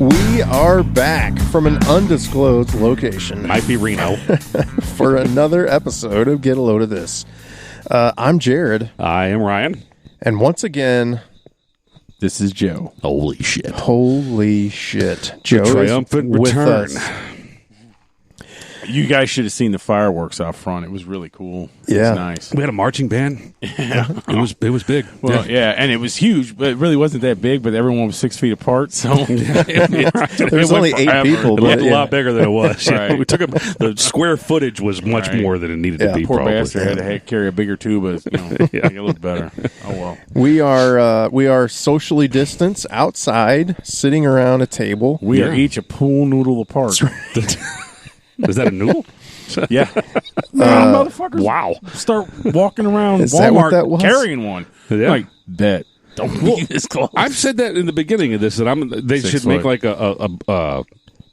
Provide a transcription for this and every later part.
We are back from an undisclosed location. Might be Reno. For another episode of Get a Load of This. I'm Jared. I am Ryan. And once again, this is Joe. Holy shit. Holy shit. Joe triumphant is with return. us. You guys should have seen the fireworks out front. It was really cool. It Yeah. was nice. We had a marching band. Yeah. It was big. Well, yeah, and it was huge, but it really wasn't that big, but everyone was 6 feet apart, so There's only 8 people. It But, looked a lot bigger than it was. Right. We took the square footage was much Right. more than it needed Yeah, to be. poor probably. bastard had to carry a bigger tube, but it looked better. Oh, well. we are socially distanced outside, sitting around a table. We are each a pool noodle apart. Is that a noodle? Yeah. Motherfuckers Wow. start walking around Is that what Walmart that was? carrying one. Yeah. Like, bet. Don't be this close. I've said that in the beginning of this that they 6 should foot. make like a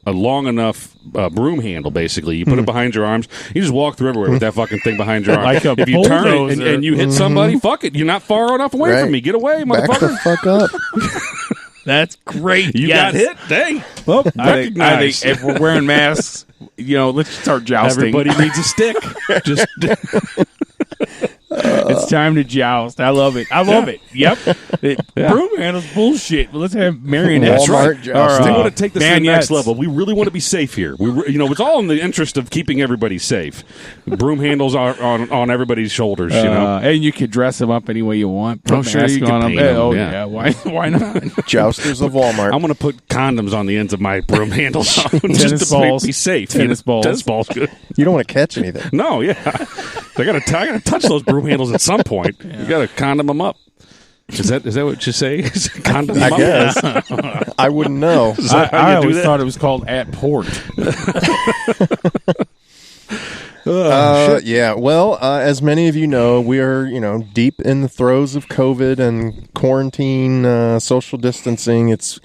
long enough broom handle. Basically, you put it behind your arms. You just walk through everywhere with that fucking thing behind your arm. Like a if you turn it bulldozer. and you hit somebody, fuck it. You're not far enough away Right. from me. Get away, Back the motherfucker. fuck up. That's great. You got hit. Dang. Well, I Recognize. think if we're wearing masks, let's start jousting. Everybody needs a stick. Just It's time to joust. I love it. I love it. Yep. Broom handle's bullshit. But let's have marionettes. Walmart jousting. we want to take this to the next bagnettes. level. We really want to be safe here. It's all in the interest of keeping everybody safe. Broom handles are on everybody's shoulders. And you could dress them up any way you want. Put Oh, sure, mask you can on paint them. them, Oh, yeah. yeah. Why not? Jousters of Walmart. I'm going to put condoms on the ends of my broom handles just Tennis to make balls. me safe. Tennis balls. Tennis balls, good. You don't want to catch anything. No, yeah. I got to touch those broom handles at some point. You got to condom them up. Is that what you say? Condom them I up? guess. I wouldn't know. I you do always that? thought it was called at port. Yeah. Well, as many of you know, we are, deep in the throes of COVID and quarantine, social distancing. It's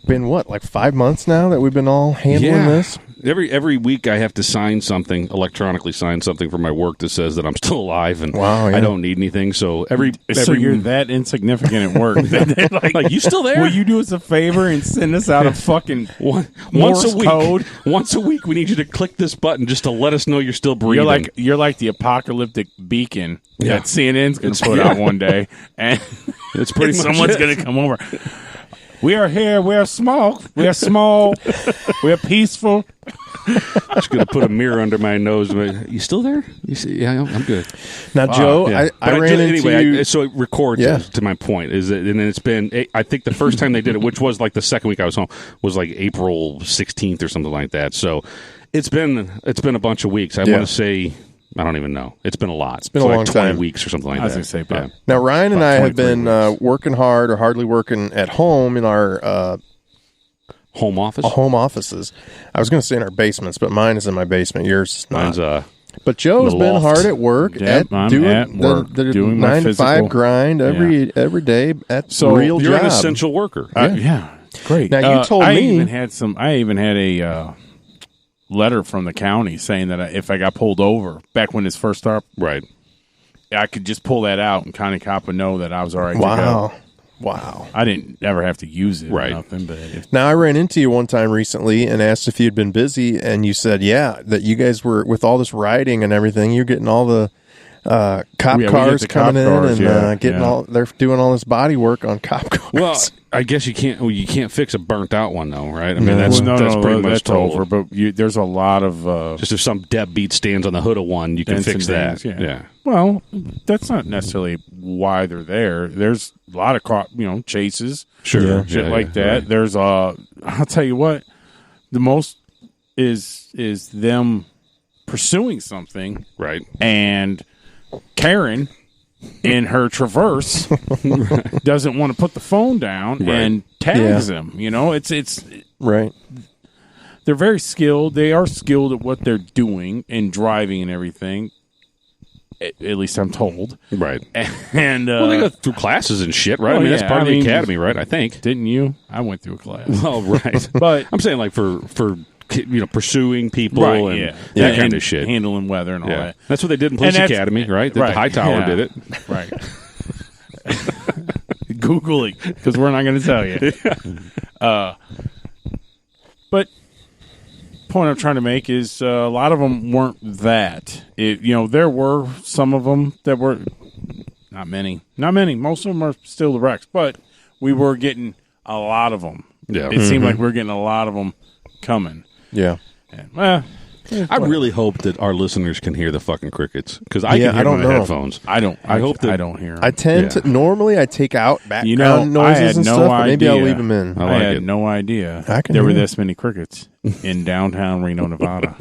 been like 5 months now that we've been all handling this. Every week I have to electronically sign something for my work that says that I'm still alive and Wow, yeah. I don't need anything. So So you're that insignificant at work. like you still there? Will you do us a favor and send us out a fucking once Morse a week? code? Once a week, we need you to click this button just to let us know you're still breathing. You're like the apocalyptic beacon that CNN's going to put out one day, and It's pretty much someone's it. going to come over. We are here. We are small. We are small. We are peaceful. Just going to put a mirror under my nose. You still there? You see? Yeah, I'm good. Now, Joe, Yeah. I But ran into you. so it records Yeah. to my point is that, and it's been. I think the first time they did it, which was like the second week I was home, was like April 16th or something like that. So it's been a bunch of weeks. I Yeah. want to say. I don't even know. It's been a lot. It's been a long 20 time. weeks or something like I was that. going to say, about Now, Ryan and about I have 23 been working hard or hardly working at home in our Home office. home offices. I was going to say in our basements, but mine is in my basement. Yours is not. Mine's But Joe's the been loft. hard at work Yep, I'm doing at work, the doing my 9 to 5 physical. grind every day at So real you're job. an essential worker. yeah, great. Now, you told I me- even had a letter from the county saying that if I got pulled over back when this first started, Right. I could just pull that out and kind of cop would know that I was all right to go. Wow. I didn't ever have to use it Right. or nothing, but Now, I ran into you one time recently and asked if you'd been busy, and you said, that you guys were, with all this riding and everything, you're getting all the cop we get cars the coming cop in cars, and yeah. they're doing all this body work on cop cars. Well, I guess you can't fix a burnt out one though, right? I mean, that's no, pretty much that's total. over. But there's a lot of Just if some deadbeat stands on the hood of one, you can dents fix and that. dings, Yeah. Well, that's not necessarily why they're there. There's a lot of chases, Sure. shit Yeah, like yeah, that. right. There's I'll tell you what, the most is them pursuing something, Right. and Karen in her Traverse doesn't want to put the phone down Right. and tags them. It's Right. they're very skilled. They are skilled at what they're doing in driving and everything. At least I'm told. Right. And Well, they go through classes and shit, right? Oh, I mean, that's yeah, part of I the mean, academy, right? I think. didn't you? I went through a class. Well, right. But I'm saying like for pursuing people right, and yeah, that kind And of shit. handling weather and all Yeah. that. That's what they did in Police And that's- Academy, right? The right, Hightower yeah. did it. Right. Google it, because we're not going to tell you. But point I'm trying to make is a lot of them weren't that. There were some of them that were not many. Most of them are still the wrecks, but we were getting a lot of them. Yeah. It seemed like we were getting a lot of them coming. Yeah. And, I really hope that our listeners can hear the fucking crickets because I can hear them in the headphones. I don't. I hope that I don't hear them. I tend to normally I take out background noises and stuff, but maybe I'll leave them in. I had no idea there were this many crickets in downtown Reno, Nevada.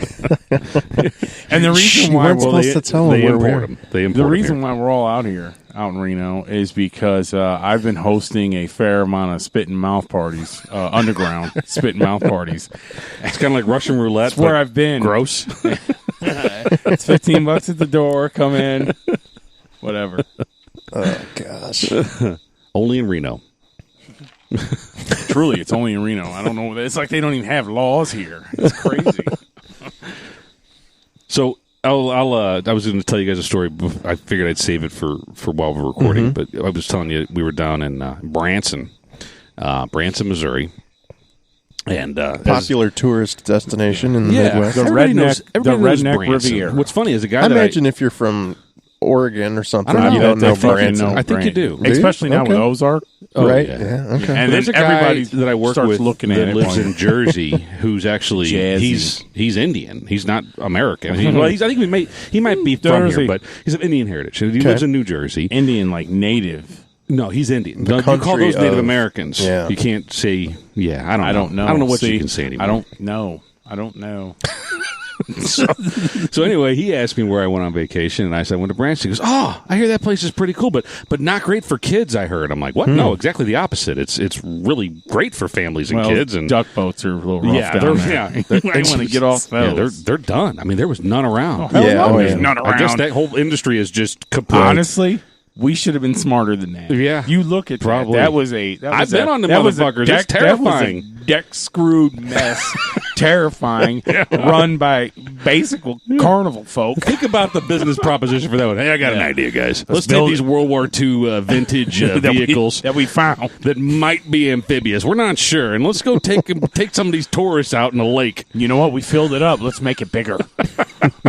And the reason why the reason why we're all out in Reno is because I've been hosting a fair amount of spit and mouth parties, underground spit and mouth parties. It's kind of like Russian roulette. That's where I've been. Gross. It's $15 at the door. Come in. Whatever. Oh gosh. Only in Reno. Truly, it's only in Reno. I don't know. It's like they don't even have laws here. It's crazy. So I was going to tell you guys a story. I figured I'd save it for while we're recording, but I was telling you we were down in Branson, Missouri. And popular tourist destination in the Midwest. The redneck Riviera. What's funny is a guy I imagine if you're from Oregon or something, you don't know Branson. I think you do. Especially now with Ozark. Right? Yeah. Okay. And there's a guy that I work with that lives in Jersey who's actually he's Indian. He's not American. I think he might be from here, but he's of Indian heritage. He lives in New Jersey. Indian, like native. No, he's Indian. You call those Native Americans. Yeah. You can't say, I don't know. I don't know what you can say anymore. I don't know. So anyway, he asked me where I went on vacation, and I said I went to Branson. He goes, "Oh, I hear that place is pretty cool, but not great for kids." I heard. I'm like, "What? No, exactly the opposite. It's really great for families and kids." And duck boats are a little rough down there. They want to get off those. Yeah, they're done. I mean, there was none around. There's none around. I guess that whole industry is just kaput. Honestly. We should have been smarter than that. Yeah, you look at probably. That was a. I've been on the motherfuckers. It's terrifying. That was a deck screwed mess. Terrifying. Run by basic carnival folk. Think about the business proposition for that one. Hey, I got an idea, guys. Let's take these World War II vintage vehicles that we found that might be amphibious. We're not sure, and let's go take some of these tourists out in the lake. You know what? We filled it up. Let's make it bigger.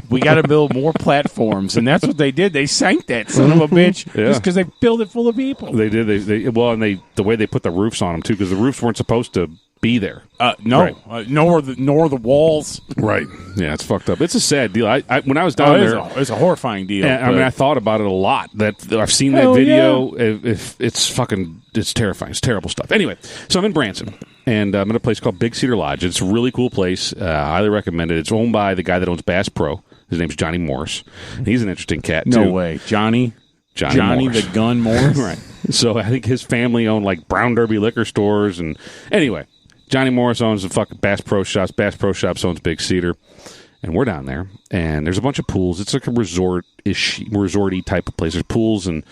We got to build more platforms, and that's what they did. They sank that son of a bitch just because they filled it full of people. They did. And the way they put the roofs on them too, because the roofs weren't supposed to be there. No, right. Nor the walls. Right. Yeah, it's fucked up. It's a sad deal. I when I was down there, it's a horrifying deal. I thought about it a lot. That I've seen that video. Yeah. It's terrifying. It's terrible stuff. Anyway, so I'm in Branson, and I'm in a place called Big Cedar Lodge. It's a really cool place. Highly recommend it. It's owned by the guy that owns Bass Pro. His name's Johnny Morris. He's an interesting cat too. No way, Johnny Morris. the Gun Morris. Right. So I think his family owned like Brown Derby liquor stores, and anyway. Johnny Morris owns the fucking Bass Pro Shops. Bass Pro Shops owns Big Cedar. And we're down there. And there's a bunch of pools. It's like a resort-y type of place. There's pools and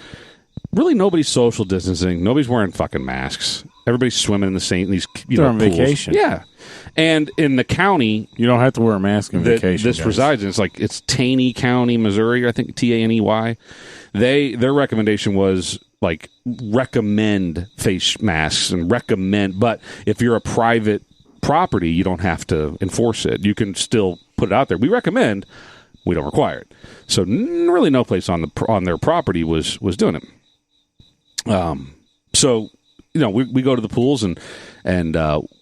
really nobody's social distancing. Nobody's wearing fucking masks. Everybody's swimming in the same these They're on pools. Vacation. Yeah. And in the county, you don't have to wear a mask on vacation. This resides in. It's Taney County, Missouri. I think Taney. Their recommendation was like recommend face masks and recommend, but if you're a private property, you don't have to enforce it. You can still put it out there. We recommend, we don't require it. So really, no place on their property was doing it. So we go to the pools and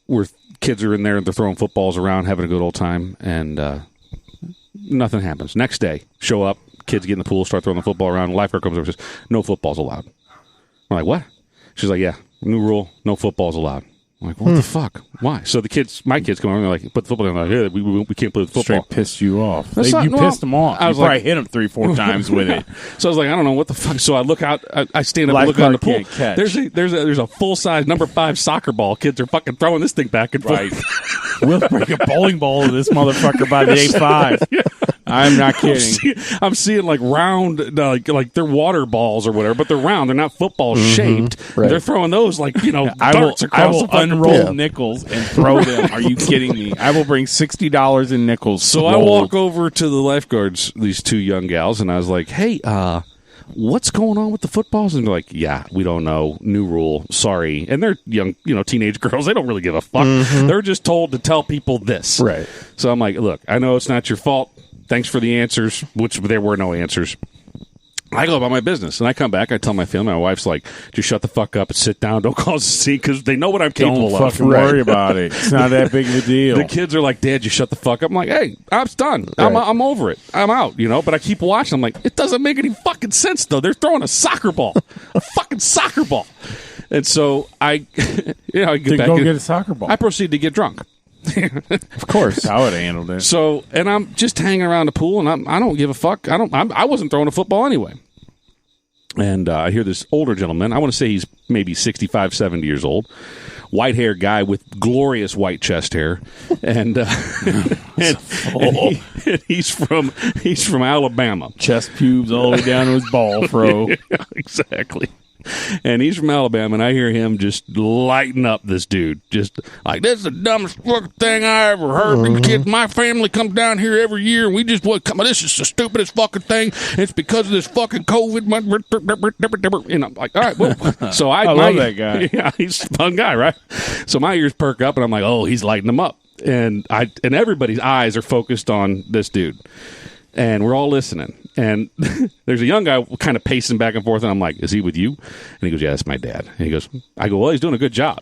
we're kids are in there and they're throwing footballs around, having a good old time, and nothing happens. Next day, show up, kids get in the pool, start throwing the football around. Lifeguard comes over and says, "No footballs allowed." I'm like, "What?" She's like, "Yeah, new rule, no footballs allowed." I'm like, "What the fuck? Why?" So my kids come over and they're like, "Put the football down." I'm like, "Yeah, we can't play with football." Straight pissed you off. You pissed them off. I was probably hit them 3-4 times with it. So I was like, I don't know what the fuck. So I look out. I stand up and look out the pool. There's a full size number 5 soccer ball. Kids are fucking throwing this thing back and forth. We'll bring a bowling ball to this motherfucker by the A5. Yeah. I'm not kidding. I'm seeing like round, like they're water balls or whatever, but they're round. They're not football shaped. Right. They're throwing those like darts across the unroll nickels and throw them. Are you kidding me? I will bring $60 in nickels. So I walk over to the lifeguards, these 2 young gals, and I was like, "Hey, what's going on with the footballs? And they're like, yeah, we don't know. New rule. Sorry. And they're young, teenage girls. They don't really give a fuck. Mm-hmm. They're just told to tell people this. Right. So I'm like, look, I know it's not your fault. Thanks for the answers, which there were no answers. I go about my business, and I come back. I tell my family, my wife's like, just shut the fuck up and sit down. Don't cause a scene, because they know what I'm capable of. Don't fucking worry about it. It's not that big of a deal. The kids are like, Dad, you shut the fuck up. I'm like, hey, I'm done. Right. I'm over it. I'm out, But I keep watching. I'm like, it doesn't make any fucking sense, though. They're throwing a soccer ball. A fucking soccer ball. And so I get back. Go get a soccer ball. I proceed to get drunk. Of course, I would have handled it. So, and I'm just hanging around the pool, and I don't give a fuck. I wasn't throwing a football anyway. And I hear this older gentleman. I want to say he's maybe 65, 70 years old. White-haired guy with glorious white chest hair, and he's from Alabama. Chest pubes all the way down to his ball fro. Yeah, exactly. And he's from Alabama, and I hear him just lighting up this dude. Just like, this is the dumbest fucking thing I ever heard. Mm-hmm. Kids, my family comes down here every year, and we just, this is the stupidest fucking thing. It's because of this fucking COVID. And I'm like, all right, well. So I love that guy. Yeah, he's a fun guy, right? So my ears perk up, and I'm like, oh, he's lighting them up. And everybody's eyes are focused on this dude. And we're all listening. And there's a young guy kind of pacing back and forth, and I'm like, is he with you? And he goes, yeah, that's my dad. And he goes, I go, well, he's doing a good job.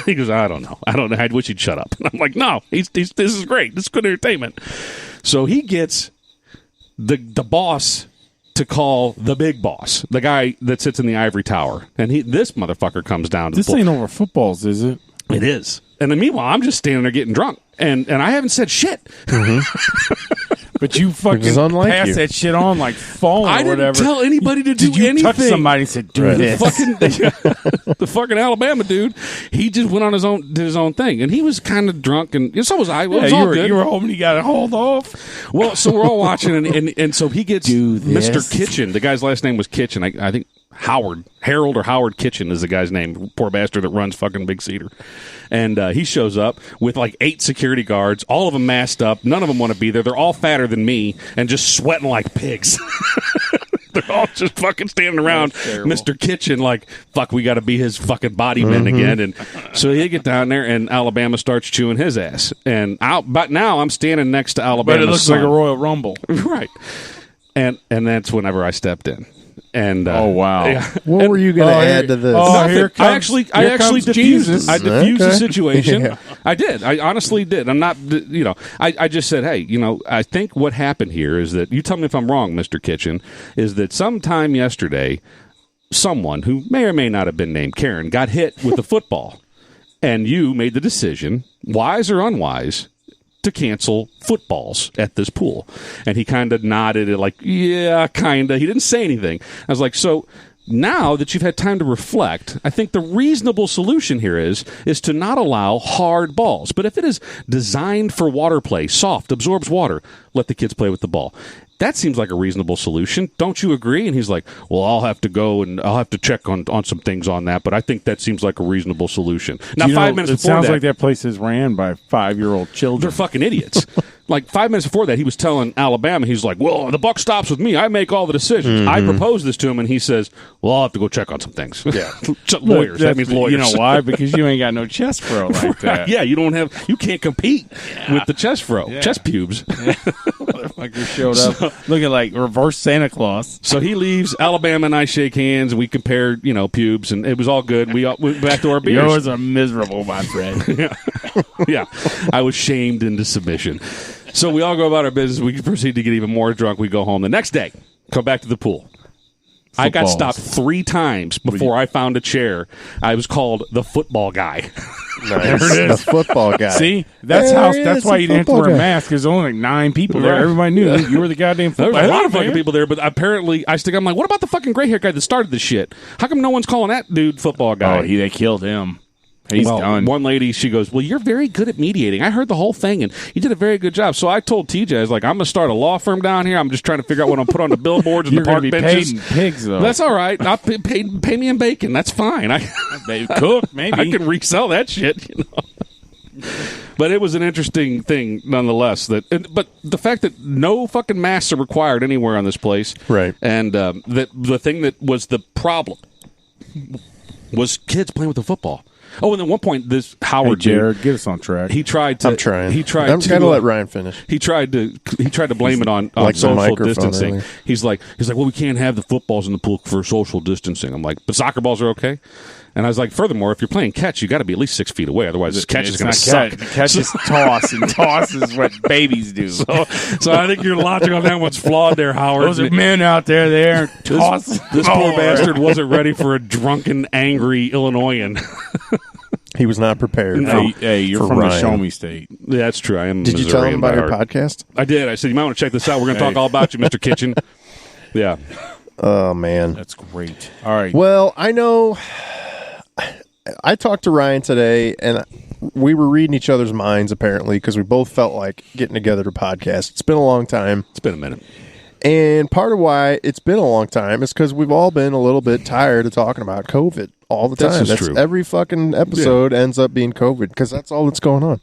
He goes, I don't know. I wish he'd shut up. And I'm like, no, this is great. This is good entertainment. So he gets the boss to call the big boss, the guy that sits in the ivory tower. And this motherfucker comes down to this ain't over footballs, is it? It is. And then meanwhile, I'm just standing there getting drunk. And I haven't said shit. Mm-hmm. But you fucking pass that shit on like phone or whatever. I didn't tell anybody to do anything. Did you touch somebody and said, do this? The fucking Alabama dude, he just went on did his own thing. And he was kind of drunk, and so was I. It was all good. You were hoping he got it hauled off? Well, so we're all watching, and so he gets Mr. Kitchen. The guy's last name was Kitchen. I think Harold or Howard Kitchen is the guy's name. Poor bastard that runs fucking Big Cedar. And he shows up with like 8 security guards, all of them masked up. None of them want to be there. They're all fatter than me and just sweating like pigs. They're all just fucking standing around Mr. Kitchen like, fuck, we got to be his fucking body men again. And so he get down there, and Alabama starts chewing his ass. But now I'm standing next to Alabama. But it looks like a Royal Rumble. Right. And that's whenever I stepped in. And oh wow! Yeah. What were you going to add to this? I actually diffused the situation. Yeah. I did. I honestly did. I'm not. I just said, hey, I think what happened here is that, you tell me if I'm wrong, Mr. Kitchen, is that sometime yesterday, someone who may or may not have been named Karen got hit with a football, and you made the decision, wise or unwise, to cancel footballs at this pool. And he kind of nodded like, yeah, kind of. He didn't say anything. I was like, so now that you've had time to reflect, I think the reasonable solution here is to not allow hard balls. But if it is designed for water play, soft, absorbs water, let the kids play with the ball. That seems like a reasonable solution. Don't you agree? And he's like, well, I'll have to go and I'll have to check on some things on that, but I think that seems like a reasonable solution. Now, 5 minutes before that... It sounds like that place is ran by 5-year-old children. They're fucking idiots. Like 5 minutes before that, he was telling Alabama, he's like, well, the buck stops with me. I make all the decisions. Mm-hmm. I proposed this to him, and he says, well, I'll have to go check on some things. Yeah. Lawyers. That means lawyers. You know why? Because you ain't got no chest fro like that. Yeah, you can't compete with the chest fro. Yeah. Chest pubes. Motherfucker showed up looking like reverse Santa Claus. So he leaves. Alabama and I shake hands, and we compare, pubes, and it was all good. We went back to our beers. Yours are miserable, my friend. Yeah. I was shamed into submission. So we all go about our business. We proceed to get even more drunk. We go home. The next day, come back to the pool. Footballs. I got stopped 3 times before I found a chair. I was called the football guy. Nice. The football guy. See, that's why you didn't have to wear a mask. There's only like 9 people there. Everybody knew you were the goddamn football guy. There were a lot of fucking people there, but apparently I'm like, what about the fucking gray hair guy that started this shit? How come no one's calling that dude football guy? Oh, they killed him. He's done. One lady, she goes, well, you're very good at mediating. I heard the whole thing, and you did a very good job. So I told TJ, I was like, I'm going to start a law firm down here. I'm just trying to figure out what I'm put on the billboards and the park benches. You're paid in pigs, though. That's all right. I'll pay me in bacon. That's fine. They cook, maybe. I can resell that shit, But it was an interesting thing nonetheless. But the fact that no fucking masks are required anywhere on this place, right? And that the thing that was the problem was kids playing with the football. Oh, and at one point, this Howard Jared, get us on track. He tried to. I'm trying. He tried. I'm to gonna let Ryan finish. He tried to blame it on like social distancing. Earlier. He's like, well, we can't have the footballs in the pool for social distancing. I'm like, but soccer balls are okay. And I was like, furthermore, if you're playing catch, you got to be at least 6 feet away. Otherwise, this catch is going to suck. Catch is toss, and toss is what babies do. So I think your logic on that one's flawed there, Howard. Those are men out there. They're toss. This poor bastard wasn't ready for a drunken, angry Illinoisan. He was not prepared. Hey, you're from Ryan. the Show Me State. Yeah, that's true. I am. Did you tell him about your podcast? I did. I said, you might want to check this out. We're going to talk all about you, Mr. Kitchen. Yeah. Oh, man. That's great. All right. Well, I know I talked to Ryan today, and we were reading each other's minds, apparently, because we both felt like getting together to podcast. It's been a long time. It's been a minute. And part of why it's been a long time is because we've all been a little bit tired of talking about COVID all the time. That's true. Every fucking episode ends up being COVID because that's all that's going on.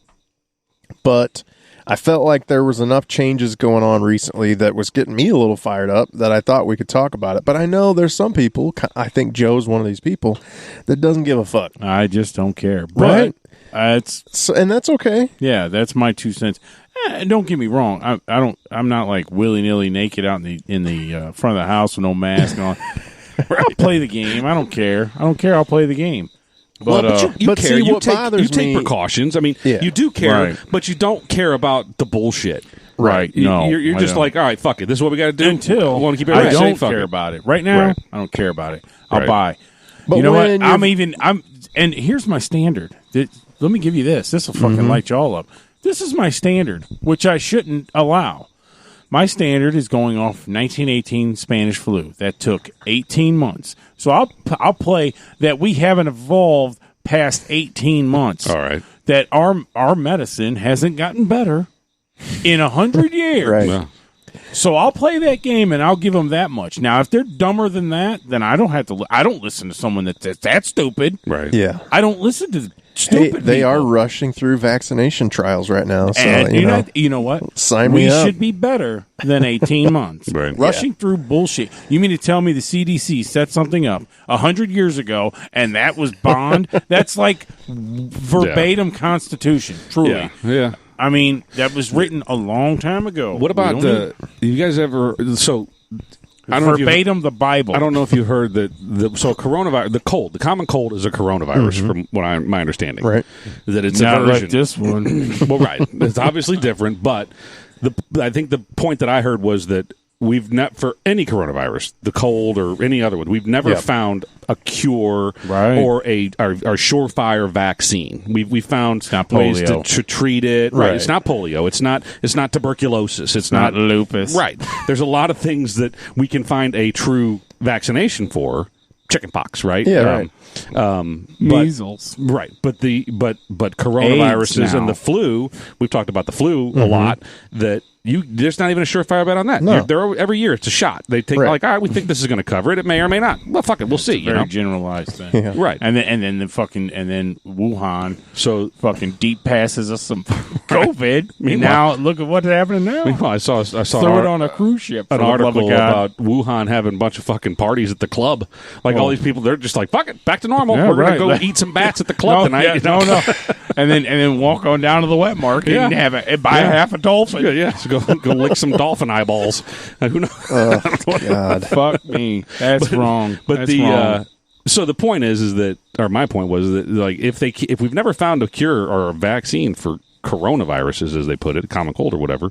But I felt like there was enough changes going on recently that was getting me a little fired up that I thought we could talk about it. But I know there's some people, I think Joe's one of these people, that doesn't give a fuck. I just don't care. Right? And that's okay. Yeah, that's my 2 cents. Don't get me wrong. I'm not like willy nilly naked out in the front of the house with no mask on. I'll play the game. I don't care. I'll play the game. But you care. See, you take precautions. I mean, you do care, but you don't care about the bullshit. Right. No. You're just like, all right, fuck it. This is what we got to do. Until I want to keep I don't care about it. Right now, I don't care about it. I'll buy. But you know what? And here's my standard. Let me give you this. This will fucking light y'all up. This is my standard, which I shouldn't allow. My standard is going off 1918 Spanish flu. That took 18 months. So I'll play that we haven't evolved past 18 months. All right. That our medicine hasn't gotten better in 100 years. Right. Yeah. So I'll play that game and I'll give them that much. Now, if they're dumber than that, then I don't have to. I don't listen to someone that's that stupid. Right. Yeah. I don't listen to stupid. They people. are rushing through vaccination trials right now. So and you know what? Sign me up. We should be better than 18 months. Right. Rushing through bullshit. You mean to tell me the CDC set something up 100 years ago and that was bond? That's like verbatim Constitution. Truly. Yeah. I mean, that was written a long time ago. What about you guys ever? So I don't verbatim the Bible. I don't know if you heard that. So coronavirus, the common cold is a coronavirus, from my understanding. Right. That it's not a version. like this one. Well, right. It's obviously different, but I think the point that I heard was that we've not for any coronavirus, the cold or any other one, we've never found a cure or a surefire vaccine. We found ways to treat it. Right. It's not polio. It's not tuberculosis. It's not lupus. Right. There's a lot of things that we can find a true vaccination for. Chickenpox, right? Yeah. Measles. Right. But coronaviruses and the flu, we've talked about the flu a lot, that there's not even a surefire bet on that. No. Every year it's a shot. They take like, all right, we think this is going to cover it. It may or may not. Well, fuck it, we'll see. Very generalized thing. Yeah. Right. And then Wuhan fucking deep passes us some COVID. Now look at what's happening now. I saw throw it on a cruise ship. An article about Wuhan having a bunch of fucking parties at the club. Like all these people, they're just like, fuck it, back to normal. Yeah, we're going to go eat some bats at the club tonight. No. and then walk on down to the wet market and buy half a dolphin. Yeah. So go lick some dolphin eyeballs. Who knows? Oh, God. Fuck me. That's wrong. But that's wrong. So the point is that, or my point was that, like, if we've never found a cure or a vaccine for coronaviruses, as they put it, common cold or whatever,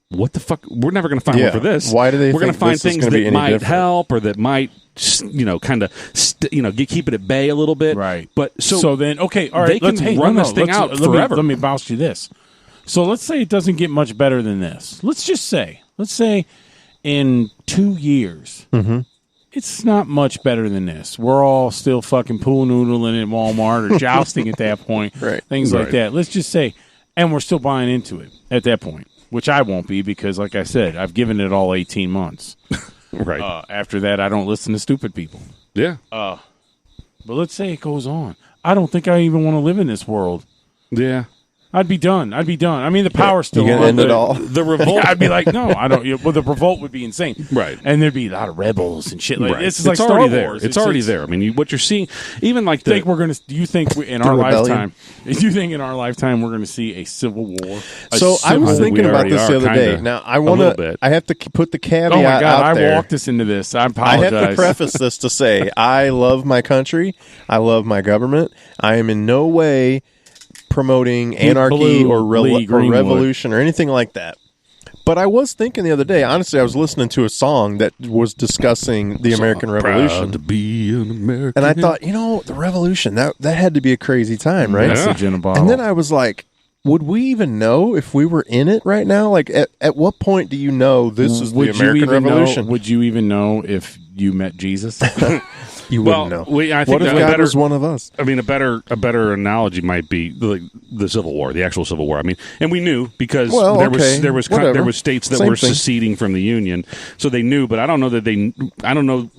what the fuck? We're never going to find one for this. Why do they? We're going to find things that might different? help or that might, kind of, keep it at bay a little bit. Right. But so then, okay, all right, they can run this thing out forever. Let me bounce you this. So let's say it doesn't get much better than this. Let's say in 2 years, it's not much better than this. We're all still fucking pool noodling at Walmart or jousting at that point, things like that. Let's just say, and we're still buying into it at that point, which I won't be because, like I said, I've given it all 18 months. Right. After that, I don't listen to stupid people. Yeah. But let's say it goes on. I don't think I even want to live in this world. Yeah. I'd be done. I mean, the power's still on. End it all. The revolt. I'd be like, no, I don't. Well, the revolt would be insane, right? And there'd be a lot of rebels and shit like this. It's like already Star there. Wars. It's already there. I mean, what you're seeing, even like do you think in our lifetime? Do you think in our lifetime we're going to see a civil war? So I was thinking about this the other day. Now I want to. I have to put the caveat oh my God, out there. I walked us into this. I apologize. I have to preface this to say I love my country. I love my government. I am in no way promoting anarchy or revolution or anything like that. But I was thinking the other day, honestly, I was listening to a song that was discussing the American Revolution. Proud to be an American. And I thought, the revolution, that had to be a crazy time, right? Message in a bottle. And then I was like, would we even know if we were in it right now? Like, at what point do you know this is the American Revolution? Would you even know if you met Jesus? You wouldn't know. I think what if God was one of us? I mean, a better analogy might be the Civil War, the actual Civil War. I mean, and we knew because there was states that were seceding from the Union, so they knew. But I don't know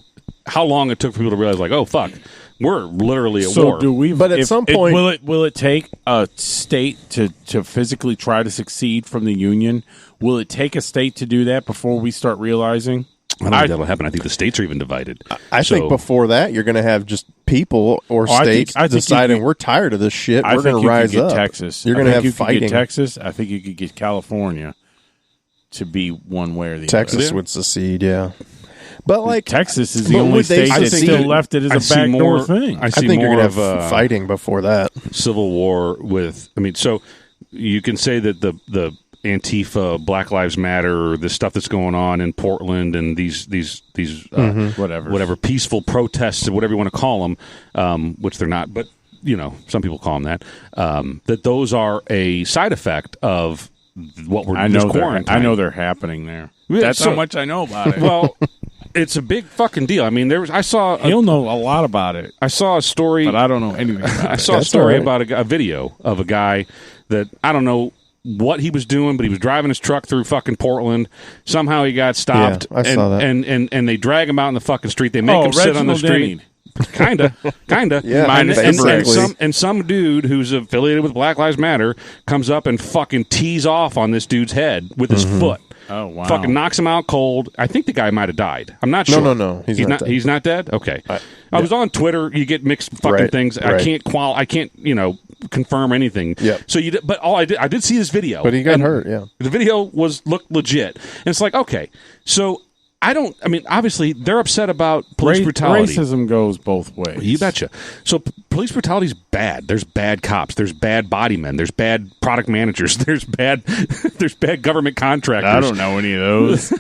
how long it took for people to realize, like, oh fuck, we're literally at war. Do we? But at some point, will it take a state to physically try to secede from the Union? Will it take a state to do that before we start realizing? I don't think that'll happen. I think the states are even divided. I think before that, you're going to have just people or states deciding we're tired of this shit. We're going to rise up. Texas. You're going to have fighting. Get Texas. I think you could get California to be one way or the other. Texas would secede, yeah. But like Texas is the only state that still left it as a backdoor thing. I think you're going to have fighting before that. Civil war with. I mean, so you can say that the Antifa, Black Lives Matter, the stuff that's going on in Portland, and these whatever peaceful protests, whatever you want to call them, which they're not, but some people call them that. That those are a side effect of what we're. I know they're happening there. Yeah, that's how much I know about it. Well, it's a big fucking deal. I mean, he'll know a lot about it. I saw a story, but I don't know anything about it. I saw a story about a video of a guy that I don't know what he was doing, but he was driving his truck through fucking Portland. Somehow he got stopped. Yeah, I saw that. And they drag him out in the fucking street. They make him sit on the street. Kinda. Yeah, and some dude who's affiliated with Black Lives Matter comes up and fucking tees off on this dude's head with his foot. Oh wow! Fucking knocks him out cold. I think the guy might have died. I'm not sure. No. He's not dead. He's not dead. Okay. I was on Twitter. You get mixed fucking things. Right. I can't confirm anything. Yep. So but I did see this video. But he got hurt. Yeah. The video looked legit, and it's like, okay, so. Obviously, they're upset about police brutality. Racism goes both ways. You betcha. So police brutality is bad. There's bad cops. There's bad body men. There's bad product managers. There's bad government contractors. I don't know any of those.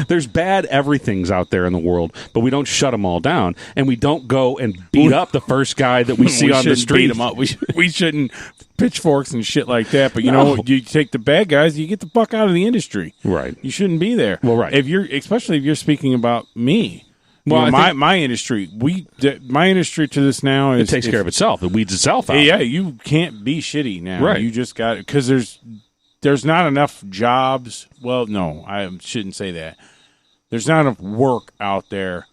There's bad everythings out there in the world, but we don't shut them all down, and we don't go and beat up the first guy that we see on the street. Beat him up. We shouldn't pitchforks and shit like that. But you take the bad guys, you get the fuck out of the industry. Right. You shouldn't be there. Well, right. Especially if you're speaking about me. Well, my industry, my industry to this now is it takes care of itself. It weeds itself out. Yeah, you can't be shitty now. Right. You just got it because there's not enough jobs. Well, no, I shouldn't say that. There's not enough work out there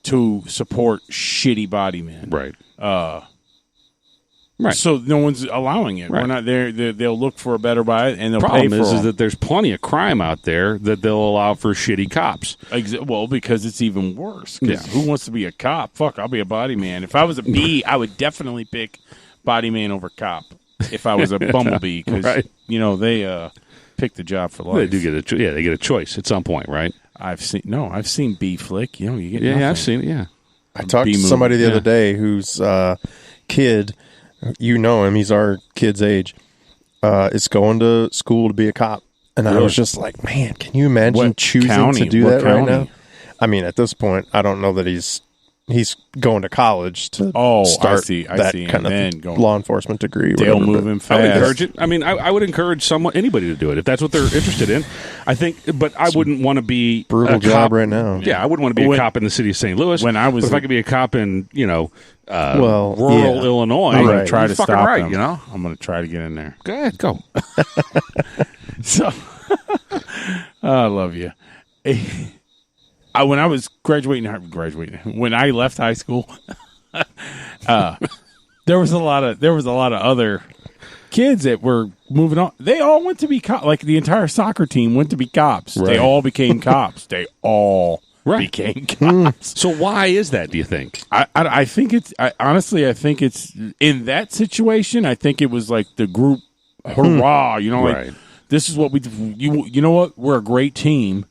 to support shitty body men. Right. Right. So no one's allowing it. Right. We're not there. They'll look for a better buy and they'll pay for it. Problem is that there's plenty of crime out there that they'll allow for shitty cops. Well, because it's even worse. Yeah. Who wants to be a cop? Fuck, I'll be a body man. If I was a bee, I would definitely pick body man over cop. If I was a bumblebee, because they pick the job for life. They do get they get a choice at some point, right? I've seen Bee Flick. You get nothing. I've seen it. Yeah, I talked to somebody the other day whose kid. You know him. He's our kid's age. Is going to school to be a cop. And I was just like, man, can you imagine choosing to do that right now? I mean, at this point, I don't know that he's going to college to start that kind of law enforcement degree. They'll move him fast. I would encourage it. I mean, I would encourage anybody to do it if that's what they're interested in. I think, but I wouldn't want to be brutal job right now. Yeah, I wouldn't want to be a cop in the city of St. Louis. If I could be a cop in rural Illinois, I'm going to try to stop them. I'm going to try to get in there. Go ahead, go. So, I love you. When I was graduating, when I left high school, there was a lot of other kids that were moving on, they all went to be cops. Like the entire soccer team went to be cops. Right. They all became cops. They all became cops. So why is that, do you think? I think it's honestly, I think it's in that situation. I think it was like the group hurrah, like this is what we you know what, we're a great team.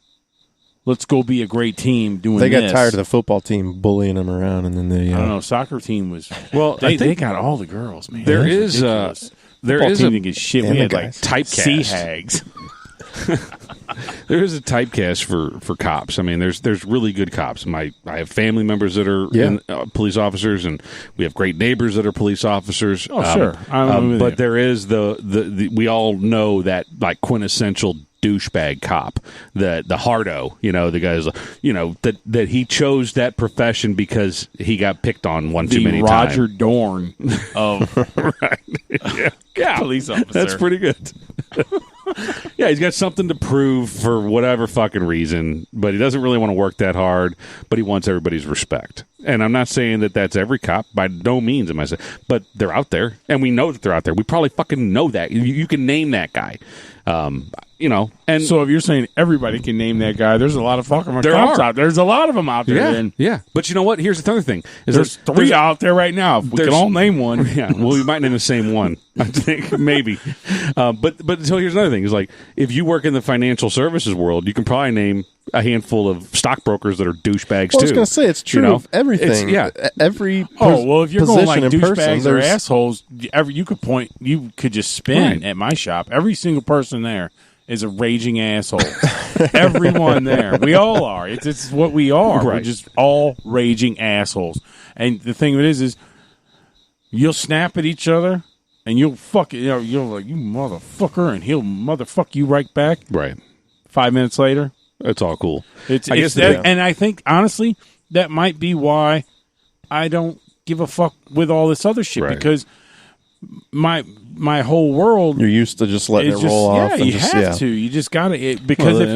Let's go be a great team doing this. They got tired of the football team bullying them around, and then they I don't know, soccer team was they got all the girls, man. There is there is a shit. We had like typecast. Sea hags. There is a typecast for cops. I mean, there's really good cops. I have family members that are police officers, and we have great neighbors that are police officers. Oh, sure. But there is the we all know that like quintessential douchebag cop, the hardo, the guy's, that he chose that profession because he got picked on one too many times. Roger Dorn of police officer. That's pretty good. Yeah, he's got something to prove for whatever fucking reason, but he doesn't really want to work that hard, but he wants everybody's respect. And I'm not saying that that's every cop. By no means am I saying, but they're out there, and we know that they're out there. We probably fucking know that. You can name that guy. And so if you're saying everybody can name that guy, there's a lot of fucking cops out there. There's a lot of them out there. Yeah. But you know what? Here's the other thing: there's three out there right now. If we can all name one. Yeah. Well, we might name the same one. I think maybe. But so here's another thing: is like if you work in the financial services world, you can probably name a handful of stockbrokers that are douchebags too. I was going to say it's true of everything. Every if you're going like douchebags or assholes, you could just spin at my shop. Every single person there is a raging asshole. Everyone there. We all are. It's what we are. Right. We're just all raging assholes. And the thing of it is you'll snap at each other and you'll you're like, you motherfucker, and he'll motherfuck you right back. Right. 5 minutes later. It's all cool. And I think, honestly, that might be why I don't give a fuck with all this other shit, because my whole world, you're used to just letting it roll off. Yeah, you have to. You just got to, because if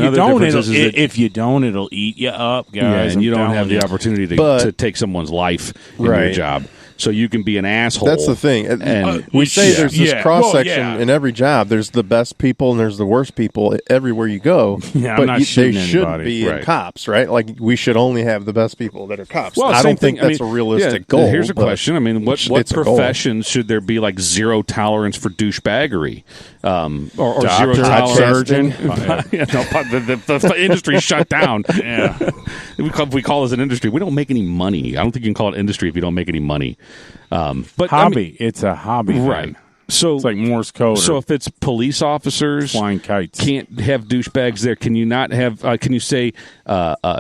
you don't, it'll eat you up, guys. Yeah, and you don't have the opportunity to take someone's life in your job. So you can be an asshole. That's the thing. And we say there's this cross-section in every job. There's the best people and there's the worst people everywhere you go. Yeah, but they should be in cops, right? Like, we should only have the best people that are cops. Well, I don't think that's a realistic goal. Here's a question. I mean, what professions should there be like zero tolerance for douchebaggery? Or zero tolerance? Surgeon? The industry's shut down. Yeah. We call this an industry. We don't make any money. I don't think you can call it industry if you don't make any money. But hobby. It's a hobby, right? Thing. So it's like Morse code. So if it's police officers, flying kites, can't have douchebags there. Can you not have? Can you say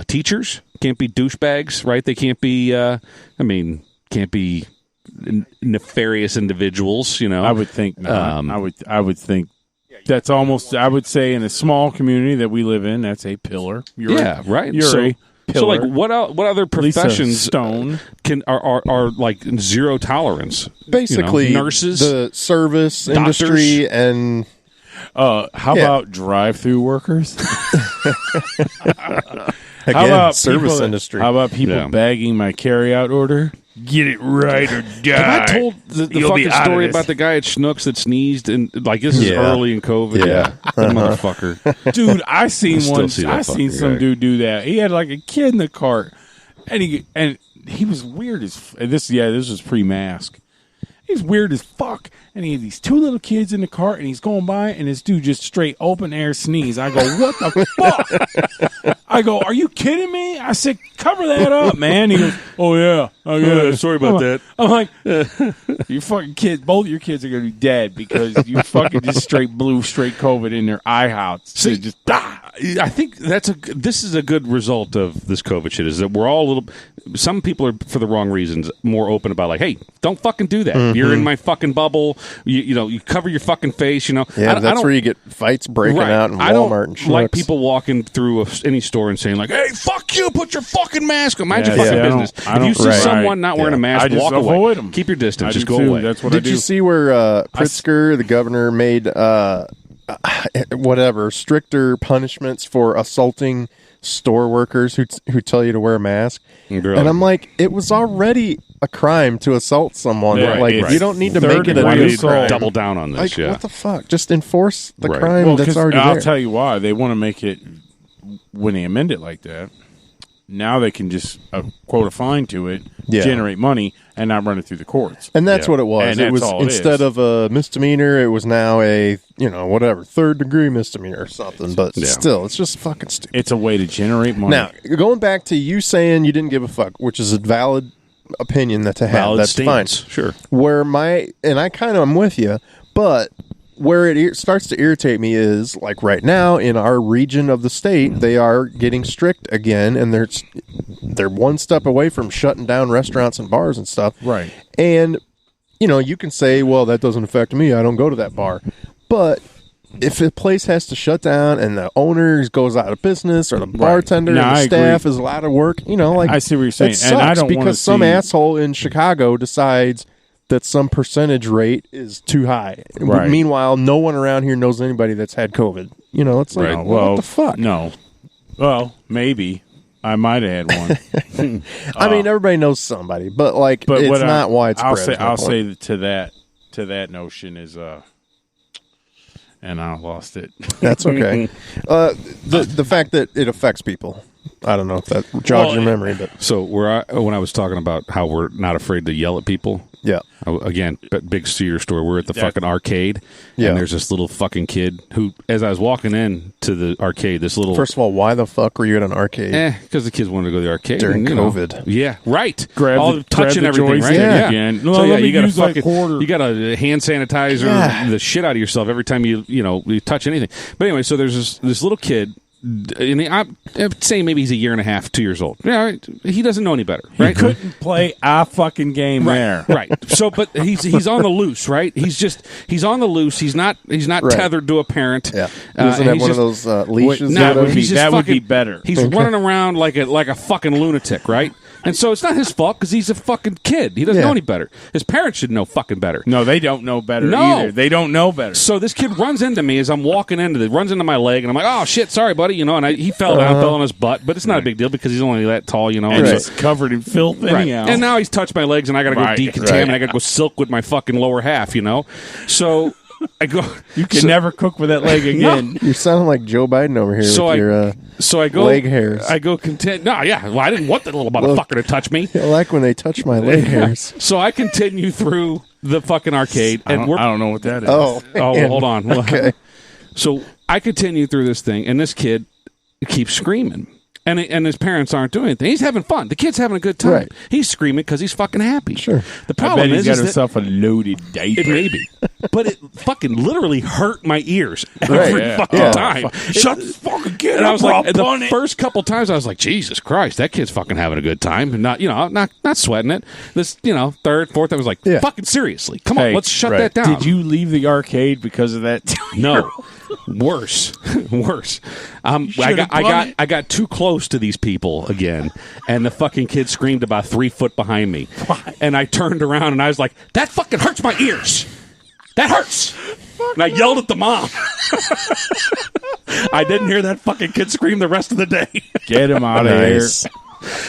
teachers can't be douchebags? Right? They can't be. Can't be nefarious individuals. I would think not. I would think. That's almost. I would say in a small community that we live in, that's a pillar. Right. You're a pillar. So, like, what other professions are like zero tolerance? Basically, nurses, the service doctors, industry, and how about drive-through workers? Again, service industry. How about people bagging my carry-out order? Get it right or die. Have I told the fucking story about the guy at Schnucks that sneezed and like this is early in COVID? Yeah, that motherfucker. Dude, I seen some dude do that. He had like a kid in the cart, and he was weird as this. Yeah, this was pre-mask. He's weird as fuck, and he had these two little kids in the cart, and he's going by, and this dude just straight open air sneeze. I go, what the fuck? I go, are you kidding me? I said, cover that up, man. He goes, oh yeah, sorry about that. I'm like, you fucking kids, both your kids are gonna be dead because you fucking just blew straight COVID in their eye house. So just I think this is a good result of this COVID shit. Is that we're all some people are for the wrong reasons more open about like, hey, don't fucking do that. Mm-hmm. You're in my fucking bubble. You cover your fucking face. Yeah, that's where you get fights breaking out in Walmart and Schnucks. Like people walking through any store and saying like, hey, fuck you, put your fucking mask on. Mind your fucking business. If you see someone not wearing a mask, walk away. Them. Keep your distance. Just go away. That's what I do. Did you see where Pritzker, the governor, made stricter punishments for assaulting store workers who tell you to wear a mask? Girl. And I'm like, it was already a crime to assault someone. Yeah, like you don't need to make it a new crime. Double down on this. Like, what the fuck? Just enforce the crime that's already there. I'll tell you why. They want to make it, when they amend it like that, now they can just quote a fine to it, generate money, and not run it through the courts. And that's what it was. It was instead of a misdemeanor, it was now a third degree misdemeanor or something. But still, it's just fucking stupid. It's a way to generate money. Now, going back to you saying you didn't give a fuck, which is a valid opinion that to have. Valid that's stance. fine. Sure. I'm with you, but where it starts to irritate me is, like, right now in our region of the state, they are getting strict again, and they're one step away from shutting down restaurants and bars and stuff. Right. And, you can say, well, that doesn't affect me. I don't go to that bar. But if a place has to shut down and the owner goes out of business or the bartender and the staff is out of work, I see what you're saying. It sucks, and I don't because some asshole in Chicago decides that some percentage rate is too high. Right. Meanwhile, no one around here knows anybody that's had COVID. It's like, what the fuck? No. Well, maybe. I might have had one. I mean, everybody knows somebody, but it's not widespread. I'll say to that notion is, and I lost it. That's okay. The fact that it affects people. I don't know if that jogs your memory, but so when I was talking about how we're not afraid to yell at people. Yeah. Again, big steer story. We're at the fucking arcade, and there's this little fucking kid who, as I was walking in to the arcade, this little. First of all, why the fuck were you at an arcade? Because the kids wanted to go to the arcade during COVID. Yeah, right. Touching everything, right? Yeah. Again. So you got a hand sanitizer the shit out of yourself every time you touch anything. But anyway, so there's this little kid. I'm saying maybe he's a year and a half, 2 years old. Yeah, he doesn't know any better. Right? He couldn't play a fucking game there. Right. So, but he's on the loose. Right. He's on the loose. He's not tethered to a parent. Yeah. He doesn't have one of those leashes. That would be better. He's running around like a fucking lunatic. Right. And so it's not his fault because he's a fucking kid. He doesn't know any better. His parents should know fucking better. No, they don't know better either. They don't know better. So this kid runs into me as I'm walking runs into my leg, and I'm like, oh, shit, sorry, buddy. And he fell down, fell on his butt. But it's not a big deal because he's only that tall, And he's covered in filth anyhow. And now he's touched my legs, and I got to go decontaminate. I got to go silk with my fucking lower half, So... I go. You can never cook with that leg again. No. You're sounding like Joe Biden over here with your leg hairs. I go content. No, yeah. Well, I didn't want that little motherfucker to touch me. I like when they touch my leg hairs. So I continue through the fucking arcade. I don't know what that is. Oh, well, hold on. Okay. So I continue through this thing, and this kid keeps screaming. And his parents aren't doing anything. He's having fun. The kid's having a good time. Right. He's screaming because he's fucking happy. Sure. The problem he's got himself a loaded diaper. It may be. But it fucking literally hurt my ears every fucking time. Shut the fucking kid up. And I was like, the first couple times I was like, Jesus Christ, that kid's fucking having a good time. And not sweating it. This, third, fourth, I was like, fucking seriously. Come on, let's shut that down. Did you leave the arcade because of that? No. Worse. I got too close to these people again, and the fucking kid screamed about 3 foot behind me. And I turned around and I was like, that fucking hurts my ears. That hurts. And I yelled at the mom. I didn't hear that fucking kid scream the rest of the day. Get him out of here.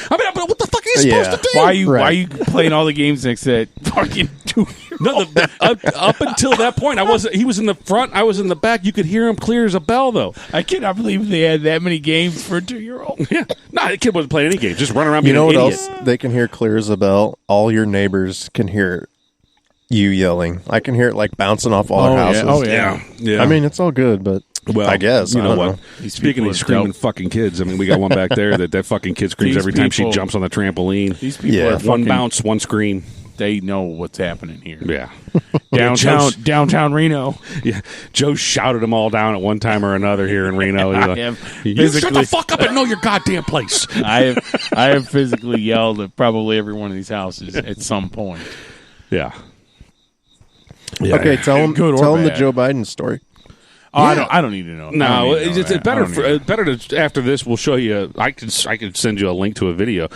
I mean, what the fuck are you supposed to do? Why are you playing all the games next to fucking 2-year-old? No, up until that point, he was in the front, I was in the back. You could hear him clear as a bell, though. I cannot believe they had that many games for a 2-year-old. Yeah. No, the kid wasn't playing any games. Just running around being an idiot. You know what else they can hear clear as a bell? All your neighbors can hear you yelling. I can hear it like bouncing off all our houses. Oh, yeah. I mean, it's all good, but... Well, I guess. You know what? Speaking of screaming fucking kids, I mean, we got one back there that fucking kid screams every time she jumps on the trampoline. These people are one bounce, one scream. They know what's happening here. Yeah. Downtown Reno. Yeah. Joe shouted them all down at one time or another here in Reno. You shut the fuck up and know your goddamn place. I have physically yelled at probably every one of these houses at some point. Yeah. Okay, tell them the Joe Biden story. Oh, I don't need to know. No, it's better to after this. We'll show you. I can send you a link to a video.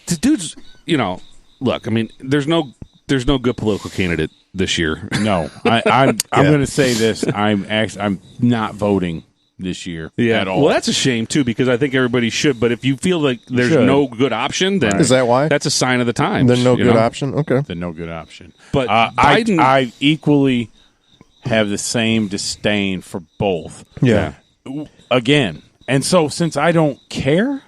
The dude's, look. I mean, there's no good political candidate this year. No, I'm going to say this. I'm not voting this year at all. Well, that's a shame, too, because I think everybody should. But if you feel like there's no good option, then is that why? That's a sign of the times. The no good option? Okay. The no good option. But Biden... I equally have the same disdain for both. Yeah. Again. And so since I don't care,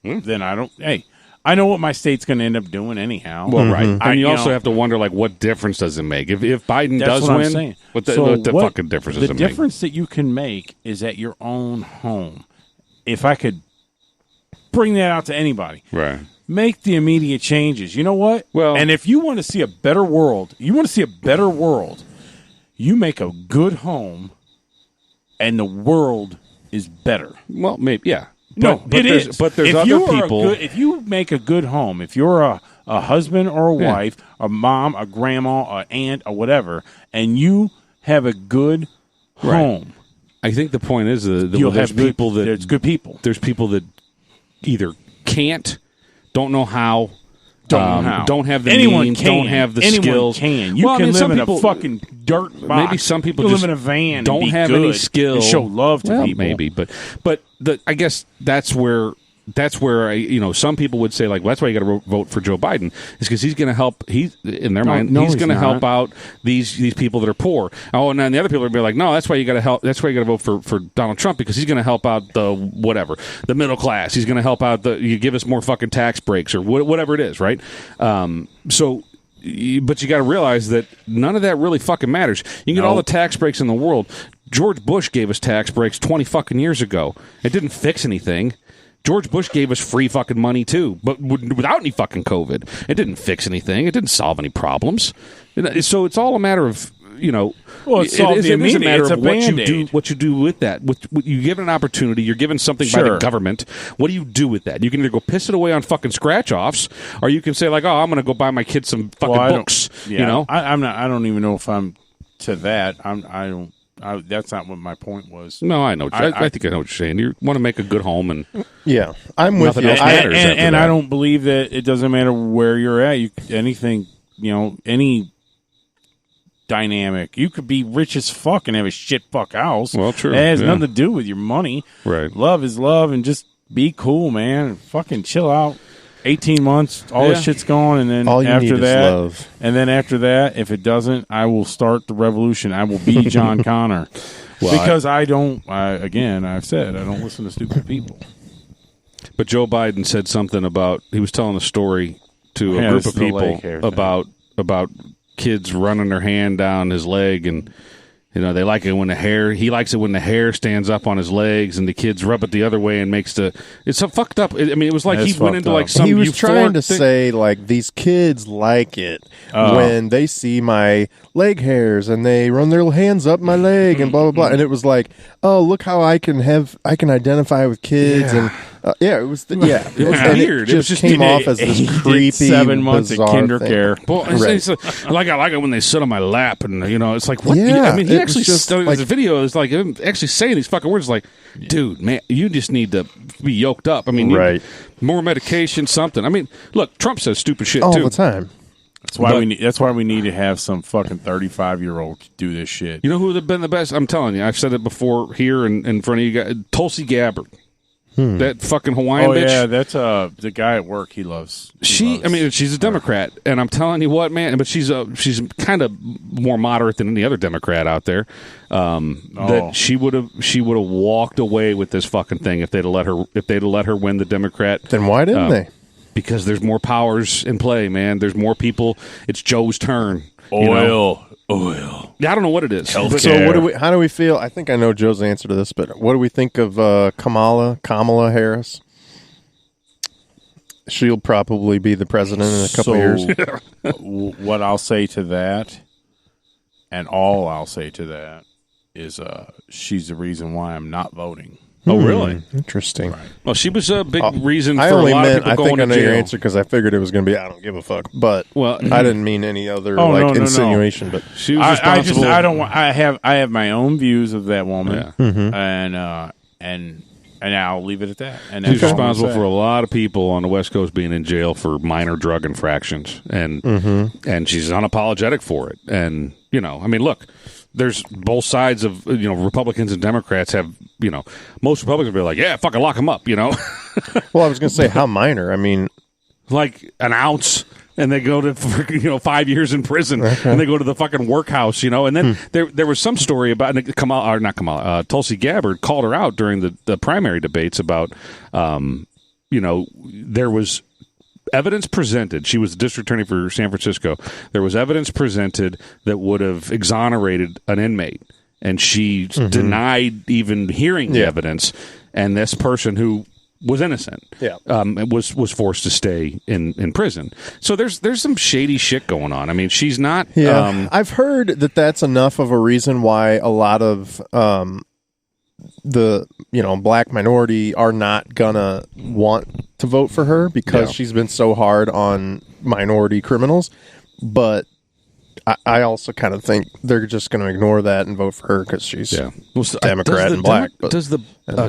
then I don't... Hey, I know what my state's going to end up doing anyhow. Well, right. And you also have to wonder, like, what difference does it make? If Biden does win, what the fucking difference does it make? The difference that you can make is at your own home. If I could bring that out to anybody. Right. Make the immediate changes. You know what? Well, and if you want to see a better world, you make a good home, and the world is better. Well, maybe, yeah. But there's if other people. If you make a good home, if you're a husband or a wife, a mom, a grandma, an aunt, or whatever, and you have a good home, I think the point is there's good people. There's people that either can't, don't know how. Don't have the means, don't have the skills. You can live in a fucking dirt box. Maybe some people live in a van. Don't have any skill and show love to people. Maybe, but I guess that's where some people would say, like, well, that's why you got to vote for Joe Biden, is because he's going to help. He's in their mind, he's going to help out these people that are poor. Oh, and then the other people would be like, no, that's why you got to help. That's why you got to vote for Donald Trump, because he's going to help out the middle class. He's going to help out you give us more fucking tax breaks or whatever it is, right? But you got to realize that none of that really fucking matters. You can get all the tax breaks in the world. George Bush gave us tax breaks 20 fucking years ago. It didn't fix anything. George Bush gave us free fucking money, too, but without any fucking COVID. It didn't fix anything. It didn't solve any problems. So it's all a matter of, well, it is a matter of what you do with that. You give it an opportunity. You're given something by the government. What do you do with that? You can either go piss it away on fucking scratch-offs, or you can say, like, oh, I'm going to go buy my kids some fucking books. I'm not. I don't even know if I'm to that. That's not what my point was. No, I know. I think I know what you're saying. You want to make a good home, and I'm with you. And I don't believe that it doesn't matter where you're at. Any dynamic. You could be rich as fuck and have a shit fuck house. Well, true. It has nothing to do with your money. Right. Love is love, and just be cool, man. Fucking chill out. 18 months, all this shit's gone, and then all you after need that, is love. And then after that, if it doesn't, I will start the revolution. I will be John Connor, because I've said I don't listen to stupid people. But Joe Biden said something about, he was telling a story to a group of people about kids running their hand down his leg, and they like it when he likes it when the hair stands up on his legs, and the kids rub it the other way and makes it's so fucked up. I mean, it was like he went into like some. He was trying to say, like, these kids like it when they see my leg hairs and they run their hands up my leg and blah blah blah, and it was like, oh, look how I can identify with kids and. It was weird. It just came off as this creepy 7 months of kinder care. Well, I like it when they sit on my lap, and it's like, what? Yeah, I mean, he actually the video is like actually saying these fucking words, like, dude, man, you just need to be yoked up. I mean, more medication, something. I mean, look, Trump says stupid shit all the time. That's why we need to have some fucking 35-year-old do this shit. You know who would have been the best? I'm telling you, I've said it before here in front of you guys. Tulsi Gabbard. That fucking Hawaiian bitch. Yeah, that's the guy at work. He loves. I mean, she's a Democrat, and I'm telling you what, man. But she's kind of more moderate than any other Democrat out there. That she would have walked away with this fucking thing if they'd have let her win the Democrat. Then why didn't they? Because there's more powers in play, man. There's more people. It's Joe's turn. Oil. Yeah, I don't know what it is. So how do we feel? I think I know Joe's answer to this, but what do we think of Kamala Harris? She'll probably be the president in a couple years. What I'll say to that, and all I'll say to that, is she's the reason why I'm not voting. Oh, really? Interesting. Right. Well, she was a big reason for a lot of people going to jail. I think I know your answer because I figured it was going to be, I don't give a fuck. But I didn't mean any other insinuation. But she was responsible. I have my own views of that woman, and I'll leave it at that. And she's responsible for a lot of people on the West Coast being in jail for minor drug infractions, and she's unapologetic for it. And I mean, look. there's both sides of Republicans and Democrats have most Republicans will be like, yeah, fucking lock them up, Well, I was going to say how minor. I mean, like an ounce. And they go to 5 years in prison, and they go to the fucking workhouse, And then there was some story about Tulsi Gabbard called her out during the primary debates about, there was evidence presented. She was the district attorney for San Francisco. There was evidence presented that would have exonerated an inmate, and she denied even hearing the evidence. And this person who was innocent. Was forced to stay in prison. So there's some shady shit going on. I mean, she's not. I've heard that that's enough of a reason why a lot of the black minority are not gonna want to vote for her because she's been so hard on minority criminals. But I also kind of think they're just going to ignore that and vote for her because she's Democrat and black. Does the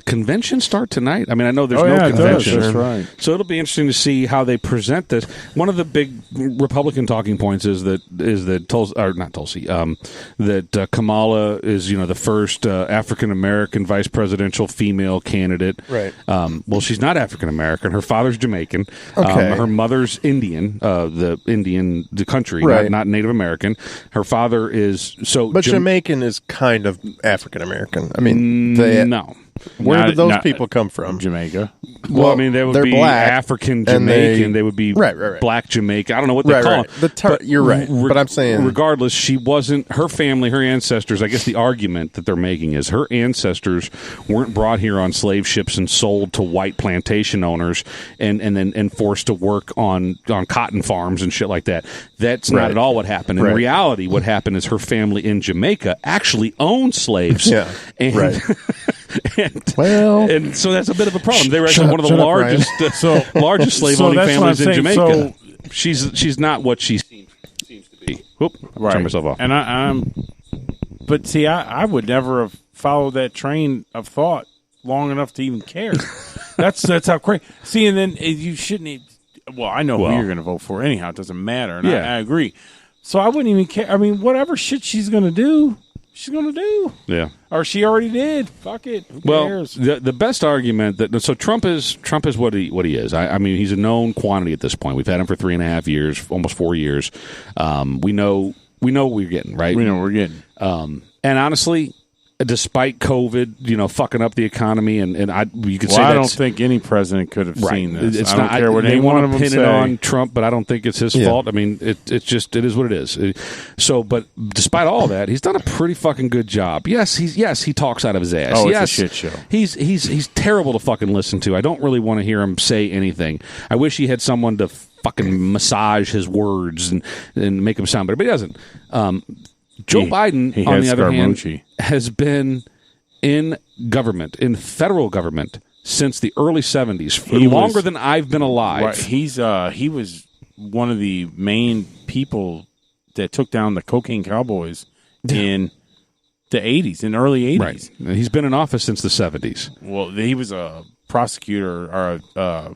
convention start tonight? I mean, I know there's no convention. That's right. So it'll be interesting to see how they present this. One of the big Republican talking points is that Kamala is the first African American vice presidential female candidate. Right. Well, she's not African American. Her father's Jamaican. Okay. Her mother's Indian. The country, right. not Native American. Her father is but Jamaican is kind of African American. I mean, no. Where did those people come from? Jamaica. Well, I mean, they would be black, African Jamaican. They would be black Jamaican. I don't know what they call it. You're right. But I'm saying, regardless, she wasn't. Her family, her ancestors. I guess the argument that they're making is her ancestors weren't brought here on slave ships and sold to white plantation owners and then forced to work on cotton farms and shit like that. That's not at all what happened. In reality, what happened is her family in Jamaica actually owned slaves. Yeah. And so that's a bit of a problem. They were actually one of the largest slave owning families in Jamaica. So she's not what she seems to be. Whoop! Turn myself off. And but see, I would never have followed that train of thought long enough to even care. that's how crazy. See, and then you shouldn't. Well, I know who you're going to vote for anyhow. It doesn't matter. And I agree. So I wouldn't even care. I mean, whatever shit she's going to do. She's going to do. Yeah. Or she already did. Fuck it. Who cares? The best argument that Trump is what he is. I mean, he's a known quantity at this point. We've had him for 3.5 years, almost 4 years. We know what we're getting, right? We know what we're getting. And honestly, despite COVID, fucking up the economy, and you could say I don't think any president could have seen this. I don't care what they any one of want them to pin it on Trump, but I don't think it's his fault. I mean, it is what it is. But despite all that, he's done a pretty fucking good job. Yes, he talks out of his ass. Oh, yes, it's a shit show. He's terrible to fucking listen to. I don't really want to hear him say anything. I wish he had someone to fucking massage his words and make him sound better, but he doesn't. Joe Biden, on the other hand, has been in federal government since the early 70s, longer than I've been alive. Right. He was one of the main people that took down the cocaine cowboys in the 80s, in the early 80s. Right. He's been in office since the 70s. Well, he was a prosecutor or a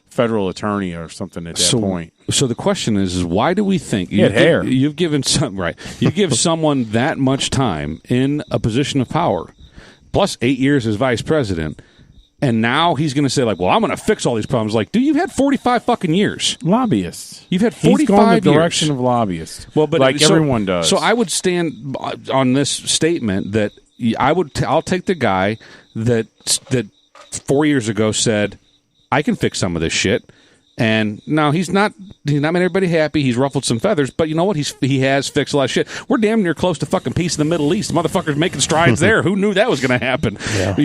federal attorney or something at that point. So the question is why do we think you've given someone that much time in a position of power, plus 8 years as vice president, and now he's going to say like, well, I'm going to fix all these problems. Like, dude, you've had 45 fucking years. Lobbyists. You've had 45 years. He's gone the direction of lobbyists. Well, but like everyone does. So I would stand on this statement that I'll take the guy that 4 years ago said, I can fix some of this shit. And no, he's not made everybody happy. He's ruffled some feathers, but you know what? He has fixed a lot of shit. We're damn near close to fucking peace in the Middle East. Motherfuckers making strides there. Who knew that was going to happen? Yeah.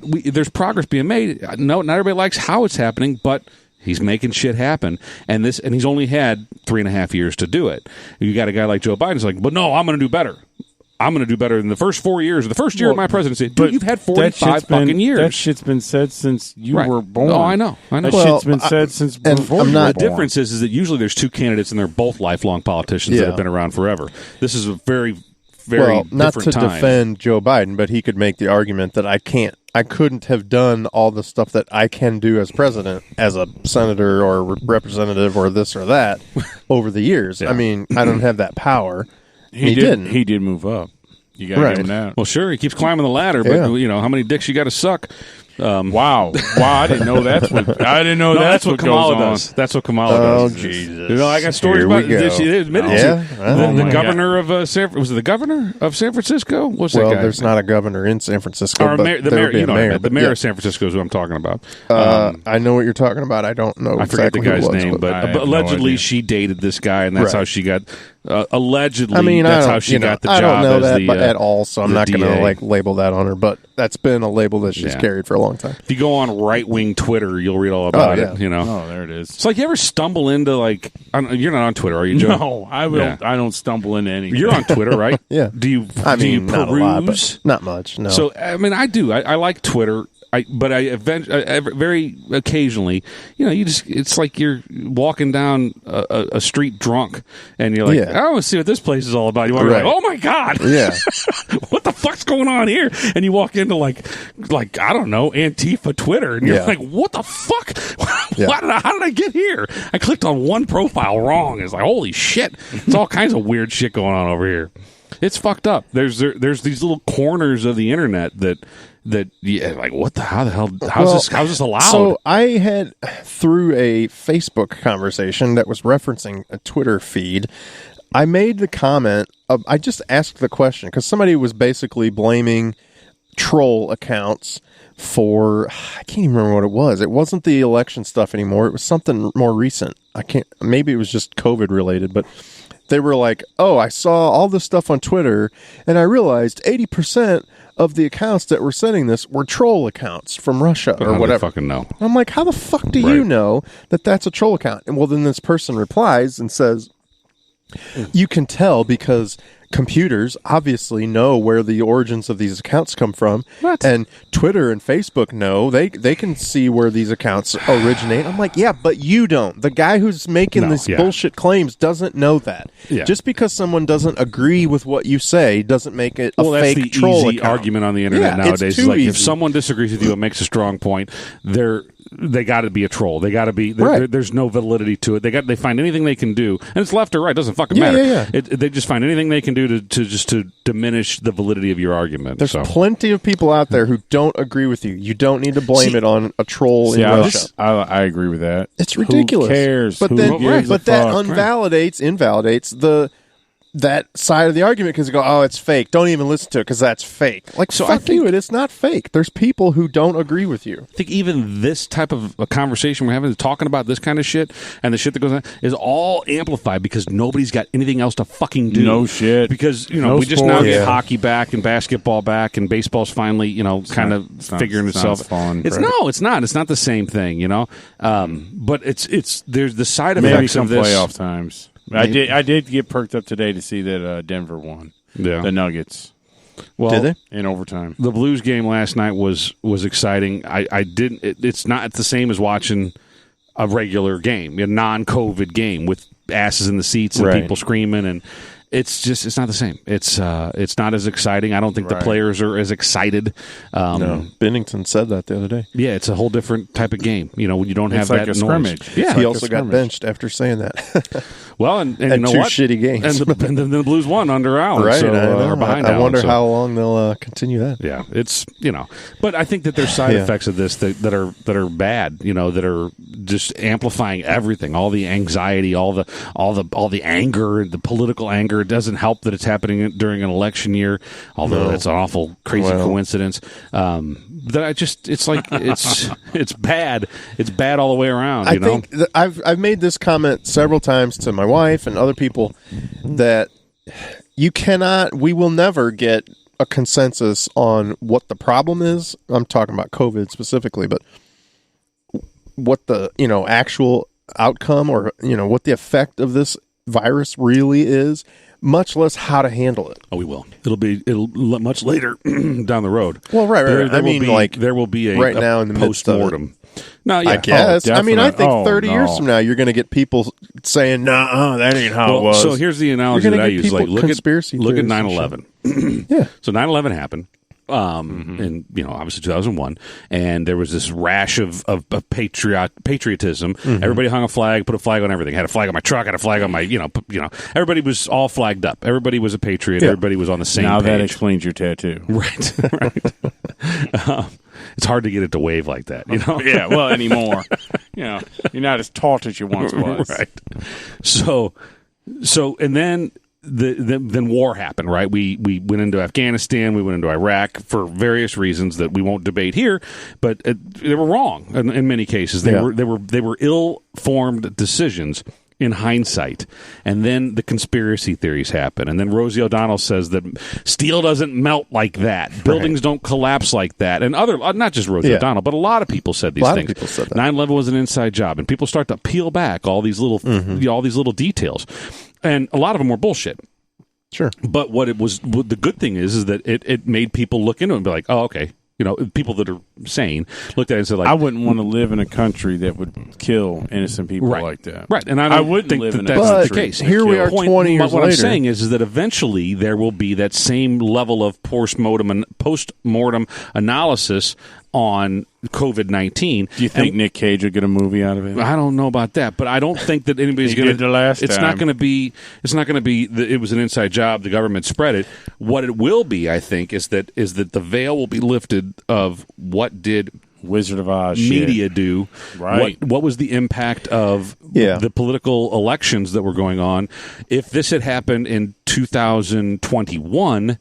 There's progress being made. No, not everybody likes how it's happening, but he's making shit happen. And he's only had 3.5 years to do it. You got a guy like Joe Biden's like, but no, I'm going to do better. I'm going to do better than the first 4 years. The first year of my presidency. Dude, you've had 45 fucking years. That shit's been said since you were born. Oh, I know. That shit's been said since before you were born. The difference is that usually there's two candidates and they're both lifelong politicians that have been around forever. This is a very, very not different to time. Defend Joe Biden, but he could make the argument that I couldn't have done all the stuff that I can do as president, as a senator or representative or this or that over the years. Yeah. I mean, I don't have that power. He didn't. He did move up. You got to give him that. Well, sure, he keeps climbing the ladder, but how many dicks you got to suck? Wow! I didn't know that's what. I didn't know that's what Kamala does. That's what Kamala does. Oh Jesus! I got stories about it. She admitted the governor of was it the governor of San Francisco? What's that guy? Well, there's not a governor in San Francisco, or but the mayor. The mayor of San Francisco is who I'm talking about. I know what you're talking about. I don't know. I forget the guy's name, but allegedly she dated this guy, and that's how she got. Allegedly, that's how she got the job. I don't know as that at all, so I'm not going to label that on her. But that's been a label that she's carried for a long time. If you go on right wing Twitter, you'll read all about it. Oh, there it is. It's like you ever stumble into you're not on Twitter, are you, Joe? No, I will. I don't stumble into anything. You're on Twitter, right? Yeah. Do you peruse? Not a lot, but not much. No. So I do. I like Twitter. But very occasionally, it's like you're walking down a street drunk, and you're like, I want to see what this place is all about. You want to be like, oh my God, what the fuck's going on here? And you walk into like I don't know, Antifa Twitter, and you're like, what the fuck? How did I get here? I clicked on one profile wrong. It's like, holy shit, there's all kinds of weird shit going on over here. It's fucked up. There's these little corners of the internet that how the hell how's this allowed? So I had, through a Facebook conversation that was referencing a Twitter feed, I made the comment I just asked the question because somebody was basically blaming troll accounts for, I can't even remember what it was. It wasn't the election stuff anymore. It was something more recent. Maybe it was just COVID related, but they were like, oh, I saw all this stuff on Twitter and I realized 80% of the accounts that were sending this were troll accounts from Russia or whatever. Fucking know. I'm like, how the fuck do you know that that's a troll account? And well, then this person replies and says, you can tell because computers obviously know where the origins of these accounts come from. What? And Twitter and Facebook know. They can see where these accounts originate. I'm like, yeah, but you don't. The guy who's making these bullshit claims doesn't know that. Yeah. Just because someone doesn't agree with what you say doesn't make it a fake that's the troll easy argument on the internet nowadays. It's like easy. If someone disagrees with you and makes a strong point, they got to be a troll. They got to be. There's no validity to it. They find anything they can do, and it's left or right. It doesn't fucking matter. Yeah. They just find anything they can do to diminish the validity of your argument. There's plenty of people out there who don't agree with you. You don't need to blame it on a troll in Russia. I agree with that. It's ridiculous. Who cares? But that invalidates that side of the argument because you go, oh, it's fake. Don't even listen to it because that's fake. Like, so fuck you. It's not fake. There's people who don't agree with you. I think even this type of a conversation we're having, talking about this kind of shit and the shit that goes on, is all amplified because nobody's got anything else to fucking do. No shit. Because, we just now get hockey back and basketball back and baseball's finally, figuring itself. It's not. It's not the same thing, But there's the side effects of this. Playoff times. I did get perked up today to see that Denver won. Yeah. The Nuggets. Well, did they? In overtime. The Blues game last night was exciting. It's not the same as watching a regular game, a non-COVID game with asses in the seats and people screaming, and it's not the same. It's not as exciting. I don't think the players are as excited. No, Bennington said that the other day. Yeah, it's a whole different type of game. When you don't have like that a scrimmage. Yeah, he also got benched after saying that. Well, and you know two what? shitty games, and the Blues won under Allen. Right, so, I wonder how long they'll continue that. Yeah, it's but I think that there's side effects of this that are bad. That are just amplifying everything, all the anxiety, all the anger, the political anger. It doesn't help that it's happening during an election year, although it's an awful crazy coincidence. It's bad. It's bad all the way around. I think I've made this comment several times to my wife and other people that we will never get a consensus on what the problem is. I'm talking about COVID specifically, but what the actual outcome or what the effect of this virus really is, much less how to handle it. Oh, we will. It'll much later down the road. Well, right. There will be a right now in the post-mortem. No, yeah. I guess. I think 30 years from now, you're going to get people saying, "No, that ain't how it was." So here's the analogy that I use. Look at 9/11. Yeah. So 9/11 happened. in obviously 2001, and there was this rash of patriotism. Everybody hung a flag, put a flag on everything. Had a flag on my truck, had a flag on my everybody was all flagged up. Everybody was a patriot. Yeah. Everybody was on the same. Now page. That explains your tattoo, right? It's hard to get it to wave like that, Yeah, well, anymore. You're not as taut as you once was, right? So, and then. Then war happened, right? We went into Afghanistan, we went into Iraq for various reasons that we won't debate here, but they were wrong in many cases. They were ill-formed decisions in hindsight. And then the conspiracy theories happen. And then Rosie O'Donnell says that steel doesn't melt like that. Buildings don't collapse like that. And not just Rosie O'Donnell, but a lot of people said these things. 9/11 was an inside job. And people start to peel back all these little all these little details. And a lot of them were bullshit. Sure. But the good thing is that it made people look into it and be like, oh, okay. People that are sane looked at it and said, like, I wouldn't want to live in a country that would kill innocent people like that. Right. And I wouldn't think live in that's the case. Here we are 20 years later. What I'm saying is that eventually there will be that same level of post-mortem analysis on COVID-19. Do you think Nick Cage will get a movie out of it? I don't know about that, but I don't think that anybody's going to. It's not going to be. It's not going to be. It was an inside job. The government spread it. What it will be, I think, is that the veil will be lifted of what did Wizard of Oz media do. Right. What was the impact of the political elections that were going on? If this had happened in 2021.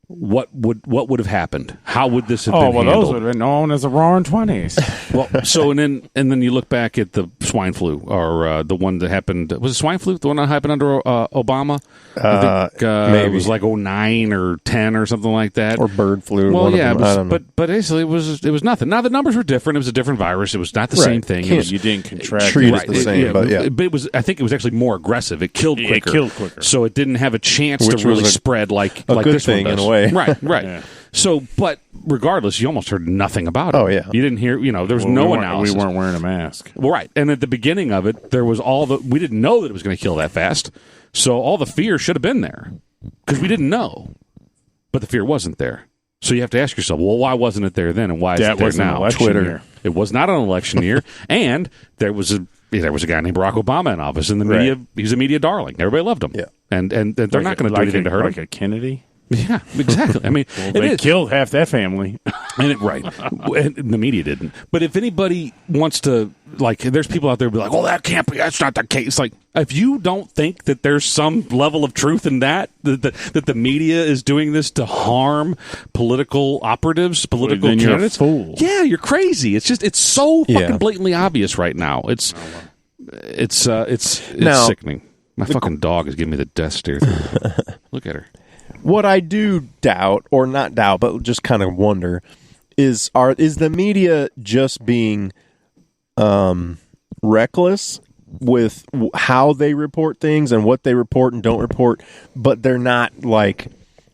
What would have happened? How would this have been handled? Those would have been known as the Roaring '20s. Well, so and then you look back at the swine flu, or the one that happened. Was it swine flu? The one that happened under Obama? I think maybe. It was like 09 or 10 or something like that, or bird flu. Well, I don't know. But basically it was nothing. Now the numbers were different. It was a different virus. It was not the same thing. You didn't contract treat it the same, but it was. I think it was actually more aggressive. It killed quicker. It killed quicker. So it didn't have a chance to really spread like good this thing one does. In a way. Right. Yeah. So, but regardless, you almost heard nothing about it. Oh, yeah. You didn't hear, there was no analysis. We weren't wearing a mask. Well, right. And at the beginning of it, there was we didn't know that it was going to kill that fast. So all the fear should have been there because we didn't know. But the fear wasn't there. So you have to ask yourself, well, why wasn't it there then and why is it there now? Twitter. Year. It was not an election year. And there was a guy named Barack Obama in office in the media. He was a media darling. Everybody loved him. Yeah. And they're not going to do anything to hurt him. Like a Kennedy? Yeah, exactly. I mean, they killed half that family. Right. And the media didn't. But if anybody wants to, there's people out there who be like, oh, that's not the case. Like, if you don't think that there's some level of truth in that the media is doing this to harm political operatives, political candidates, you're a fool. Yeah, you're crazy. It's so fucking blatantly obvious right now. It's sickening. My fucking dog is giving me the death stare. Look at her. What I do doubt, or not doubt, but just kind of wonder, is the media just being reckless with how they report things and what they report and don't report, but they're not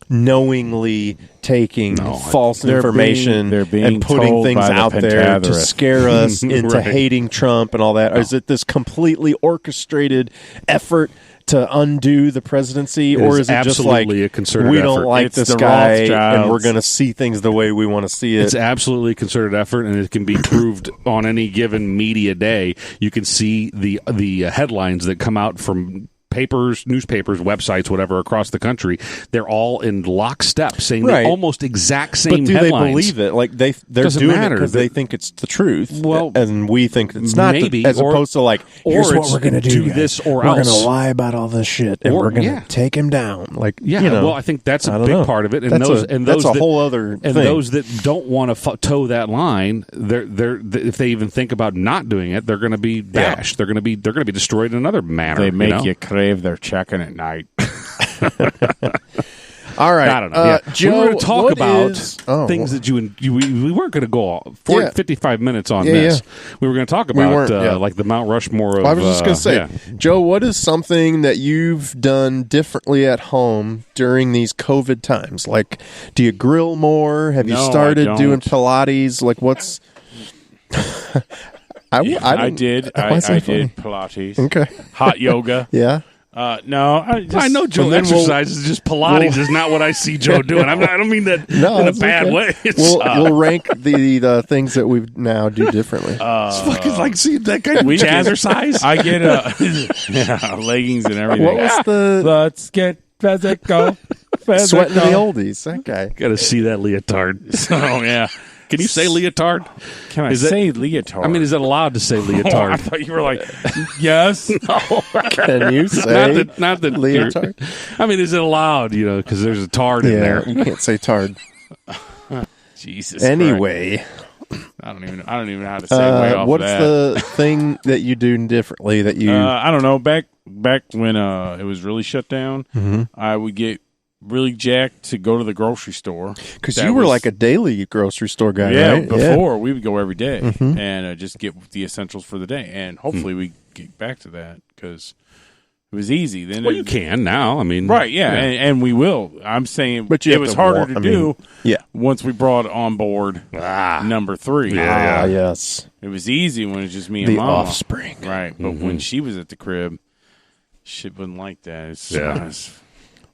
knowingly taking false information and putting things out there to scare us into hating Trump and all that? Or is it this completely orchestrated effort to undo the presidency, or is it just a concerted we don't effort. like this guy and we're going to see things the way we want to see it? It's absolutely a concerted effort, and it can be proved on any given media day. You can see the headlines that come out from papers, newspapers, websites, whatever, across the country. They're all in lockstep, saying the almost exact same but do headlines. They believe it? They're doing it because they think it's the truth. Well, and we think it's not. Maybe, as opposed to here's what we're going to do. This or we're else. We're going to lie about all this shit, and we're going to take him down. Well, I think that's a big part of it. And that's a whole other thing. And those that don't want to toe that line, if they even think about not doing it, they're going to be bashed. Yeah. They're going to be destroyed in another manner. They make you crave their checking at night. All right. I don't know. Joe, we were going to talk about things that we weren't going to go 55 minutes on this. Yeah. We were going to talk about the Mount Rushmore of... I was just going to say, Joe, what is something that you've done differently at home during these COVID times? Do you grill more? Have you started doing Pilates? What's... I did Pilates. Okay. Hot yoga. Yeah. No, I know Joe exercises. Just Pilates is not what I see Joe doing. I don't mean that in a bad way. We'll rank the things that we now do differently. It's fucking like see that guy jazzercise. I get leggings and everything. What was the let's get physical? Sweating the oldies. That guy. Got to see that leotard. Oh yeah. Can you say leotard? Can I say leotard? I mean, is it allowed to say leotard? I thought you were like, yes. No. Can you say not the leotard? I mean, is it allowed? Because there's a tard in there. You can't say tard. Jesus. Anyway, I don't even know how to segue off what's that. the thing that you do differently that you? I don't know. Back when it was really shut down, I would get really jacked to go to the grocery store because you were like a daily grocery store guy. Yeah, right? Before we would go every day and just get the essentials for the day, and hopefully we get back to that because it was easy. Then you can now. I mean, right? Yeah, and we will. I'm saying, but it was harder to do. Yeah, once we brought on board number 3. Yes, it was easy when it was just me and Mama. Offspring, right? But when she was at the crib, shit wasn't like that. It's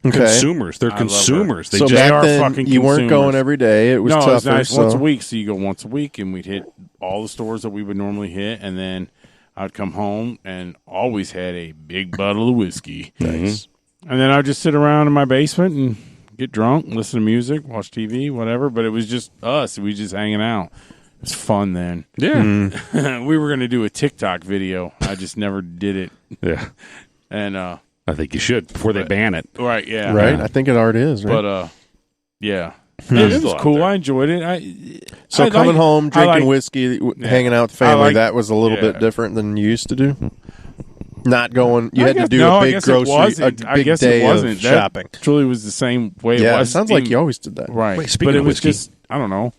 okay. Consumers. They're consumers. So back then, you weren't going every day. It was tougher. It was nice once a week. So you go once a week, and we'd hit all the stores that we would normally hit, and then I'd come home and always had a big bottle of whiskey. Nice. And then I'd just sit around in my basement and get drunk, listen to music, watch TV, whatever. But it was just us. We just hanging out. It was fun then. Yeah. We were going to do a TikTok video. I just never did it. Yeah. And I think you should before they ban it. Right, yeah. Right? I think it already is, right? But, yeah. It was cool. I enjoyed it. Coming home, drinking whiskey, hanging out with family, that was a little bit different than you used to do? Not going, you had to do a big grocery, a big day of shopping. That truly was the same way it was. It sounds like you always did that. Right. Wait, but it was just, I don't know.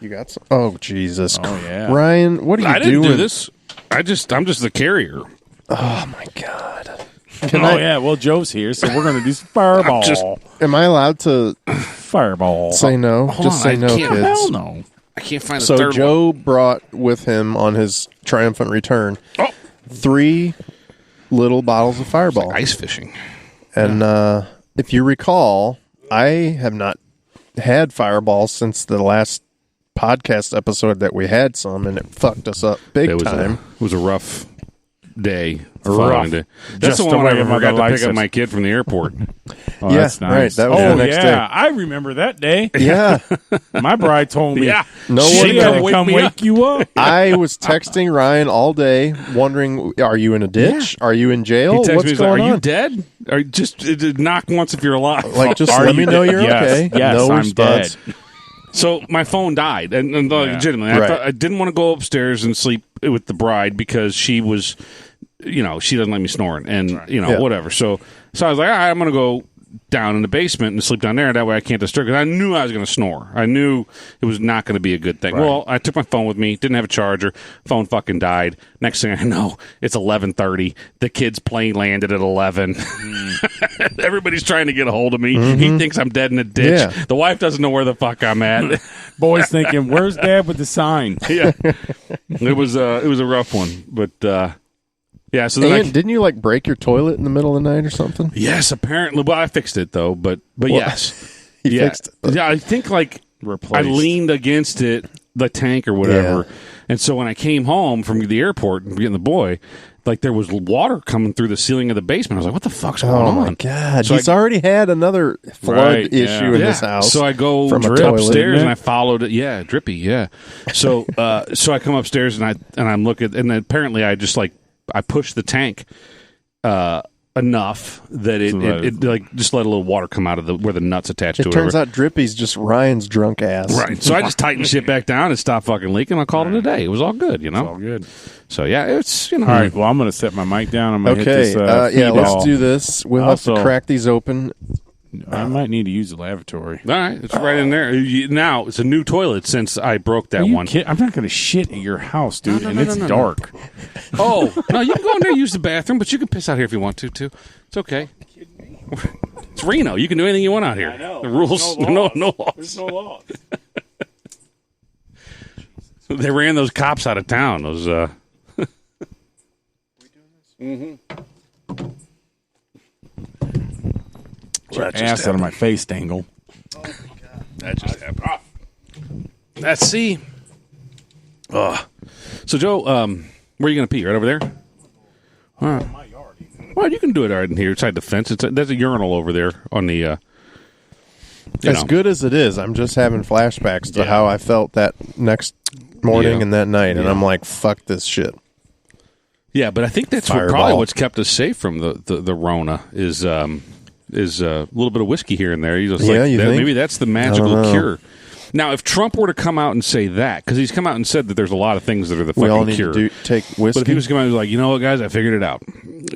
You got some? Oh, Jesus. Oh, yeah. Ryan, what are you doing? I didn't do this. I'm just the carrier. Oh, my God. Yeah. Well, Joe's here, so we're going to do some Fireball. Am I allowed to Fireball? Say no? Say no, kids. Hell no. I can't find the so third Joe one. brought with him on his triumphant return 3 little bottles of Fireball. Like ice fishing. And if you recall, I have not had Fireball since the last podcast episode that we had some, and it fucked us up big time. It was a rough day. That's the one I forgot to pick up my kid from the airport. Oh, yeah, that's nice. Right. That was the next day. I remember that day. Yeah. My bride told me. Yeah. No she had to come wake you up. I was texting Ryan all day, wondering, are you in a ditch? Yeah. Are you in jail? What's going on? Are you dead? Or just knock once if you're alive. Like, just let me know you're okay. Yes, no I'm response. dead. So my phone died, and legitimately, I didn't want to go upstairs and sleep with the bride because she was, she doesn't like me snoring, and whatever. So I was like, all right, I'm going to go down in the basement and sleep down there. That way I can't disturb. Because I knew I was going to snore. I knew it was not going to be a good thing. Right. Well, I took my phone with me. Didn't have a charger. Phone fucking died. Next thing I know, it's 11:30. The kid's plane landed at 11. Everybody's trying to get a hold of me. Mm-hmm. He thinks I'm dead in a ditch. Yeah. The wife doesn't know where the fuck I'm at. Boy's thinking, "Where's Dad with the sign?" Yeah, it was a rough one, but. Yeah, so then didn't you break your toilet in the middle of the night or something? Yes, apparently. Well, I fixed it though, but yes, you fixed it. Yeah, I think replaced. I leaned against it, the tank or whatever, and so when I came home from the airport and getting the boy, there was water coming through the ceiling of the basement. I was like, "What the fuck's going on?" Oh my God! So he's already had another flood issue in this house. So I go upstairs and I followed it. Yeah, drippy. Yeah. So so I come upstairs and I'm looking, and then apparently I just I pushed the tank enough that it just let a little water come out of where the nuts attached to it. It turns out Drippy's just Ryan's drunk ass. Right. So I just tightened shit back down and stopped fucking leaking. I called it a day. It was all good, It's all good. So yeah, it's All right. Well, I'm going to set my mic down. I'm going to hit this. Let's do this. We'll have to crack these open. I might need to use the lavatory. All right, it's right in there. Now it's a new toilet since I broke that one. I'm not going to shit at your house, dude, it's dark. Oh no, you can go in there and use the bathroom, but you can piss out here if you want to too. It's okay. It's Reno. You can do anything you want out here. I know. The rules, no laws. There's no laws. They ran those cops out of town. Those. Mm-hmm. Get your ass out of my face, Dangle. Oh, that just happened. Let's see. So, Joe, where are you going to pee? Right over there? Well, you can do it right in here, inside the fence. There's a urinal over there on the... as good as it is, I'm just having flashbacks to how I felt that next morning and that night, and I'm like, fuck this shit. Yeah, but I think that's probably what's kept us safe from the Rona is a little bit of whiskey here and there. You think? Maybe that's the magical cure. Now, if Trump were to come out and say that, because he's come out and said that there's a lot of things that are the fucking cure. To take whiskey. But if he was coming out and like, you know what, guys, I figured it out.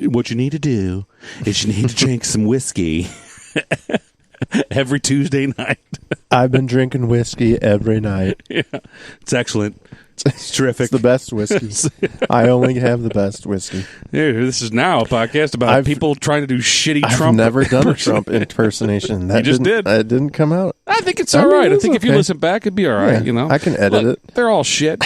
What you need to do is you need to drink some whiskey every Tuesday night. I've been drinking whiskey every night. Yeah, it's excellent. It's terrific. It's the best whiskey. I only have the best whiskey. Yeah, this is now a podcast about people trying to do shitty Trump. I've never done a Trump impersonation. That just did. It didn't come out. I think it's all right. I think if you listen back, it'd be all right. Yeah, I can edit it. They're all shit.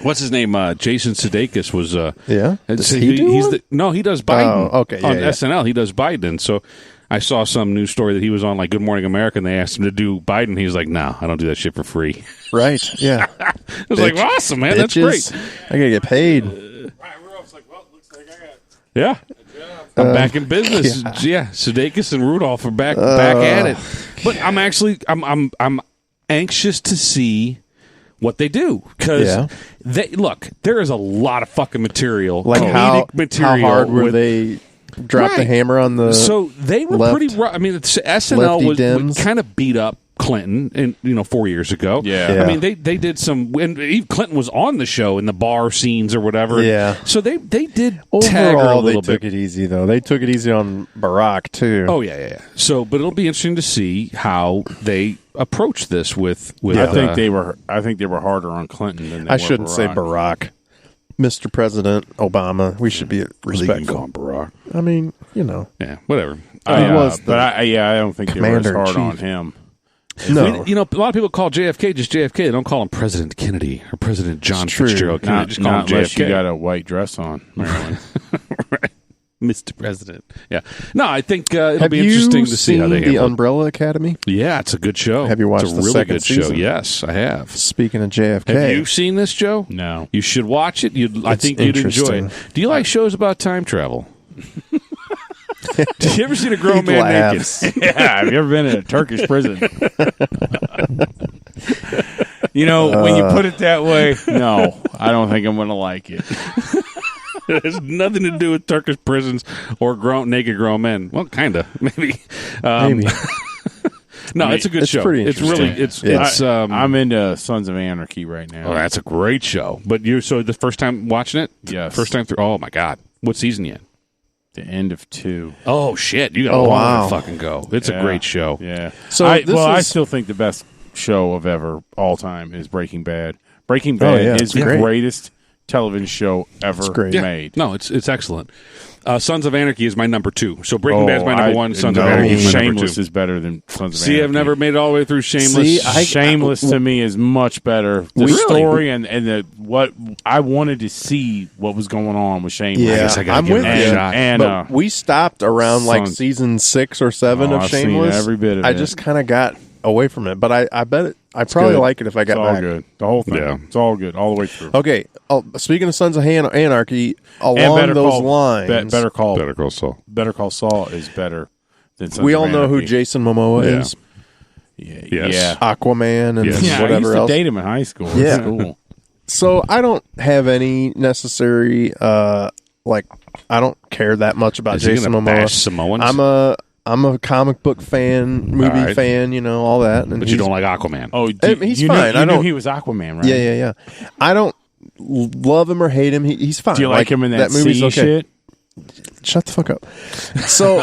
What's his name? Jason Sudeikis was. Yeah. Does he he does Biden. Oh, okay. On SNL, he does Biden. So I saw some news story that he was on, like Good Morning America, and they asked him to do Biden. He's like, "No, I don't do that shit for free." Right? Yeah. I was like, "Awesome, man! That's great." I gotta get paid. Yeah. I'm back in business. Yeah, Sudeikis and Rudolph are back at it. But I'm anxious to see what they do, because there is a lot of fucking material, like how hard were they drop the hammer on the so they were left, pretty rough. I mean, SNL was kind of beat up Clinton 4 years ago. I mean they did some, and Clinton was on the show in the bar scenes or whatever. So they did tag her a little bit. They took it easy though. They took it easy on Barack too. Oh yeah. So, but it'll be interesting to see how they approach this with I think they were harder on Clinton than they were shouldn't Barack. say Barack. Mr. President Obama. We should be respectful. You can call him Barack. I mean, Yeah, whatever. He was I don't think they were as hard on him. No. A lot of people call JFK just JFK. They don't call him President Kennedy or President John Fitzgerald Kennedy. Just call him unless JFK. You got a white dress on, Marilyn. Right. Mr. President. Yeah. No, I think it'll be interesting to see how they handle the Umbrella Academy? Yeah, it's a good show. Have you watched it's a the really second good season? show. Yes, I have. Speaking of JFK. Have you seen this, Joe? No. You should watch it. I think you'd enjoy it. Do you like shows about time travel? Did you ever see a grown man naked? Yeah, have you ever been in a Turkish prison? When you put it that way, no, I don't think I'm going to like it. It has nothing to do with Turkish prisons or naked grown men. Well, kind of, maybe. Maybe. No, it's a good show. Pretty it's really I'm into Sons of Anarchy right now. Oh, that's a great show. But so the first time watching it? Yes. First time through. Oh my God. What season you in? The end of 2. Oh shit. You got a long way to fucking go. It's a great show. Yeah. So I still think the best show of all time is Breaking Bad. Breaking Bad is the greatest television show ever made. No, it's excellent. Sons of Anarchy is my number 2. So Breaking Bad is my number 1. Sons of Anarchy is my number 2. Shameless is better than Sons of Anarchy. See, I've never made it all the way through Shameless. Shameless to me is much better. The story and what I wanted to see what was going on with Shameless. Yeah, I guess I gotta give it a shot. But we stopped around like season 6 or 7 of Shameless. Seen every bit of it. I just kind of got away from it, but I bet I'd probably like it if I got back. It's all good. The whole thing. Yeah. It's all good. All the way through. Okay. Speaking of Sons of Anarchy, along those lines, Better Call Saul. Better Call Saul is better than Sons we of all know who Anarchy. Jason Momoa is. Yeah. Aquaman and I whatever used to else. date him in high school. Yeah. It's cool. So I don't have any necessary I don't care that much about Jason Momoa. Samoans? I'm a comic book fan, movie fan, all that. And but you don't like Aquaman. Oh, he's fine. You knew he was Aquaman, right? Yeah. I don't love him or hate him. He's fine. Do you like him in that movie's sea shit? Shut the fuck up. So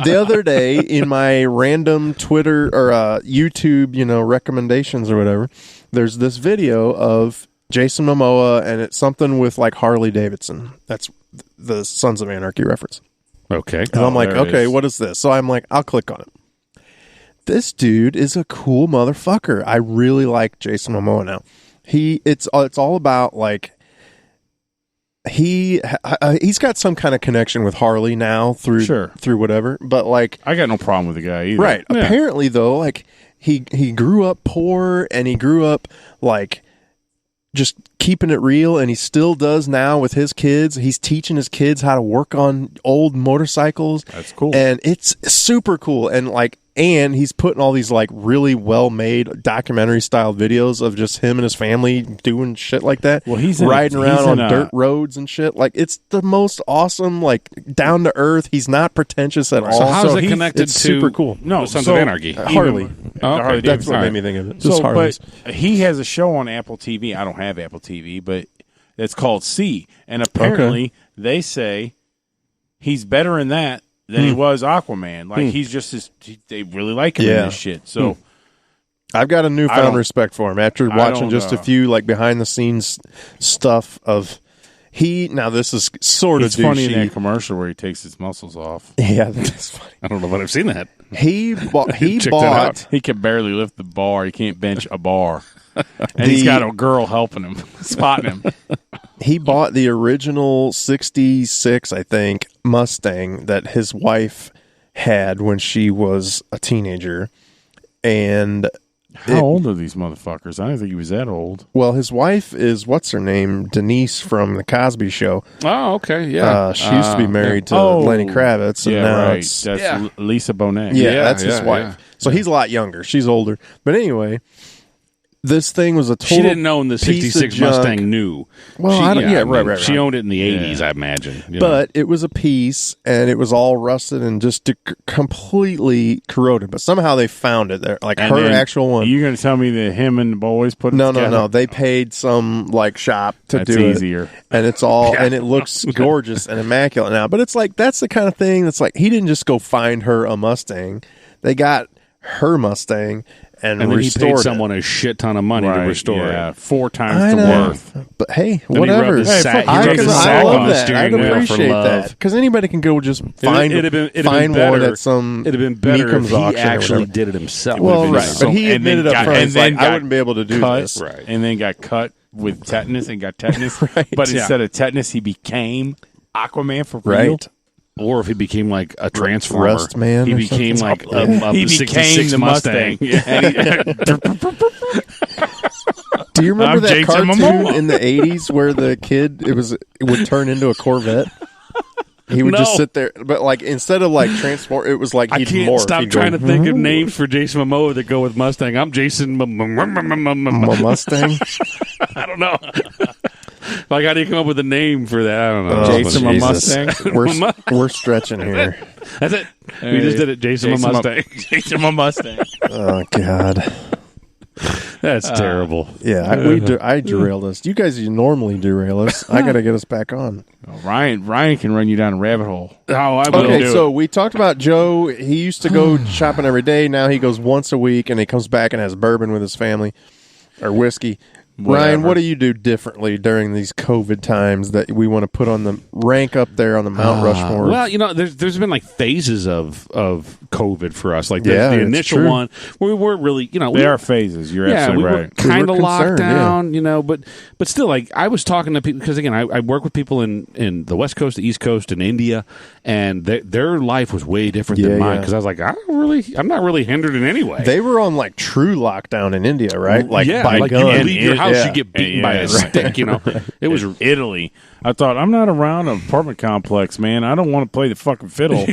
the other day in my random Twitter or YouTube, recommendations or whatever, there's this video of Jason Momoa, and it's something with like Harley Davidson. That's the Sons of Anarchy reference. Okay. And I'm like, okay, what is this? So I'm like, I'll click on it. This dude is a cool motherfucker. I really like Jason Momoa now. It's all about like he's got some kind of connection with Harley now through whatever. But like, I got no problem with the guy either. Right. Yeah. Apparently, though, like he grew up poor and he grew up like just keeping it real, and he still does now with his kids. He's teaching his kids how to work on old motorcycles. That's cool, and it's super cool. And like. And he's putting all these like really well-made documentary-style videos of just him and his family doing shit like that. Well, he's riding around on dirt roads and shit. Like it's the most awesome, like down to earth. He's not pretentious at all. So how's it connected it's to super cool? No, Sons of Anarchy. Harley. Harley that's what made me think of it. So, but he has a show on Apple TV. I don't have Apple TV, but it's called C. And apparently they say he's better in that than he was Aquaman. Like he's just they really like him in this shit. So I've got a newfound respect for him after watching just a few like behind the scenes stuff of now this is sort of It's funny in that commercial where he takes his muscles off. Yeah, that's funny. I don't know if I've seen that. He bought he can barely lift the bar. He can't bench a bar. And he's got a girl helping him, spotting him. He bought the original 66, I think, Mustang that his wife had when she was a teenager. And how old are these motherfuckers? I didn't think he was that old. Well, his wife is, what's her name? Denise from The Cosby Show. Oh, okay, yeah. She used to be married to Lenny Kravitz. And now right. That's Lisa Bonet. Yeah, that's his wife. Yeah. So he's a lot younger. She's older. But anyway... This thing was a total She didn't own the 66 Mustang new. Well, right. She owned it in the 80s, I imagine. But it was a piece, and it was all rusted and just completely corroded. But somehow they found it there, like her actual one. You're going to tell me that him and the boys put it together? No. They paid some like shop to do it. That's easier. And it's all, and it looks gorgeous and immaculate now. But it's like, that's the kind of thing that's like, he didn't just go find her a Mustang. They got her Mustang. And then he paid someone a shit ton of money to restore it. 4 times the worth. But hey, whatever. I love that. I'd appreciate that. Because anybody can go just find one at some It'd have been better if he auction actually did it himself. Well, right. But he admitted up front, I wouldn't be able to do this. Right. And then got cut with tetanus and got tetanus. But instead of tetanus, he became Aquaman for real. Right. Or if he became like a transformer, Rust Man, he became like he became the Mustang. Do you remember that cartoon in the 80s where the kid it would turn into a Corvette? He would just sit there, but like instead of like transform, it was like he'd morph. I can't stop trying to think of names for Jason Momoa that go with Mustang. I'm Jason Mustang. I don't know. Like, how do you come up with a name for that? I don't know. Jason Mustang. We're stretching here. That's it. We just did it. Jason Mustang. Jason Mustang. Oh God. That's terrible. Yeah, I derailed us. You guys normally derail us. I got to get us back on. Ryan can run you down a rabbit hole. Oh, I will. Okay, so we talked about Joe. He used to go shopping every day. Now he goes once a week, and he comes back and has bourbon with his family or whiskey. Whatever. Ryan, what do you do differently during these COVID times that we want to put on the rank up there on the Mount Rushmore? Well, there's been like phases of COVID for us. Like the initial one where we weren't really, there are phases. You're absolutely right. We were kind of locked down, but still, like I was talking to people because again, I work with people in the West Coast, the East Coast, and India, and their life was way different than mine because I was like, I'm not really hindered in any way. They were on like true lockdown in India, right? Like by like gun. You leave your house, you get beaten by a stick. It was Italy. I thought, I'm not around an apartment complex, man. I don't want to play the fucking fiddle.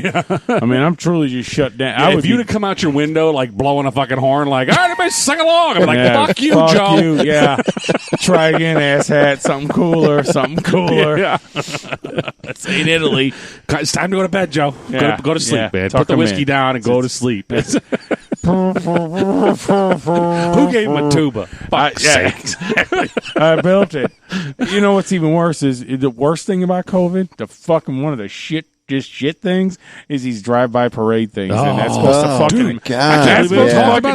I mean, I'm truly just shut down. Yeah, if you'd have come out your window like blowing a fucking horn, like, all right, everybody sing along. I'm like, fuck you, Joe. You. Yeah. Try again, asshat. Something cooler. Yeah. It's in Italy. It's time to go to bed, Joe. Yeah. Go to sleep, man. Put the whiskey down and go to sleep. Who gave him a tuba? Fuck's sake. I built it. You know what's even worse is the worst thing about COVID? The fucking one of the shit things is these drive-by parade things, and that's supposed to fucking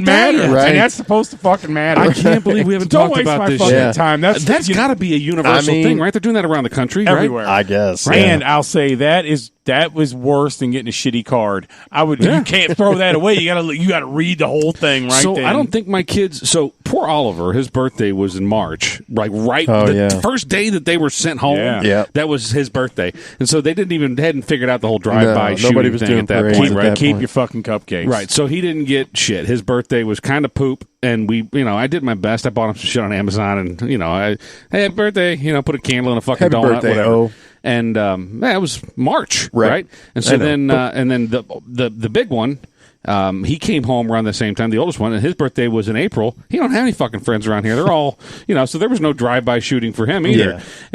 matter. Right. And that's supposed to fucking matter. I can't believe we haven't talked about this shit. Time. That's got to be a universal thing, right? They're doing that around the country, everywhere, right? I guess. And I'll say that is That was worse than getting a shitty card. You can't throw that away. You gotta read the whole thing right. So then. I don't think my kids. So poor Oliver, his birthday was in March, like the first day that they were sent home. Yeah. That was his birthday, and so they hadn't figured out the whole drive-by shooting nobody was thing doing at that parades point. at Right? that Keep point. your fucking cupcakes. Right. So he didn't get shit. His birthday was kind of poop. And I did my best. I bought him some shit on Amazon, and hey, happy birthday, put a candle in a fucking Happy donut, birthday, whatever. oh. And it was March, right? And so then the big one, he came home around the same time, the oldest one, and his birthday was in April. He don't have any fucking friends around here. They're all, so there was no drive-by shooting for him either. Yeah.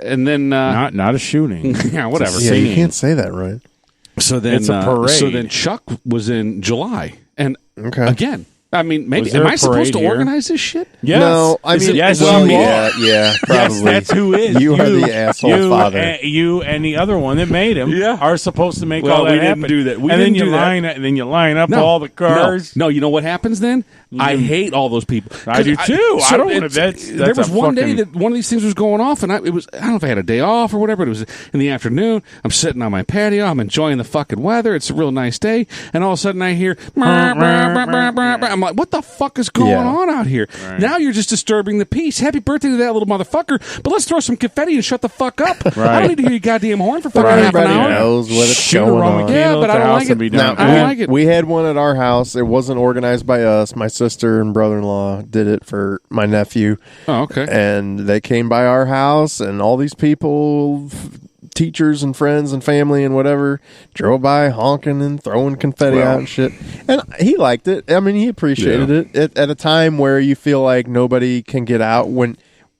And then not a shooting. Yeah, whatever. Yeah, you can't say that, right? So then it's a parade. So then Chuck was in July, and again. I mean, maybe am I supposed to organize this shit? Yes. No, I mean, yeah, probably. Yes, that's who is. You are the asshole father. You and the other one that made him are supposed to make all that happen. We didn't do that. Then you line up all the cars. No, you know what happens then? I hate all those people. I do too. I don't want to. There was one day that one of these things was going off, and I don't know if I had a day off or whatever. It was in the afternoon. I'm sitting on my patio. I'm enjoying the fucking weather. It's a real nice day, and all of a sudden I hear. I'm like, what the fuck is going on out here? Right. Now you're just disturbing the peace. Happy birthday to that little motherfucker, but let's throw some confetti and shut the fuck up. Right. I don't need to hear your goddamn horn for fucking half an hour. Everybody knows what it's going on. Yeah, but I don't like it. Now, I don't like it. We had one at our house. It wasn't organized by us. My sister and brother-in-law did it for my nephew. Oh, okay. And they came by our house, and all these people... teachers and friends and family and whatever drove by honking and throwing confetti out and shit, and he liked it. I mean, he appreciated it at a time where you feel like nobody can get out when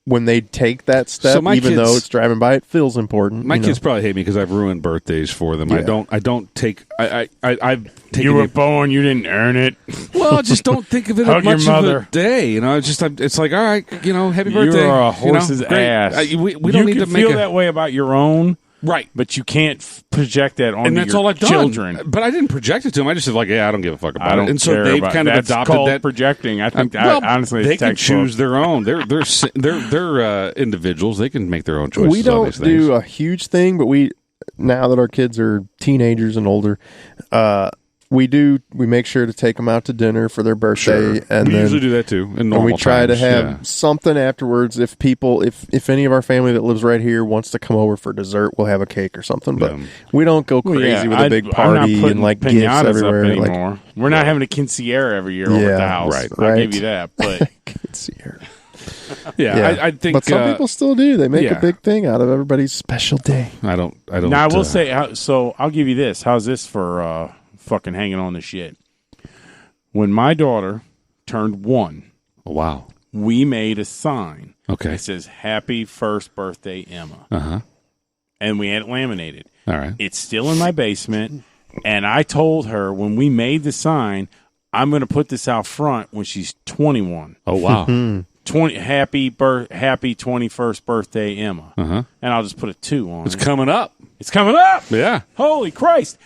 they take that step, even though it's driving by. It feels important. My kids probably hate me because I've ruined birthdays for them. Yeah. I don't take. I've taken. You were born. You didn't earn it. Well, I just don't think of it as much of a day. It's like, all right, happy birthday. You're a horse's ass. We don't need to make feel that way about your own. Right. But you can't project that on your all I've children. Done. But I didn't project it to them. I just said, I don't give a fuck about it. And so they've kind of that's adopted called that. Projecting. I think honestly, they can choose their own. They're individuals. They can make their own choices. We don't do a huge thing, but now that our kids are teenagers and older, we make sure to take them out to dinner for their birthday, sure. and we usually do that too. In normal and we try times, to have something afterwards. If any of our family that lives right here wants to come over for dessert, we'll have a cake or something. But we don't go crazy with a big party and like gifts everywhere anymore. We're not having a quinceañera every year over at the house. Right. I'll give you that. But quinceañera. I think. But some people still do. They make a big thing out of everybody's special day. I don't. Now I will say. So I'll give you this. How's this for? Fucking hanging on to shit. When my daughter turned 1, wow, we made a sign. Okay, it says "Happy First Birthday, Emma." And we had it laminated. All right, it's still in my basement. And I told her when we made the sign, I'm going to put this out front when she's 21. Oh wow. 20 happy 21st birthday, Emma. And I'll just put a 2 on it. It's coming up. Yeah. Holy Christ.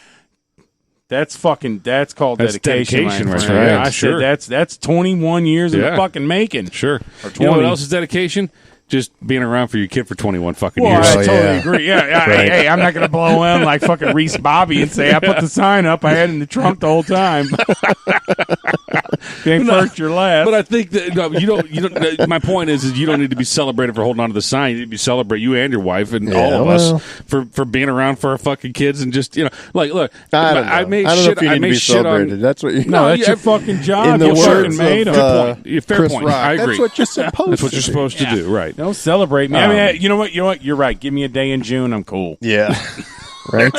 That's called dedication right there. Right. I said that's 21 years in the fucking making. Sure. You know what else is dedication? Just being around for your kid for 21 fucking well, years. I totally agree. Yeah. Right. Hey, I'm not going to blow him like fucking Reese Bobby and say I put the sign up I had in the trunk the whole time. You ain't first, you're last. But I think that you don't. My point is you don't need to be celebrated for holding on to the sign. You need to be celebrated, you and your wife and all of us, for being around for our fucking kids and just look. I made shit. I made shit on. That's what you. No, that's your fucking job. In the you words made of fair Chris point. Rock. I agree. That's what you're supposed. That's what you're supposed to do. Right. Don't celebrate me. I mean, you know what? You're right. Give me a day in June. I'm cool. Yeah. Right.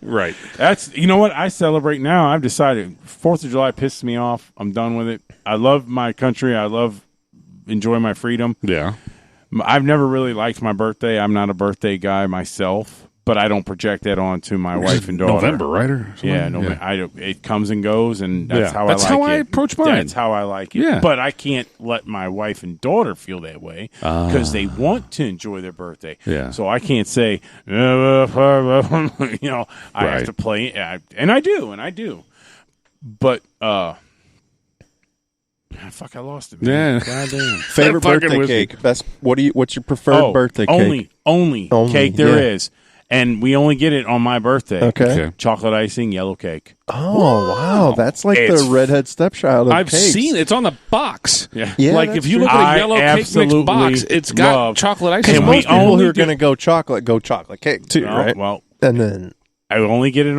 Right. That's what I celebrate now. I've decided 4th of July pisses me off. I'm done with it. I love my country. I love enjoy my freedom. Yeah. I've never really liked my birthday. I'm not a birthday guy myself, but I don't project that onto my wife and daughter. November, right? November. It comes and goes, and that's how I like it. That's how I approach mine. That's how I like it. Yeah. But I can't let my wife and daughter feel that way because they want to enjoy their birthday. Yeah. So I can't say, I have to play, and I do. But, fuck, I lost it, man. Yeah. Goddamn. Favorite birthday cake. Best. What's your preferred birthday cake? Only cake there is. And we only get it on my birthday. Okay. Chocolate icing, yellow cake. Oh, wow. That's like the redhead stepchild of I've cakes. seen it's on the box. Yeah. Like if you look at a yellow cake mix box, it's got chocolate icing. And most people who are going to go chocolate cake too, right? Well, and then I only get it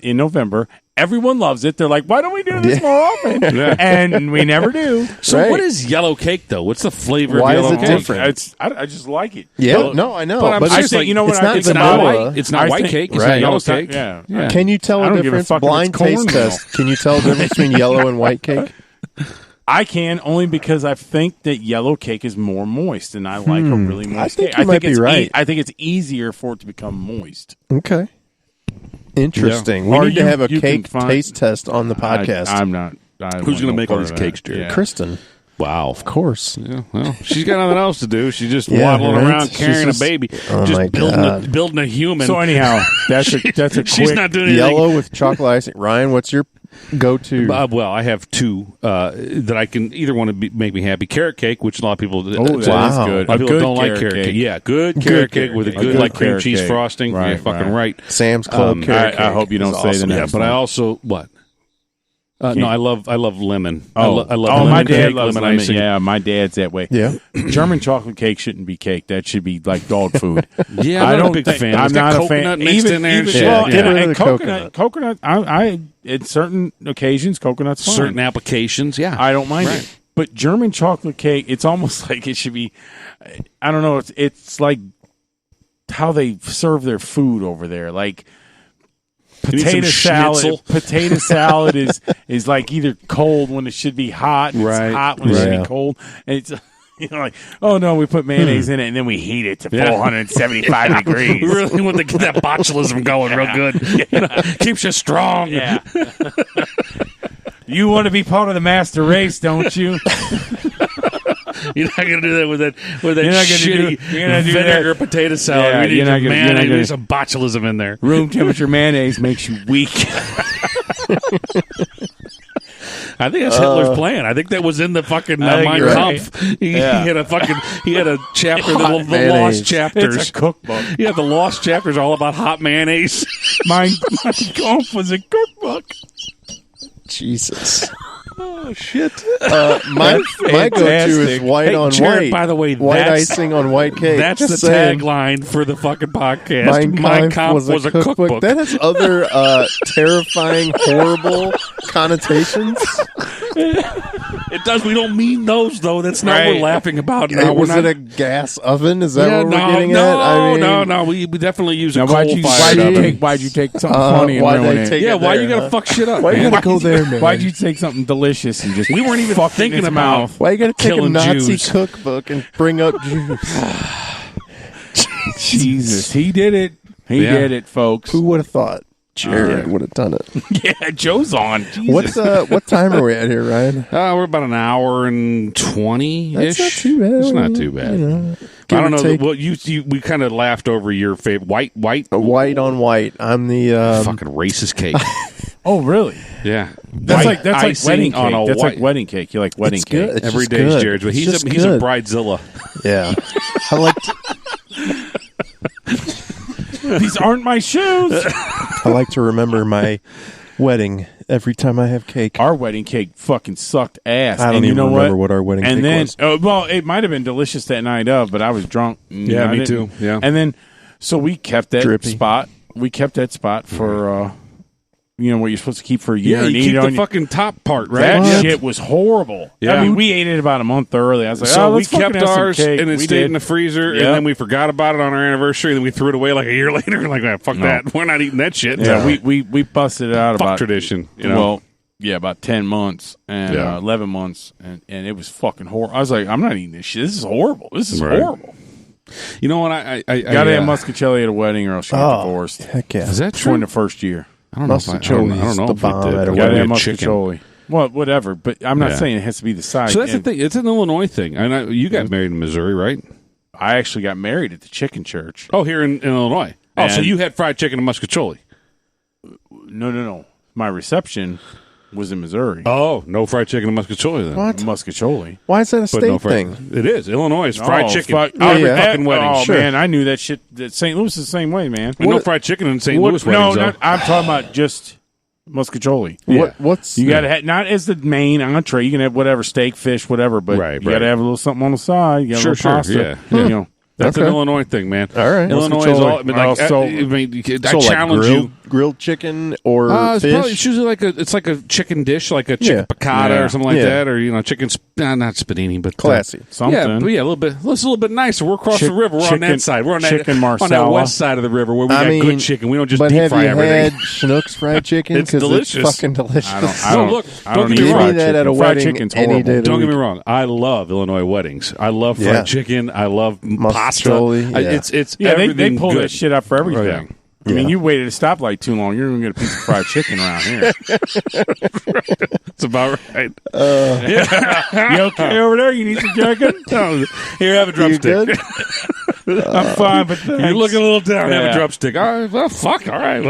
in November. Everyone loves it. They're like, why don't we do this more often? And we never do. So what is yellow cake, though? What's the flavor of yellow cake? Why is it different? I just like it. Yeah, no, I know. But I say, you know what? It's not white cake. It's not yellow cake. Yeah. Can you tell a difference? Blind taste test. Can you tell the difference between yellow and white cake? I can, only because I think that yellow cake is more moist, and I like a really moist cake. You might be right. I think it's easier for it to become moist. Okay. Interesting. We need to have a cake taste test on the podcast. I'm not. Who's going to make all these cakes, Jerry? Yeah. Kristen. Wow. Of course. Yeah, well, she's got nothing else to do. She's just waddling around carrying a baby. Just building a human. So anyhow, that's a quick... She's not doing anything. Yellow with chocolate icing. Ryan, what's your go-to? Well, I have two that I can either want to make me happy. Carrot cake, which a lot of people that is good. A lot of people don't like carrot cake. Yeah, good carrot cake with a good like cream cheese frosting. Right, You're fucking right. Sam's Club carrot cake. I hope you don't say the next one. But I also what? No, I love lemon. Oh, I love lemon my dad cake, loves lemon icing. Yeah, my dad's that way. Yeah, German chocolate cake shouldn't be cake. That should be like dog food. Yeah, I'm not a big fan. I'm not a fan. Coconut mixed in there. And coconut. I at certain occasions, coconut's fine. Certain applications, yeah, I don't mind it. But German chocolate cake, it's almost like it should be. I don't know. It's like how they serve their food over there, like. Potato salad is like either cold when it should be hot, and it's hot when it should be cold, and it's like, oh no, we put mayonnaise in it and then we heat it to 475 degrees. We really want to get that botulism going real good. Keeps you strong. Yeah. You want to be part of the master race, don't you? You're not going to do that with that shitty vinegar potato salad. Yeah, you need some botulism in there. Room temperature mayonnaise makes you weak. I think that's Hitler's plan. I think that was in the fucking Mein Kampf. He had a chapter, the lost chapters. It's a cookbook. Yeah, the lost chapters all about hot mayonnaise. Mein Kampf was a cookbook. Jesus. Oh shit! My go-to is white on Jared, white. By the way, white icing on white cake. That's the tagline for the fucking podcast. Mein Kampf was a cookbook. That has other terrifying, horrible connotations. It does. We don't mean those though. That's not what we're laughing about now. Was it a gas oven? Is that what we're getting at? No. We definitely use a coal fire. Why'd you take something funny and ruin it? Yeah, why you gotta fuck shit up? Why you gotta go there, man? Why'd you take something delicious and just we weren't even thinking about why you gotta take a Nazi Jews. cookbook and bring up Jews? Jesus, he did it. He did it, folks. Who would have thought? Jared would have done it. Yeah, Joe's on. Jesus. What time are we at here, Ryan? We're about an hour and 20-ish. That's not too bad. It's not too bad. I don't know. Well, we kind of laughed over your favorite white. White on white. I'm the fucking racist cake. Oh, really? Yeah. That's like wedding cake. That's like wedding cake. You like wedding cake good. Every day's Jared's, but he's a bridezilla. Yeah. I like. These aren't my shoes. I like to remember my wedding every time I have cake. Our wedding cake fucking sucked ass. I don't even remember what our wedding cake was. Well, it might have been delicious that night of, but I was drunk. Yeah, me too. Yeah. And then, so we kept that spot. We kept that spot for, what you're supposed to keep for a year. Yeah, and you keep the fucking top part, right? That shit was horrible. Yeah. I mean, we ate it about a month early. I was like, so let's we kept ours, and it stayed in the freezer, and then we forgot about it on our anniversary, and then we threw it away like a year later. Like, fuck that. We're not eating that shit. Yeah, we busted it out about tradition. Well, about 10 months and 11 months, and it was fucking horrible. I was like, I'm not eating this shit. This is horrible. This is horrible. You know what? I gotta have muscatelli at a wedding, or else you get divorced. Heck yeah! Is that true? In the first year, I don't know. I don't know if it did. Gotta have muscatelli. Well, whatever. But I'm not saying it has to be the side. So that's the thing. It's an Illinois thing. And you got married in Missouri, right? I actually got married at the chicken church. Oh, here in Illinois. Oh, so you had fried chicken and muscatelli? No. My reception was in Missouri. Oh, no fried chicken in Muscatoli then. What? Muscatoli. Why is that a state thing? It is. Illinois is fried chicken. Every fucking wedding. Oh, Sure. man, I knew that shit. That St. Louis is the same way, man. No fried chicken in St. Louis No, weddings. I'm talking about just Muscatoli. What's you got to have, not as the main entree. You can have whatever, steak, fish, whatever, but you got to have a little something on the side. You got a little pasta. Yeah. You know. That's an Illinois thing, man. All right. Illinois is all. I mean, I challenge you. Grilled chicken or fish? It's usually it's like a chicken dish, like a chicken piccata or something like that, or chicken. Not spadini, but classy. Something. Yeah, but a little bit. It's a little bit nicer. We're across the river. We're on that side. We're on that west side of the river where we got good chicken. We don't just deep fry everything. But have you had Chinook's fried chicken? It's delicious. It's fucking delicious. Don't get me wrong. That at a wedding any day. Don't get me wrong. I love Illinois weddings. I love fried chicken. I love pasta. It's they pull that shit up for everything. I mean, you waited a stoplight too long. You're going to get a piece of fried chicken around here. That's about right. You okay over there? You need some chicken? No. Here, have a drumstick. I'm fine, but thanks. You're looking a little down. Have a drumstick. All right, well, fuck. All right.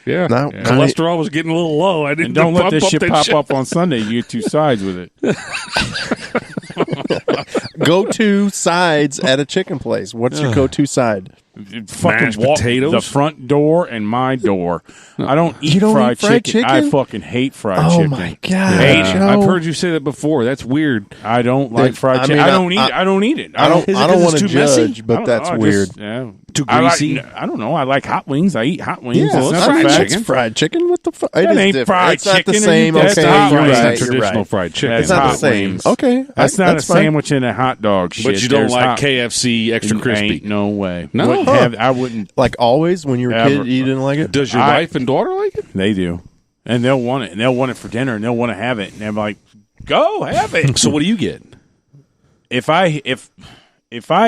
Yeah. No, cholesterol was getting a little low. I didn't. And don't let this shit pop up on Sunday. You get two sides with it. Go-to sides at a chicken place. What's your go-to side? Fucking potatoes, the front door and my door. I don't eat fried chicken. I fucking hate fried chicken. Oh my god! I've heard you say that before. That's weird. I don't like fried chicken. I don't eat it. I don't want to judge, but that's weird. Too greasy. I don't know. I like hot wings. I eat hot wings. Yeah, it's fried chicken. Fried chicken. What the fuck? That ain't fried it's not chicken. the same. That's Okay, you're right. Traditional fried chicken. It's not the same. Wings. Okay, that's not a sandwich and a hot dog. Shit. But you don't like KFC extra crispy? Ain't no way. No, I wouldn't. Like always, when you were a kid, you didn't like it. Does your wife and daughter like it? They do, and they'll want it. And they'll want it for dinner, and they'll want to have it. And I'm like, go have it. So what do you get? If I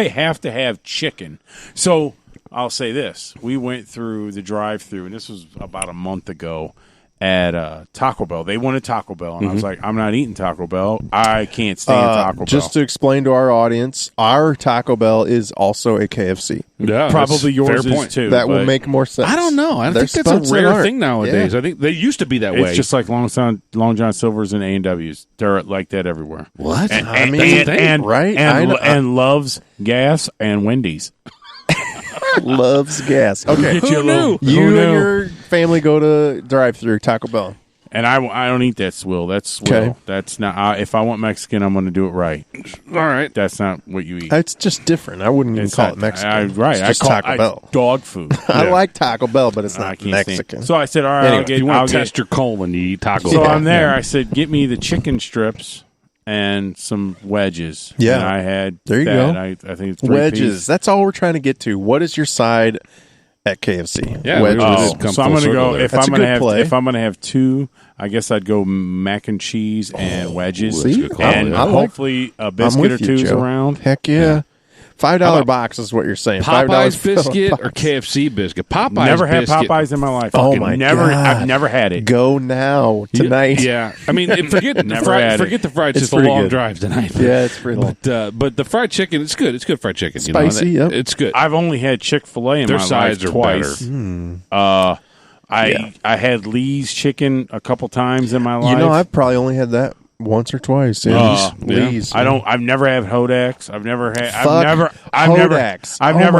have to have chicken, so I'll say this: we went through the drive-through, and this was about a month ago at Taco Bell. They wanted Taco Bell, and I was like, I'm not eating Taco Bell. I can't stand Taco Bell. Just to explain to our audience, our Taco Bell is also a KFC. Yeah, probably yours is too. That will make more sense. I don't know. I think that's a rare thing nowadays. I think they used to be that way. It's just like Long John Silver's and A&W's. They're like that everywhere. What? And Love's Gas and Wendy's. Loves gas. Okay, Who knew? You and your family go to drive-through Taco Bell, and I don't eat that swill. That's swill. Okay. That's not. If I want Mexican, I'm going to do it right. All right, that's not what you eat. It's just different. I wouldn't even call it Mexican. Right, it's just Taco Bell. Dog food. I like Taco Bell, but it's not Mexican. So I said, all right, anyway, you want to test your colon, you eat Taco Bell. So I'm there. I said, get me the chicken strips and some wedges. Yeah, and I had there you that. go. I think it's wedges. That's all we're trying to get to. What is your side at KFC? Yeah, wedges. So I'm going to go. If I'm going to have two, I guess I'd go mac and cheese and wedges. And hopefully a biscuit or two's around. Heck yeah. $5 box is what you're saying. Popeyes biscuit or KFC biscuit? Popeyes never had biscuit. Popeyes in my life. Oh my god! I've never had it. Go now tonight. Yeah, I mean, forget the fried. It's just a long drive tonight. Yeah, it's pretty long. But the fried chicken, it's good. It's good fried chicken. Spicy. Yep. It's good. I've only had Chick-fil-A in my life twice. I had Lee's chicken a couple times in my life. I've probably only had that once or twice. Lee's. I've never had Hodak's. I've never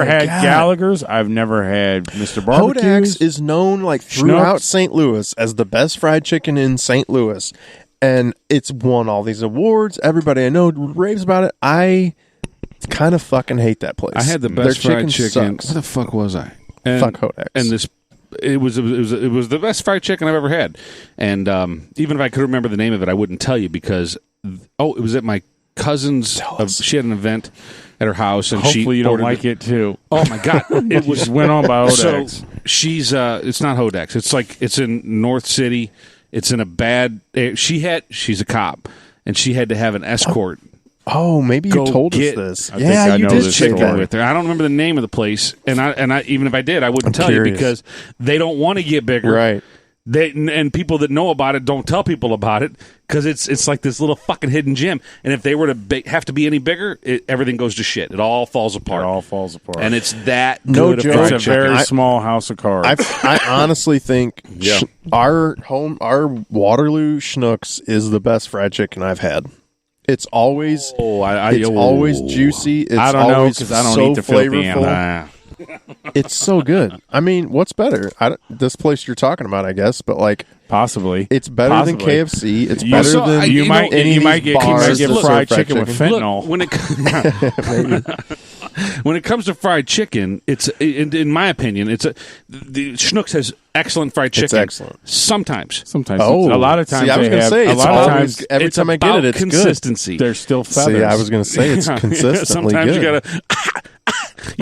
had Gallagher's. I've never had Mr. Barbecue's. Hodak's is known throughout St. Louis as the best fried chicken in St. Louis, and it's won all these awards. Everybody I know raves about it. I kind of fucking hate that place. I had the best fried chicken. Sucks. Where the fuck was I? Fuck Hodak's. And this. It was the best fried chicken I've ever had, and even if I could remember the name of it, I wouldn't tell you because it was at my cousin's. She had an event at her house, and hopefully you don't like it too. Oh my god, it was went on by Hodak's. So she's it's not Hodak's. It's in North City. It's in a bad. She's a cop, and she had to have an escort. Oh, maybe you told us this. Yeah, you did chicken with her. I don't remember the name of the place, and I even if I did, I wouldn't tell you because they don't want to get bigger. Right. And people that know about it don't tell people about it because it's like this little fucking hidden gem. And if they were to have to be any bigger, everything goes to shit. It all falls apart. And it's that no good. Joke. It's a very small house of cards. I honestly think our Waterloo Schnucks is the best fried chicken I've had. It's always always juicy. It's I don't know always because I don't so eat the filthy flavorful. animal. It's so good. I mean, what's better? This place you're talking about, I guess, but like possibly it's better than KFC. It's better than you might get fried chicken with fentanyl. When it comes to fried chicken, it's in my opinion, the Schnucks has excellent fried chicken. It's excellent. Sometimes. A lot of times. See, I was going to say every time I get it, it's consistency. Good. They're still feathers. See, I was going to say it's consistently Sometimes good. you gotta.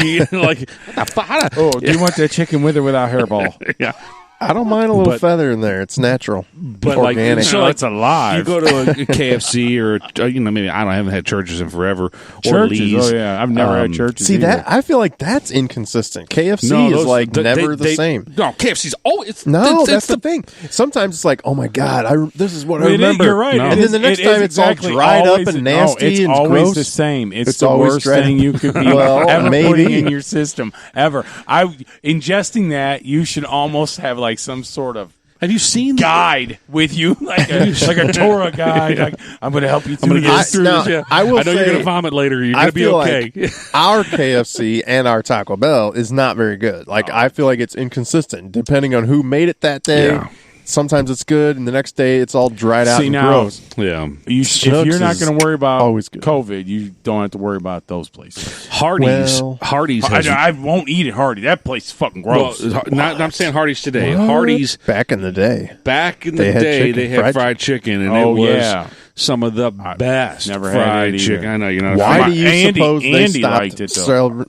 You like, do you want that chicken with or without hairball? Yeah. I don't mind a little feather in there. It's natural, but organic. It's alive. You go to a KFC or maybe I haven't had Churches in forever. Or Churches, Lee's. I've never had Churches. See either. that? I feel like that's inconsistent. KFC is like never the same. No, KFC's always that's the thing. Sometimes it's like, oh my god, this is what I remember. You're right, and then the next time it's all dried up and nasty and always gross. The same. It's the always worst thing you could be ever putting in your system ever. Ingesting that, you should almost have like some sort of. Have you seen guide with you, like a Torah guide? Like, I'm going to help you through this. I will say, you're going to vomit later. You're going to be okay. Like our KFC and our Taco Bell is not very good. Like I feel like it's inconsistent depending on who made it that day. Yeah. Sometimes it's good, and the next day it's all dried out and gross. Yeah. If you're not going to worry about COVID, you don't have to worry about those places. Hardee's. I won't eat at Hardee's. That place is fucking gross. Well, I'm saying Hardee's today. What? Hardee's back in the day. They had fried chicken, and it was some of the best fried chicken. I know you're not. Why do you suppose they stopped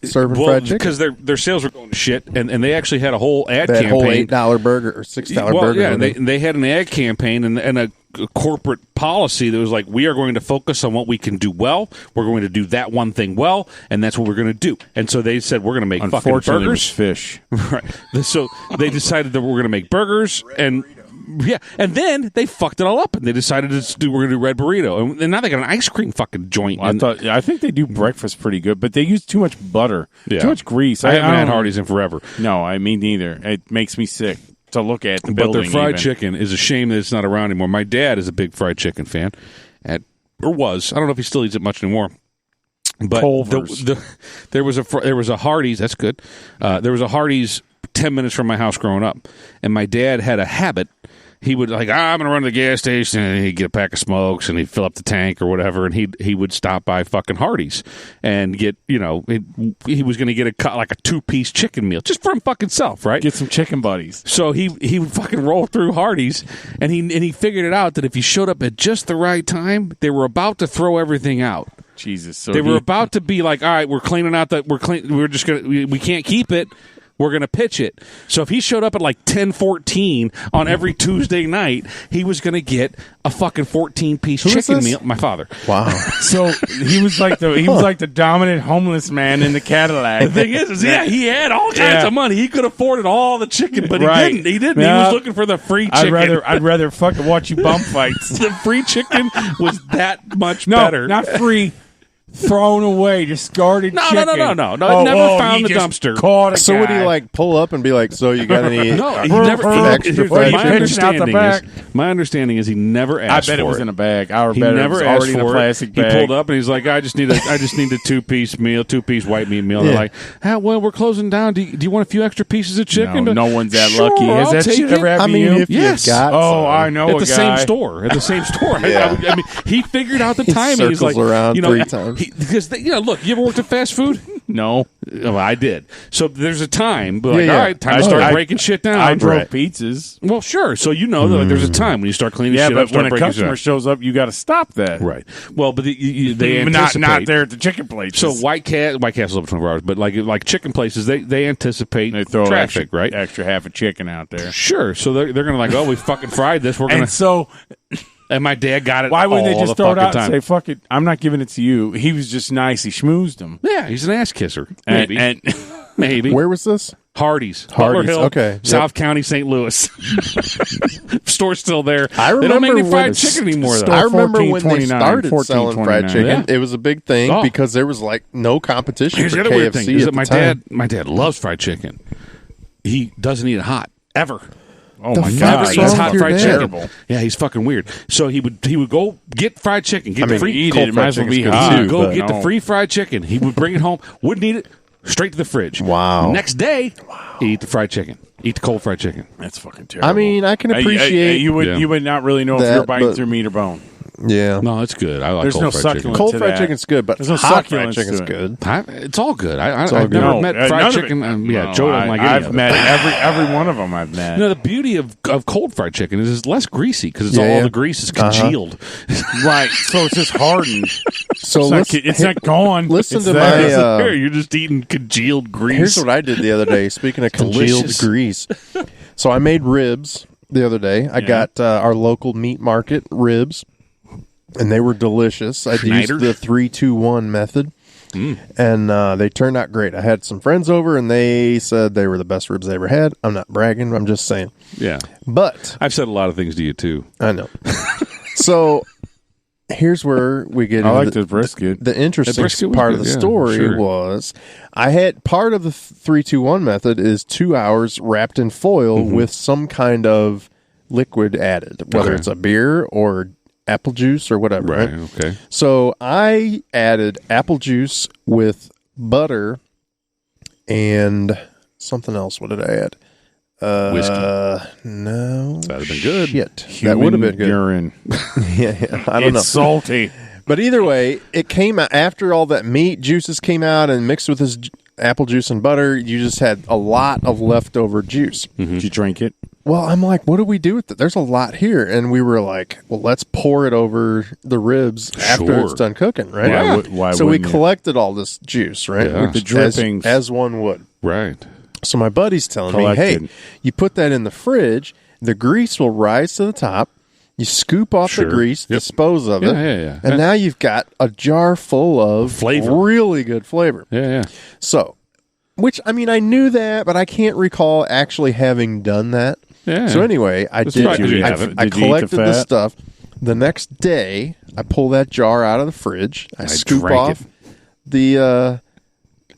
serving fried chicken? Because their sales were going to shit, and they actually had a whole ad campaign. Whole $8 burger or $6 burger. Yeah, they had an ad campaign and a corporate policy that was like, we are going to focus on what we can do well. We're going to do that one thing well, and that's what we're going to do. And so they said, we're going to make fucking burgers. It was fish. Right. So they decided that we're going to make burgers, and then they fucked it all up, and they decided we're going to do Red Burrito, and now they got an ice cream fucking joint. I think they do breakfast pretty good, but they use too much butter, too much grease. I haven't had Hardee's in forever. No, I mean neither. It makes me sick to look at the building. But their fried chicken is a shame that it's not around anymore. My dad is a big fried chicken fan, or was. I don't know if he still eats it much anymore. But there was a Hardee's. That's good. There was a Hardee's 10 minutes from my house growing up, and my dad had a habit. He would I'm going to run to the gas station, and he'd get a pack of smokes, and he'd fill up the tank or whatever, and he would stop by fucking Hardee's and get, he was going to get a 2-piece chicken meal just for him fucking self, right? Get some chicken buddies. So he would fucking roll through Hardee's, and he figured it out that if he showed up at just the right time, they were about to throw everything out. Jesus. So they were about to be like, all right, we're cleaning out we can't keep it. We're going to pitch it. So if he showed up at like 10:14 on every Tuesday night, he was going to get a fucking 14-piece chicken meal. My father. Wow. So he was like the dominant homeless man in the Cadillac. The thing is he had all kinds of money. He could afford all the chicken, but he didn't. He didn't. He was looking for the free chicken. I'd rather fucking watch you bump fights. The free chicken was that much better. Not free. Thrown away, discarded chicken. No. Never found the dumpster. So would he pull up and be like, "So you got any?" No, he never. Extra fried My understanding is he never asked for it. I bet it was in a bag. He never asked for it. He pulled up and he's like, "I just need a 2-piece meal, 2-piece white meat meal." Yeah. They're like, "Well, we're closing down. Do you want a few extra pieces of chicken?" No one that lucky. Has that shit ever happened to you? If yes. I know at the same store. At the same store. Yeah. I mean, he figured out the timing. He's like, around 3 times. Because look, you ever worked at fast food? No. Well, I did. So there's a time. But all right, time to start breaking shit down. I drove pizzas. Well, sure. So that there's a time when you start cleaning shit up. Yeah, but when a customer shows up, you got to stop that. Right. Well, but they anticipate. Not there at the chicken places. So White Castle's open 24 hours, but like chicken places, they anticipate traffic, right? Extra half a chicken out there. Sure. So they're going to we fucking fried this. We're going to. And my dad got it. Why wouldn't they just throw it out and say, "Fuck it, I'm not giving it to you"? He was just nice. He schmoozed him. Yeah, he's an ass kisser. Maybe. And maybe. Where was this? Hardee's. Butler Hill, okay. South County, St. Louis. Store's still there. I remember they don't make any fried chicken anymore, though. I remember when they started selling fried chicken. Yeah. It was a big thing because there was like no competition Here's for the other KFC weird thing, is at that the my dad loves fried chicken. He doesn't eat it hot, ever. Oh my God! Never eats hot fried chicken. Yeah, he's fucking weird. So he would go get fried chicken. Get the free eat it. It might as well be hot. Go get the free fried chicken. He would bring it home. Wouldn't eat it. Straight to the fridge. Wow. Next day, eat the fried chicken. Eat the cold fried chicken. That's fucking terrible. I mean, I can appreciate you would not really know if you're biting through meat or bone. Yeah. No, it's good. I like There's cold no fried chicken. Cold fried chicken's good, but there's no hot fried succulence chicken's to it. good. It's all good. I've good. never met fried chicken. No, Joe doesn't like any I've of met it. every one of them. I've met. The beauty of cold fried chicken is it's less greasy because all the grease is congealed. Right. So it's just hardened. So it's not gone. Listen to my. You're just eating congealed grease. Here's what I did the other day. Speaking of congealed grease, so I made ribs the other day. I got our local meat market ribs. And they were delicious. I used the 3-2-1 method, and they turned out great. I had some friends over, and they said they were the best ribs they ever had. I'm not bragging. I'm just saying. Yeah. But I've said a lot of things to you, too. I know. So here's where we get into the brisket. The interesting part of the story was I had part of the 3-2-1 method is 2 hours wrapped in foil with some kind of liquid added, whether it's a beer or apple juice or whatever. Right. Okay. So I added apple juice with butter and something else. What did I add? Whiskey. No. That'd have been good. Shit. That would have been good. Urine. Yeah. I don't know. It's salty. But either way, it came out after all that meat juices came out and mixed with this apple juice and butter. You just had a lot of leftover juice. Did you drink it? Well, I'm like, what do we do with it? There's a lot here. And we were like, well, let's pour it over the ribs after it's done cooking, right? Yeah. Why so we you? collected all this juice, right? Yeah. With the drippings. As one would. Right. So my buddy's telling me, hey, you put that in the fridge, the grease will rise to the top. You scoop off the grease, dispose of it, and now you've got a jar full of flavor, really good flavor. Yeah. So, which, I mean, I knew that, but I can't recall actually having done that. Yeah. So anyway, I did. I collected the stuff. The next day, I pull that jar out of the fridge. I scoop off the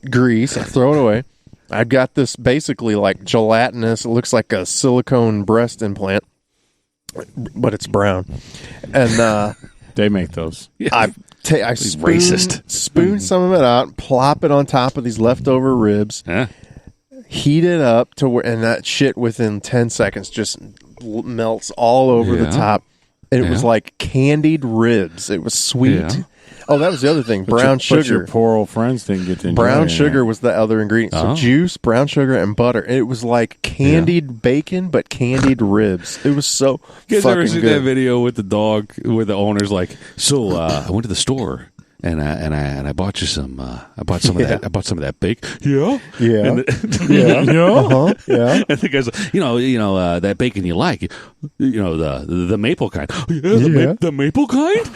grease. I throw it away. I've got this basically like gelatinous. It looks like a silicone breast implant, but it's brown. And they make those. I spoon some of it out, plop it on top of these leftover ribs. Yeah. Heat it up to where, and that shit within 10 seconds just melts all over the top. And it was like candied ribs. It was sweet. Yeah. Oh, that was the other thing. Brown sugar. But your poor old friends didn't get to enjoy brown sugar was the other ingredient. So juice, brown sugar, and butter. It was like candied bacon, but candied ribs. It was so fucking good. You guys ever seen that video with the dog where the owner's like, so I went to the store. And I bought you some. I bought some of that. I bought some of that bacon. Yeah. And And the guy's like, you know that bacon you like. The maple kind. The maple kind.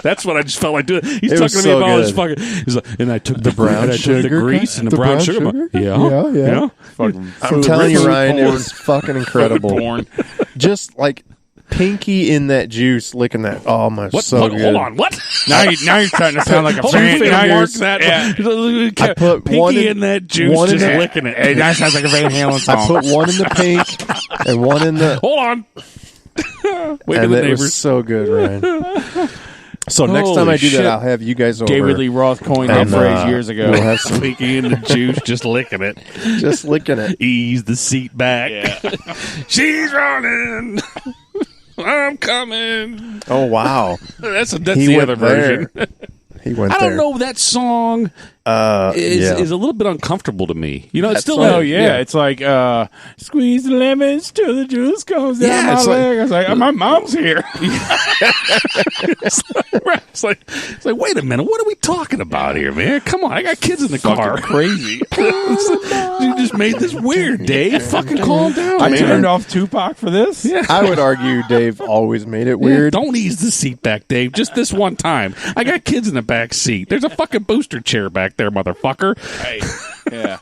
That's what I just felt like doing. He's talking to me about his fucking. He's like, and I took the brown sugar, the grease, and the brown sugar. Yeah. I'm telling you, Ryan, it was fucking incredible. Just like. Pinky in that juice, licking that. Oh my! What? So good. Hold on. What? Now you're starting to sound like a fan. I put Pinky in that juice, just licking it. Hey, that sounds like a Van Halen song. I put one in the pink and one in the. Hold on. Wait and the it neighbors. Was so good, Ryan. So next time I do that, I'll have you guys over. David Lee Roth coined that phrase years ago. We'll have some Pinky in the juice, just licking it. Just licking it. Ease the seat back. Yeah. She's running. I'm coming. Oh wow, that's the other version. He went. I don't know. That song is a little bit uncomfortable to me. It's still. It's like squeeze the lemons till the juice comes down my leg. I was like, my mom's here. It's like, wait a minute. What are we talking about here, man? Come on, I got kids in the car. Crazy. You just made this weird, Dave. Fucking calm down. I turned off Tupac for this. Yeah. I would argue Dave always made it weird. Don't ease the seat back, Dave. Just this one time. I got kids in the back seat. There's a fucking booster chair back there, motherfucker. Hey. Yeah.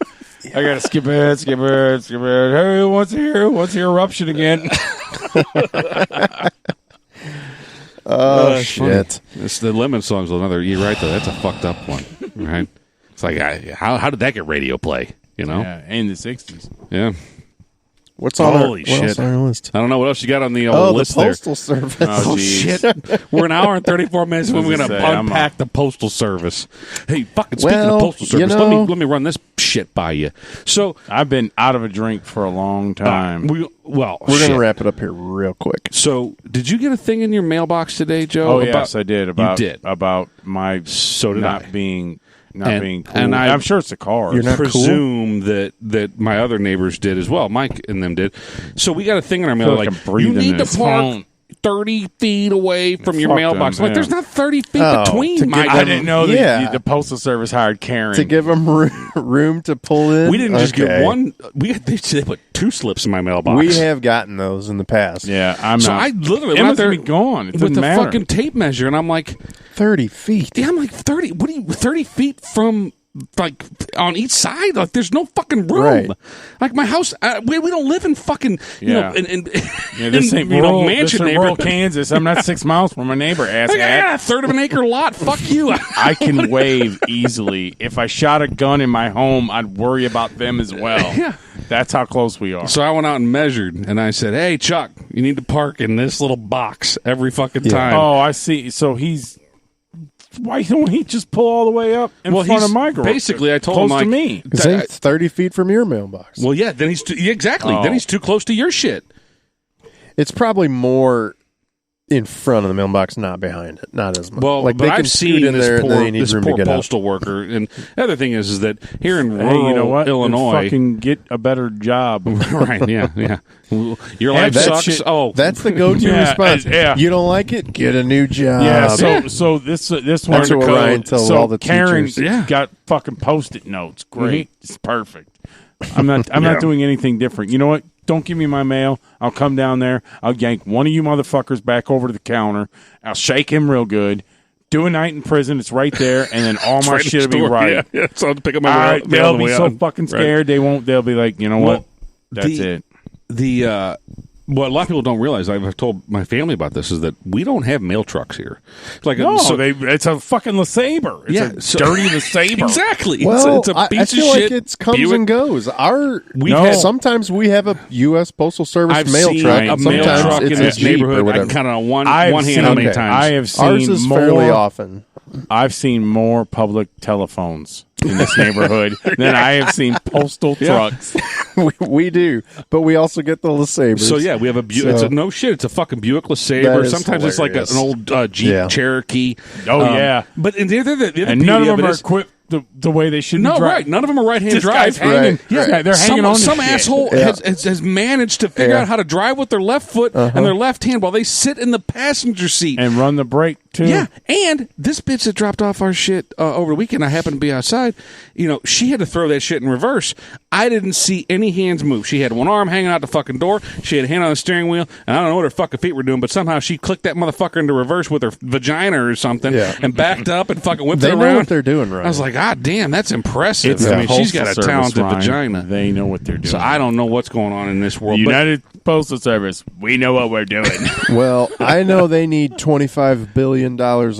I gotta skip it. Hey, what's here? Eruption again. Oh, shit. It's the Lemon song's another. You're right, though. That's a fucked up one, right? It's like, how did that get radio play? You know? Yeah, in the 60s. Yeah. What's on our list? I don't know what else you got on the old list the there. Postal Service. Oh, shit. We're an hour and 34 minutes when we're going to unpack the Postal Service. Hey, fucking speaking of Postal Service, let me run this shit by you. So I've been out of a drink for a long time. We're going to wrap it up here real quick. So did you get a thing in your mailbox today, Joe? Oh, yes, I did. You did? About my not being cool. And I'm sure it's a car. I presume that my other neighbors did as well. Mike and them did. So we got a thing in our mail like you need to park 30 feet away from your mailbox. Them, like, there's not 30 feet between. Mike. I didn't know that the Postal Service hired Karen. To give them room to pull in? We didn't just get one. They put 2 slips in my mailbox. We have gotten those in the past. Yeah, I literally went out there gone. It with the matter. fucking tape measure, and I'm like, 30 feet. Yeah, I'm like 30. What are you 30 feet from? Like on each side, like there's no fucking room. Right. Like my house, we don't live in fucking this ain't rural, mansion rural Kansas. I'm not 6 miles from my neighbor. I got a third of an acre lot. Fuck you. I can wave easily. If I shot a gun in my home, I'd worry about them as well. Yeah, that's how close we are. So I went out and measured, and I said, "Hey, Chuck, you need to park in this little box every fucking time." Oh, I see. So why don't he just pull all the way up in front of my garage? Basically, I told close him, like, to me. Because it's 30 feet from your mailbox. Well, yeah, then he's exactly. Then he's too close to your shit. It's probably more in front of the mailbox, not behind it, not as much. Well, like but I've seen this poor postal worker. And the other thing is that here in rural Illinois, fucking get a better job. Right? Yeah. Your life sucks. Shit, that's the go-to response. You don't like it? Get a new job. Yeah. So this one. That's what Ryan tells all the Karen teachers. got fucking Post-it notes. Great, It's perfect. I'm not doing anything different. You know what? Don't give me my mail. I'll come down there. I'll yank one of you motherfuckers back over to the counter. I'll shake him real good. Do a night in prison. It's right there, and then all my shit will be right. Yeah. So I'll pick up my mail. They'll be so fucking scared. Right. They'll be like, you know what? That's it. What a lot of people don't realize, I've told my family about this, is that we don't have mail trucks here. It's it's a fucking LeSabre. It's a dirty LeSabre. Exactly. Well, it's a piece I feel of like shit. it comes Buick. and goes. Sometimes we have a U.S. Postal Service I've mail seen truck. a Sometimes mail truck it's in this Jeep neighborhood. or whatever. I can count on one hand how many times. I have seen ours is fairly often. I've seen more public telephones in this neighborhood than I have seen postal trucks. We do, but we also get the LeSabres. So yeah, we have a Buick. It's a fucking Buick LeSabre. Sometimes it's like an old Jeep Cherokee. Oh yeah, but the other and none of them are equipped the way they should. No, drive. Right. None of them are right-hand drive. Right. Yeah, they're hanging on. Some asshole has managed to figure out how to drive with their left foot and their left hand while they sit in the passenger seat and run the brake too. Yeah, and this bitch that dropped off our shit over the weekend, I happened to be outside. She had to throw that shit in reverse. I didn't see any hands move. She had one arm hanging out the fucking door. She had a hand on the steering wheel, and I don't know what her fucking feet were doing, but somehow she clicked that motherfucker into reverse with her vagina or something, and backed up and fucking whipped it around. They know what they're doing, right? I was like, God damn, that's impressive. It's she's got a talented vagina. They know what they're doing. So I don't know what's going on in this world. United Postal Service, we know what we're doing. Well, I know they need $25 billion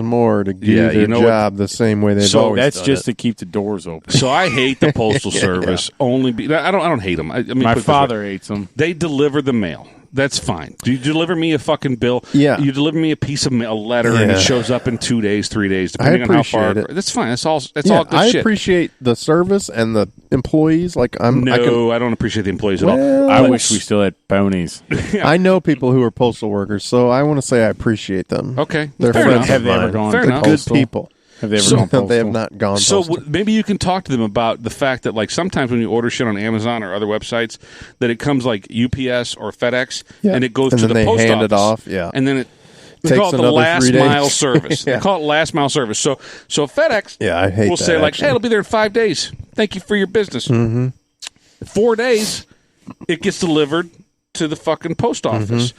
more to do their job the same way they've always done it. So that's just to keep the doors open. So I hate the Postal Service. I don't hate them. My father hates them. They deliver the mail. That's fine. Do you deliver me a fucking bill? Yeah. You deliver me a piece of mail, a letter, and it shows up in 2 days, 3 days, depending on how far. That's fine. That's all good shit. I appreciate the service and the employees. I don't appreciate the employees at all. I wish we still had ponies. I know people who are postal workers, so I want to say I appreciate them. Okay. They're friends of mine. They're good people. Have they ever gone postal? They have not gone postal. So maybe you can talk to them about the fact that sometimes when you order shit on Amazon or other websites, that it comes like UPS or FedEx, and it goes to the post office. It off, and then they call it the last mile service. They call it last mile service. So FedEx will say hey, it'll be there in 5 days. Thank you for your business. 4 days, it gets delivered to the fucking post office.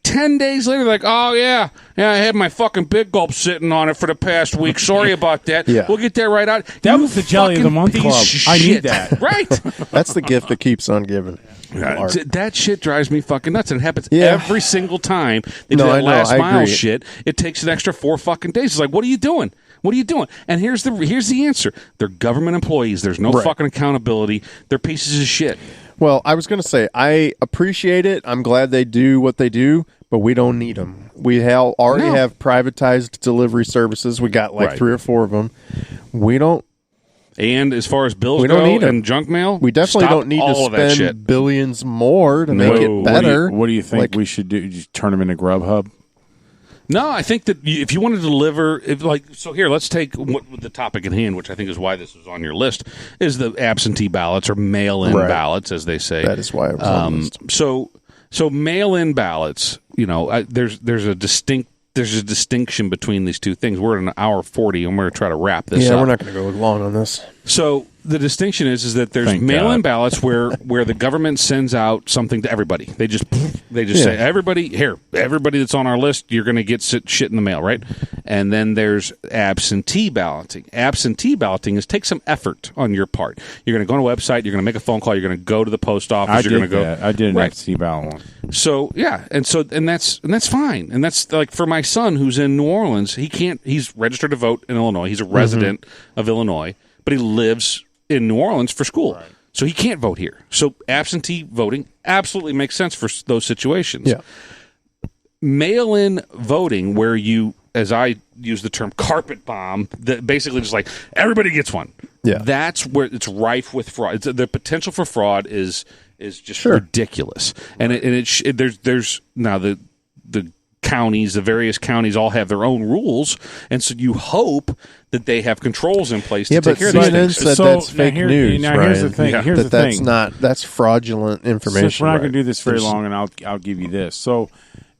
10 days later, like, oh, yeah, I had my fucking Big Gulp sitting on it for the past week. Sorry about that. Yeah. We'll get that right out. That was the Jelly of the Month Club. I need that. Right. That's the gift that keeps on giving. That shit drives me fucking nuts. And it happens every single time they do that last mile shit. It takes an extra 4 fucking days. It's like, what are you doing? What are you doing? And here's the answer. They're government employees. There's no fucking accountability. They're pieces of shit. Well, I was going to say, I appreciate it. I'm glad they do what they do, but we don't need them. We already have privatized delivery services. We got like 3 or 4 of them. We don't. And as far as bills go and junk mail, we definitely don't need to spend billions more to make it better. What do you think we should do? Just turn them into Grubhub? No, I think that if you want to deliver, here, let's take the topic at hand, which I think is why this was on your list, is the absentee ballots or mail-in ballots, as they say. That is why it was on the list. So mail-in ballots, there's a distinction between these two things. We're at an hour 40, and we're going to try to wrap this up. Yeah, we're not going to go long on this. So the distinction is that there's mail-in ballots where the government sends out something to everybody. They just say, everybody that's on our list, you're going to get shit in the mail, right? And then there's absentee balloting. Absentee balloting is take some effort on your part. You're going to go on a website, you're going to make a phone call, you're going to go to the post office, you're going to go. I did an absentee ballot one. So and that's fine. And that's like for my son who's in New Orleans, he's registered to vote in Illinois. He's a resident of Illinois, but he lives in New Orleans for school. Right. So he can't vote here. So absentee voting absolutely makes sense for those situations. Yeah. Mail-in voting, where you, as I use the term carpet bomb, that basically just like everybody gets one. Yeah. That's where it's rife with fraud. The potential for fraud is just ridiculous. And there's now the counties, the various counties all have their own rules, and so you hope that they have controls in place to take care of these things. Said that's fake news. Now here's the thing. Here's the thing. That's fraudulent information. Since we're not going to do this very long, and I'll give you this. So,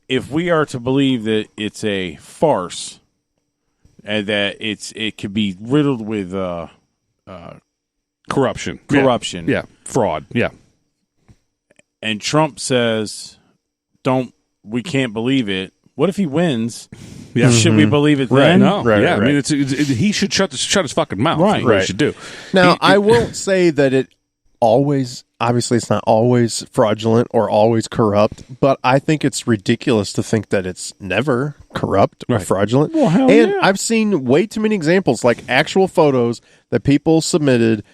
if we are to believe that it's a farce and that it could be riddled with corruption, fraud, and Trump says, we can't believe it. What if he wins? Yeah. Should we believe it then? No. Right. I mean, he should shut his fucking mouth. Right. What he should do. Now, I won't say that it always, obviously it's not always fraudulent or always corrupt, but I think it's ridiculous to think that it's never corrupt or fraudulent. Well, hell and yeah. I've seen way too many examples, like actual photos that people submitted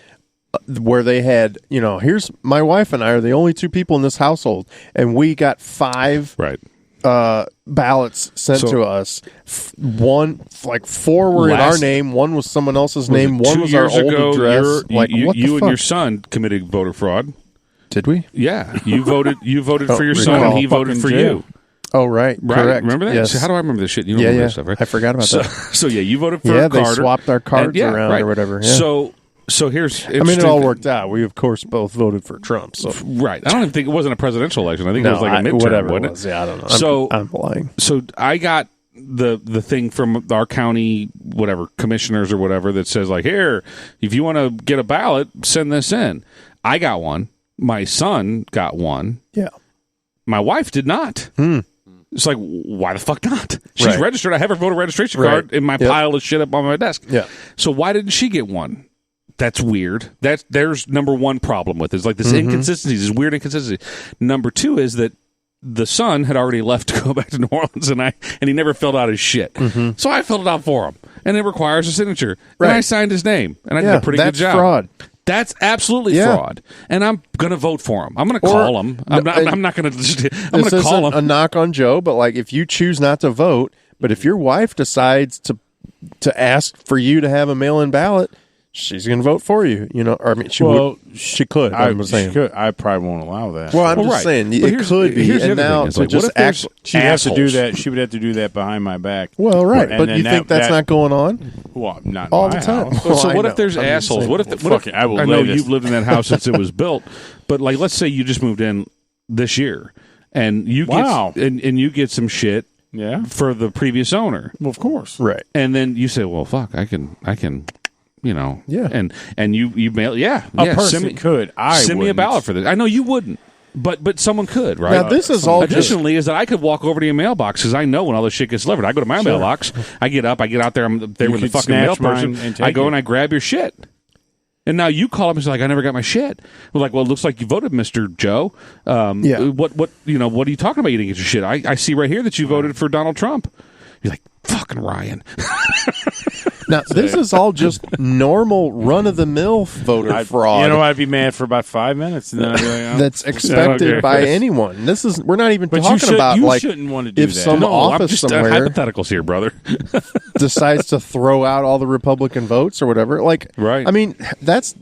where they had, here's my wife and I are the only 2 people in this household, and we got 5 ballots sent to us. 4 were in our name, 1 was someone else's name, 1 was our old address. You and your son committed voter fraud. Did we? Yeah, you voted for your son, and he voted for you. Oh, right. Correct. Remember that? Yes. So how do I remember this shit? You don't remember this stuff, right? I forgot about that. So you voted for Carter. They swapped our cards around or whatever. Yeah. So here's... it all worked out. We, of course, both voted for Trump. So. Right. I don't even think it wasn't a presidential election. I think it was like a midterm, whatever wasn't it was. Yeah, I don't know. I'm lying. So I got the thing from our county, commissioners or whatever, that says, like, here, if you want to get a ballot, send this in. I got one. My son got one. Yeah. My wife did not. It's like, why the fuck not? She's registered. I have her voter registration card in my pile of shit up on my desk. Yeah. So why didn't she get one? That's weird. There's number one problem with it. It's like this inconsistency, this weird inconsistency. Number 2 is that the son had already left to go back to New Orleans, and he never filled out his shit. So I filled it out for him, and it requires a signature. And I signed his name, and I did a pretty good job. That's fraud. That's absolutely fraud, and I'm going to vote for him. I'm going to call him. I'm not going to. I'm going to call him. A knock on Joe, but like if you choose not to vote, but if your wife decides to ask for you to have a mail-in ballot, she's going to vote for you. Or I mean, she could. I'm saying. She could. I probably won't allow that. Well, I'm just saying it could be. Here's and now to just act. She'd have to do that. She would have to do that behind my back. Well, right. But you think that's not going on? Well, not all the time. Well, so what if there's assholes? What if I know you've lived in that house since it was built, but like, let's say you just moved in this year, and you get and you get some shit. Yeah. For the previous owner. Well, of course. Right. And then you say, well, fuck, I can. Yeah. And you mail, a person could. Send me a ballot for this. I know you wouldn't. But someone could, right? Now, this is all additionally is that I could walk over to your mailbox because I know when all this shit gets delivered. I go to my mailbox, I get up, I get out there, I'm there with the fucking mail person. I go and I grab your shit. And now you call up and say, like, I never got my shit. We're like, well, it looks like you voted, Mr. Joe. What are you talking about? You didn't get your shit. I see right here that you voted for Donald Trump. You're like, fucking Ryan. Now, this is all just normal run-of-the-mill voter fraud. You know, I'd be mad for about 5 minutes. And then I'd be like, that's expected by anyone. We're not even talking about, you like, shouldn't want to do if that. some office somewhere hypotheticals here, brother. decides to throw out all the Republican votes or whatever. Like, right. I mean, that's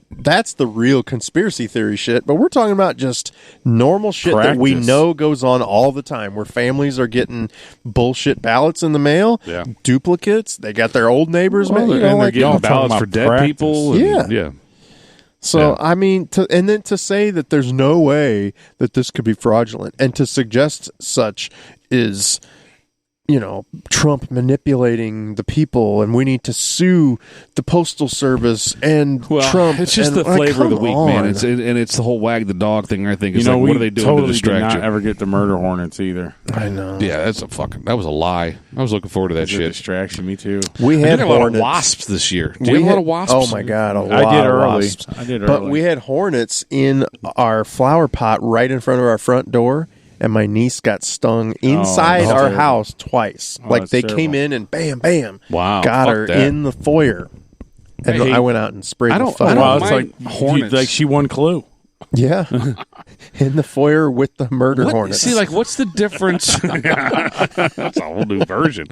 the real conspiracy theory shit. But we're talking about just normal shit that we know goes on all the time, where families are getting bullshit ballots in the mail, duplicates. They got their old neighbors, and they're getting ballots for dead people. Yeah. So, I mean, then to say that there's no way that this could be fraudulent, and to suggest such is, Trump manipulating the people, and we need to sue the Postal Service and Trump. It's just the flavor of the week, man. It's the whole wag the dog thing. I think. What are they doing to distract you? Did not ever get the murder hornets either. I know. Yeah, that was a lie. I was looking forward to that shit. Distraction, me too. We had a lot of wasps this year. Did you have a lot of wasps? Oh my god, I did early. But we had hornets in our flower pot right in front of our front door. And my niece got stung inside our house twice. Like, they came in and bam, bam. Wow. Got her in the foyer. And I went out and sprayed the fuck. It's like hornets. Like she won Clue. Yeah. In the foyer with the murder hornets. See, like, what's the difference? That's a whole new version.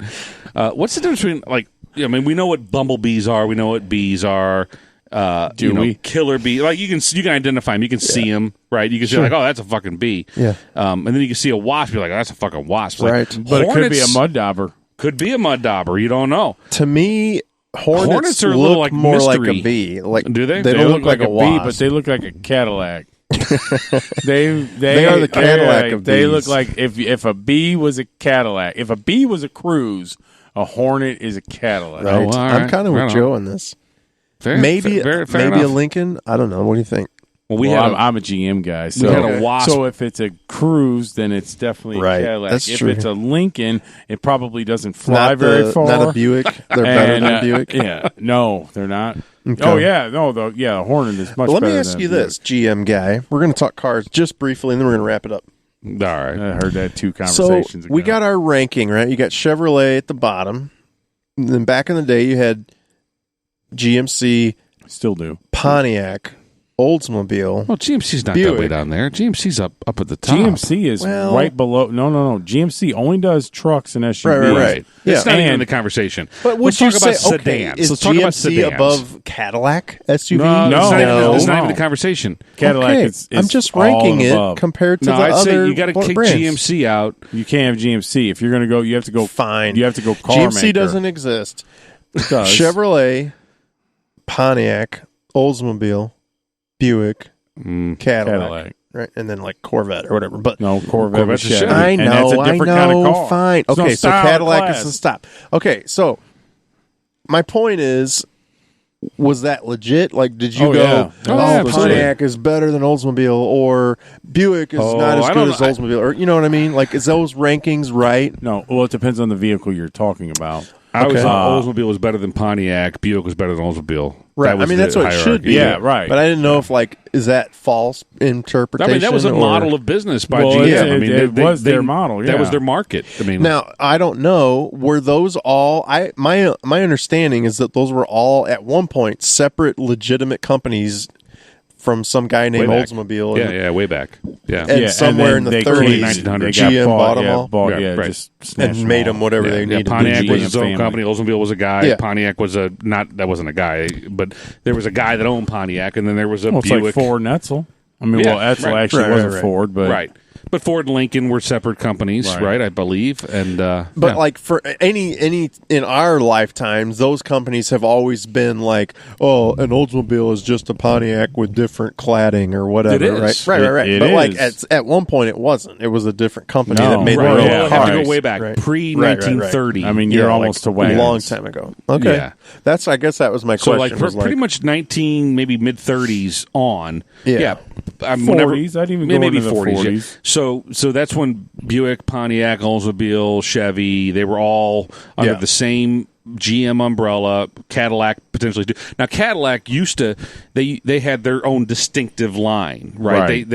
What's the difference between, we know what bumblebees are. We know what bees are. Killer bee. Like, you can identify them. You can see them, right? You can see like, oh, that's a fucking bee. Yeah. And then you can see a wasp. You're like, oh, that's a fucking wasp. Like, right. But it could be a mud dauber. Could be a mud dauber. You don't know. To me, hornets are a look little like more mystery. like a bee. Like, do they? They don't look like a wasp. bee, but they look like a Cadillac. they are the Cadillac of bees. They look like if a bee was a Cadillac. If a bee was a cruise, a hornet is a Cadillac. Right. Oh, I'm kind of with Joe on this. Maybe a Lincoln. I don't know. What do you think? Well, I'm a GM guy, so we had a wasp. So if it's a Cruise, then it's definitely a Cadillac. That's if true. it's a Lincoln, it probably doesn't fly very far. Not a Buick. They're better than a Buick. Yeah, no, they're not. Okay. Oh yeah, no, a Hornet is much better. Let me ask you this, GM guy. We're going to talk cars just briefly, and then we're going to wrap it up. All right. I heard that 2 conversations ago. We got our ranking, right? You got Chevrolet at the bottom. And then back in the day, you had GMC. Still do. Pontiac, Oldsmobile. Well, GMC's not Buick. that way down there. GMC's up at the top. GMC is right below. No. GMC only does trucks and SUVs. Right. It's not even the conversation. But let's talk about sedans. Is Let's talk about GMC sedans. above Cadillac SUV? No. That's not even the conversation. Cadillac is I'm just ranking it compared to the I'd other say you got to kick brands. GMC out. You can't have GMC. If you're going to go, you have to go. Fine. You have to go car GMC maker. doesn't exist. It does. Chevrolet, Pontiac, Oldsmobile, Buick, Cadillac, right, and then like Corvette or whatever. But no, Corvette's a Chevy. I know, and that's a different kind of car. Fine. There's Okay, no so Cadillac is the stop. Okay, so my point is, was that legit? Like, did you go, Pontiac is better than Oldsmobile, or Buick is not as good as Oldsmobile, or you know what I mean? Like, is those rankings right? No, well, it depends on the vehicle you're talking about. I always thought Oldsmobile was better than Pontiac. Buick was better than Oldsmobile. Right. I mean, that's what it should be. Yeah, right. But I didn't know if, is that false interpretation? I mean, that was a model of business by GM. It was their model. Yeah. That was their market. I mean, now, I don't know. Were those all... My understanding is that those were all, at one point, separate legitimate companies from some guy named Oldsmobile. Yeah, way back. Yeah. And somewhere in the 30s, 1900s, GM bought them all. And made them whatever they needed. Pontiac was its own company. Oldsmobile was a guy. Yeah. Pontiac was that wasn't a guy, but there was a guy that owned Pontiac, and then there was a Buick. It's like Ford and Edsel. I mean, Edsel actually wasn't Ford, but... Right. But Ford and Lincoln were separate companies, right? I believe. And but like for any in our lifetimes, those companies have always been like, oh, an Oldsmobile is just a Pontiac with different cladding or whatever. It is. Right. But like at one point, it wasn't. It was a different company that made the real cars. Have to go way back, pre 1930. I mean, you're almost a long time ago. Okay, I guess that was my question. So like pretty much 19, maybe mid 30s on. Yeah. 40s. I'd even go into the 40s. So that's when Buick, Pontiac, Oldsmobile, Chevy, they were all under the same GM umbrella. Cadillac potentially too. Now Cadillac used to they had their own distinctive line, right?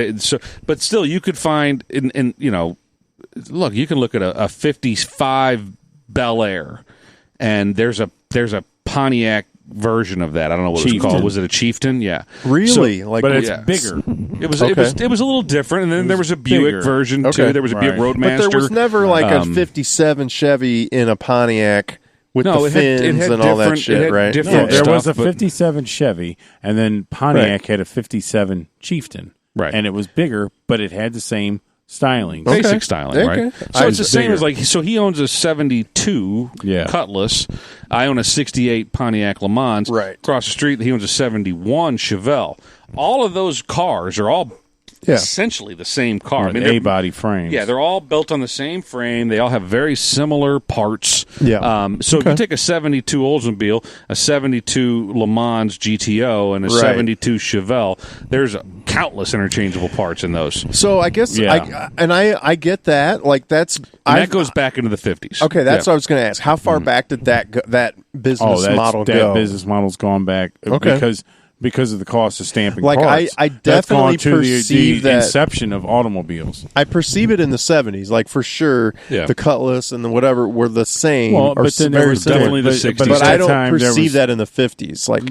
But still you could find in look, you can look at a 55 Bel Air and there's a Pontiac version of that. I don't know what it's called. Was it a Chieftain? Yeah. Really? But it's bigger. It was a little different, and then there was a Buick version too. There was a Buick Roadmaster. But there was never like a 57 Chevy in a Pontiac with the fins and all that shit, right? There was a 57 Chevy, and then Pontiac had a 57 Chieftain. Right. And it was bigger, but it had the same styling. Basic styling, right? So it's the same as like, so he owns a 72 Cutlass. I own a 68 Pontiac Le Mans. Right. Across the street, he owns a 71 Chevelle. All of those cars are all essentially the same car. A-body frames. Yeah, they're all built on the same frame. They all have very similar parts. Yeah. So if you take a 72 Oldsmobile, a 72 Le Mans GTO, and a 72 Chevelle, there's countless interchangeable parts in those. So I guess I get that. Like that goes back into the 50s. Okay, that's what I was going to ask. How far back did that business model go? That business model's gone back because of the cost of stamping like parts. I definitely perceive the inception of automobiles. I perceive it in the 70s, like for sure. The Cutlass and the whatever were the same. Well, but then there was definitely the 60s. But I don't perceive that in the 50s. Like,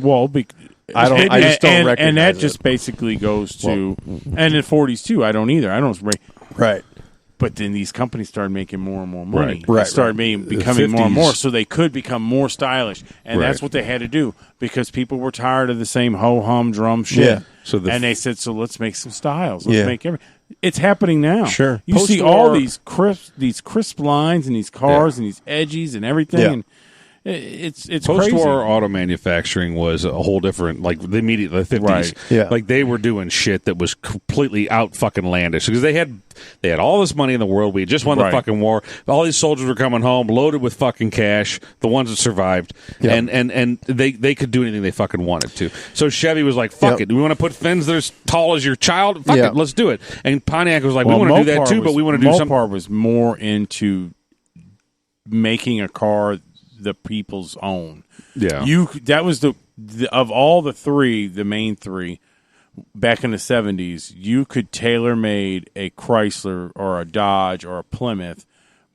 I just don't recognize and that just basically goes to, and in 40s too. I don't either. Right. But then these companies started making more and more money. Right. Started becoming more and more, so they could become more stylish, and that's what they had to do because people were tired of the same ho hum drum shit. Yeah. And they said, "So let's make some styles. Let's make everything." It's happening now. Sure, you see all these crisp lines and these cars and these edges and everything. Yeah. And it's post-war crazy. auto manufacturing was a whole different, like the 50s. Right. Yeah. Like they were doing shit that was completely out fucking landish because they had all this money in the world. We had just won the fucking war. All these soldiers were coming home loaded with fucking cash. The ones that survived, and they could do anything they fucking wanted to. So Chevy was like, "Fuck it, do we want to put fins that are as tall as your child? Fuck it, let's do it." And Pontiac was like, "We want to do that too, but we want to do something." Mopar was more into making a car the people's own. Yeah. That was the of all the three, the main three, back in the 70s, you could tailor-made a Chrysler or a Dodge or a Plymouth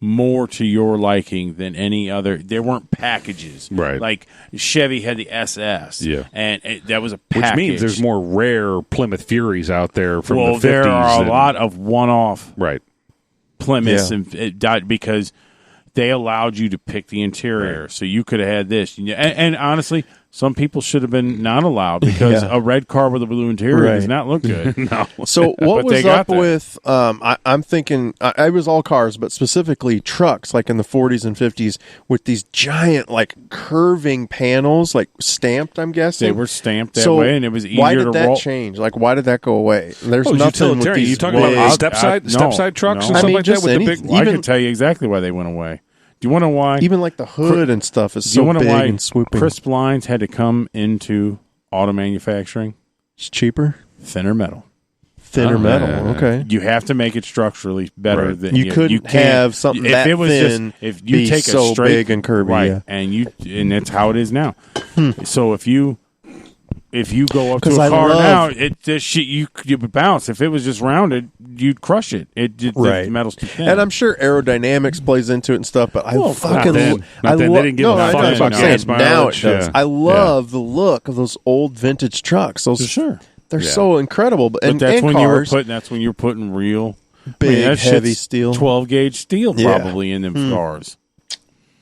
more to your liking than any other. There weren't packages. Right. Like Chevy had the SS. Yeah. And that was a package. Which means there's more rare Plymouth Furies out there from the 50s. There are a lot of one-off Plymouths and because they allowed you to pick the interior, so you could have had this. And honestly, some people should have been not allowed because a red car with a blue interior does not look good. No. So what was up with? I'm thinking I was all cars, but specifically trucks, like in the 40s and 50s, with these giant, like curving panels, like stamped. I'm guessing they were stamped that way, and it was easier why did to that roll. change? Like, why did that go away? There's nothing with these. You talking about step-side trucks and stuff like that? With the big, I can tell you exactly why they went away. Do you want to know why? Even like the hood and stuff is so big and swooping. Crisp lines had to come into auto manufacturing? It's cheaper? Thinner metal. Okay. You have to make it structurally better than you couldn't have something if that it was thin. If you take so a straight, big and curvy, and that's how it is now. So if you go up to a car now, this shit you would bounce. If it was just rounded, you'd crush it. The metal's too thin. And I'm sure aerodynamics plays into it and stuff. But I fucking they didn't give now it does. I love the look of those old vintage trucks. They're so incredible. But that's when cars, you were putting real big heavy steel, 12-gauge steel probably in them cars.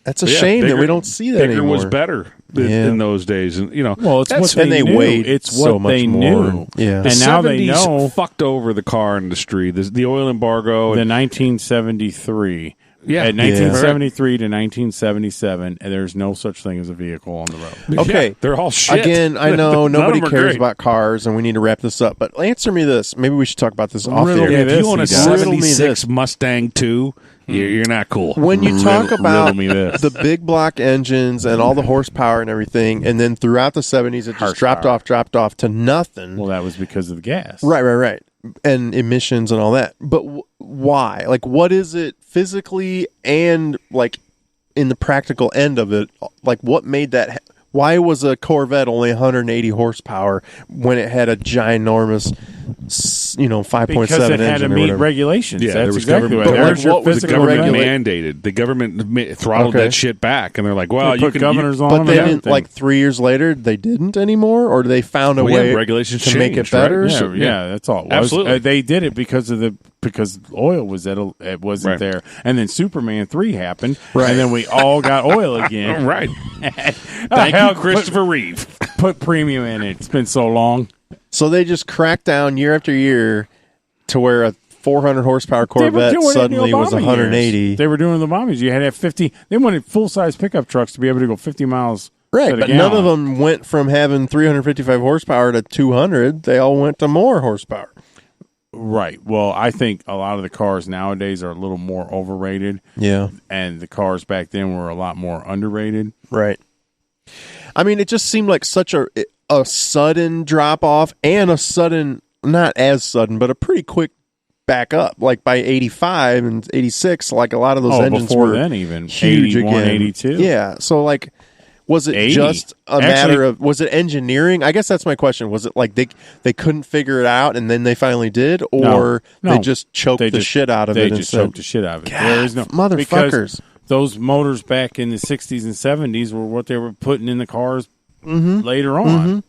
That's a shame that we don't see that anymore. Bigger was better in those days, and well, it's what they knew. Weighed it's what so much they more. Knew. Yeah, and now they know fucked over the car industry. The oil embargo, the 1973. Yeah, 1973 to 1977, and there's no such thing as a vehicle on the road. Okay, they're all shit. Again, I know nobody cares about cars, and we need to wrap this up. But answer me this. Maybe we should talk about this off the air. If you own a 76 Mustang 2, you're not cool. When you talk about the big block engines and all the horsepower and everything, and then throughout the 70s, it just dropped off to nothing. Well, that was because of the gas. Right. And emissions and all that. But why? Like, what is it physically and, like, in the practical end of it? Like, what made that... Why was a Corvette only 180 horsepower when it had a ginormous, 5.7 engine? Because it had to meet regulations. Yeah, that's exactly what was the government mandated. The government throttled that shit back, and they're like, "Well, you can." Governors on, but they didn't. Like 3 years later, they didn't anymore, or they found a way regulations to make it better. Right? Yeah, that's all. It was. Absolutely, they did it because oil was it wasn't there, and then Superman 3 happened, and then we all got oil again. Right. Thank you, Christopher Reeve. Put premium in it. It's been so long. So they just cracked down year after year to where a 400 horsepower Corvette suddenly was 180. Years. They were doing the bombings. You had to have 50. They wanted full-size pickup trucks to be able to go 50 miles. Right, but none of them went from having 355 horsepower to 200. They all went to more horsepower. Right. Well, I think a lot of the cars nowadays are a little more overrated. Yeah. And the cars back then were a lot more underrated. Right. I mean, it just seemed like such a sudden drop off and a sudden, not as sudden, but a pretty quick back up. Like by 85 and 86, like a lot of those engines before were then even huge 81, again. 82. Yeah. So like, was it 80. just a matter of, was it engineering? I guess that's my question. Was it like they couldn't figure it out and then they finally did, or they just choked the shit out of it? They just choked the shit out of it. God, there is no motherfuckers. Those motors back in the 60s and 70s were what they were putting in the cars later on. Mm-hmm.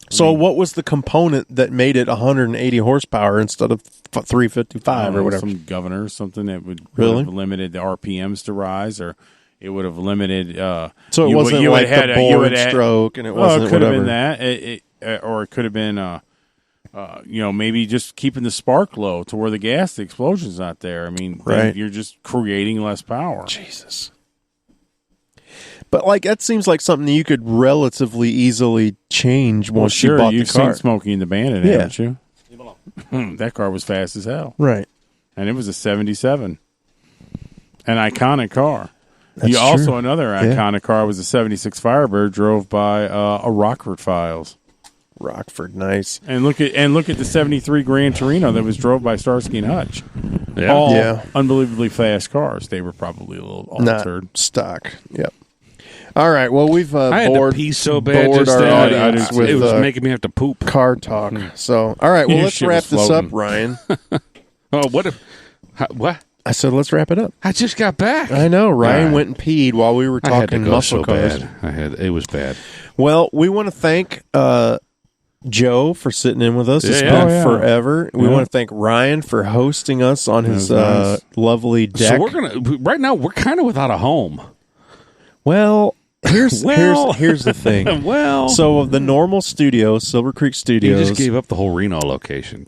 So what was the component that made it 180 horsepower instead of 355 or whatever? Some governor, something that would really have limited the RPMs to rise, or it would have limited. So it wasn't like the board stroke, and it wasn't. It could whatever. have been that, or it could have been. Maybe just keeping the spark low to where the explosion's not there. I mean, you're just creating less power. Jesus. But like that seems like something you could relatively easily change once you bought the car. You've seen Smokey and the Bandit, haven't you? That car was fast as hell. Right. And it was a 77. An iconic car. That's also true. Another iconic car was a 76 Firebird drove by a Rockford Files. Rockford, nice. And look at the 73 Gran Torino that was drove by Starsky and Hutch. Yeah. All unbelievably fast cars. They were probably a little altered. Not stock. Yep. All right. Well, we've I had to pee so bad just our audience with it was making me have to poop. Car talk. So, all right. Well, let's wrap this up, Ryan. What? I said, let's wrap it up. I just got back. I know. Ryan went and peed while we were talking muscle cars. It was bad. Well, we want to thank Joe for sitting in with us. It's been forever. We want to thank Ryan for hosting us on his lovely deck. So right now we're kind of without a home. Well, here's the thing. So the normal studio, Silver Creek Studios, you just gave up the whole Reno location.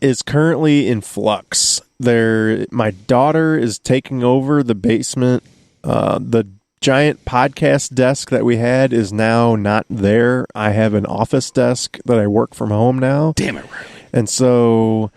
Is currently in flux. My daughter is taking over the basement. The giant podcast desk that we had is now not there. I have an office desk that I work from home now. Damn it, Riley. And so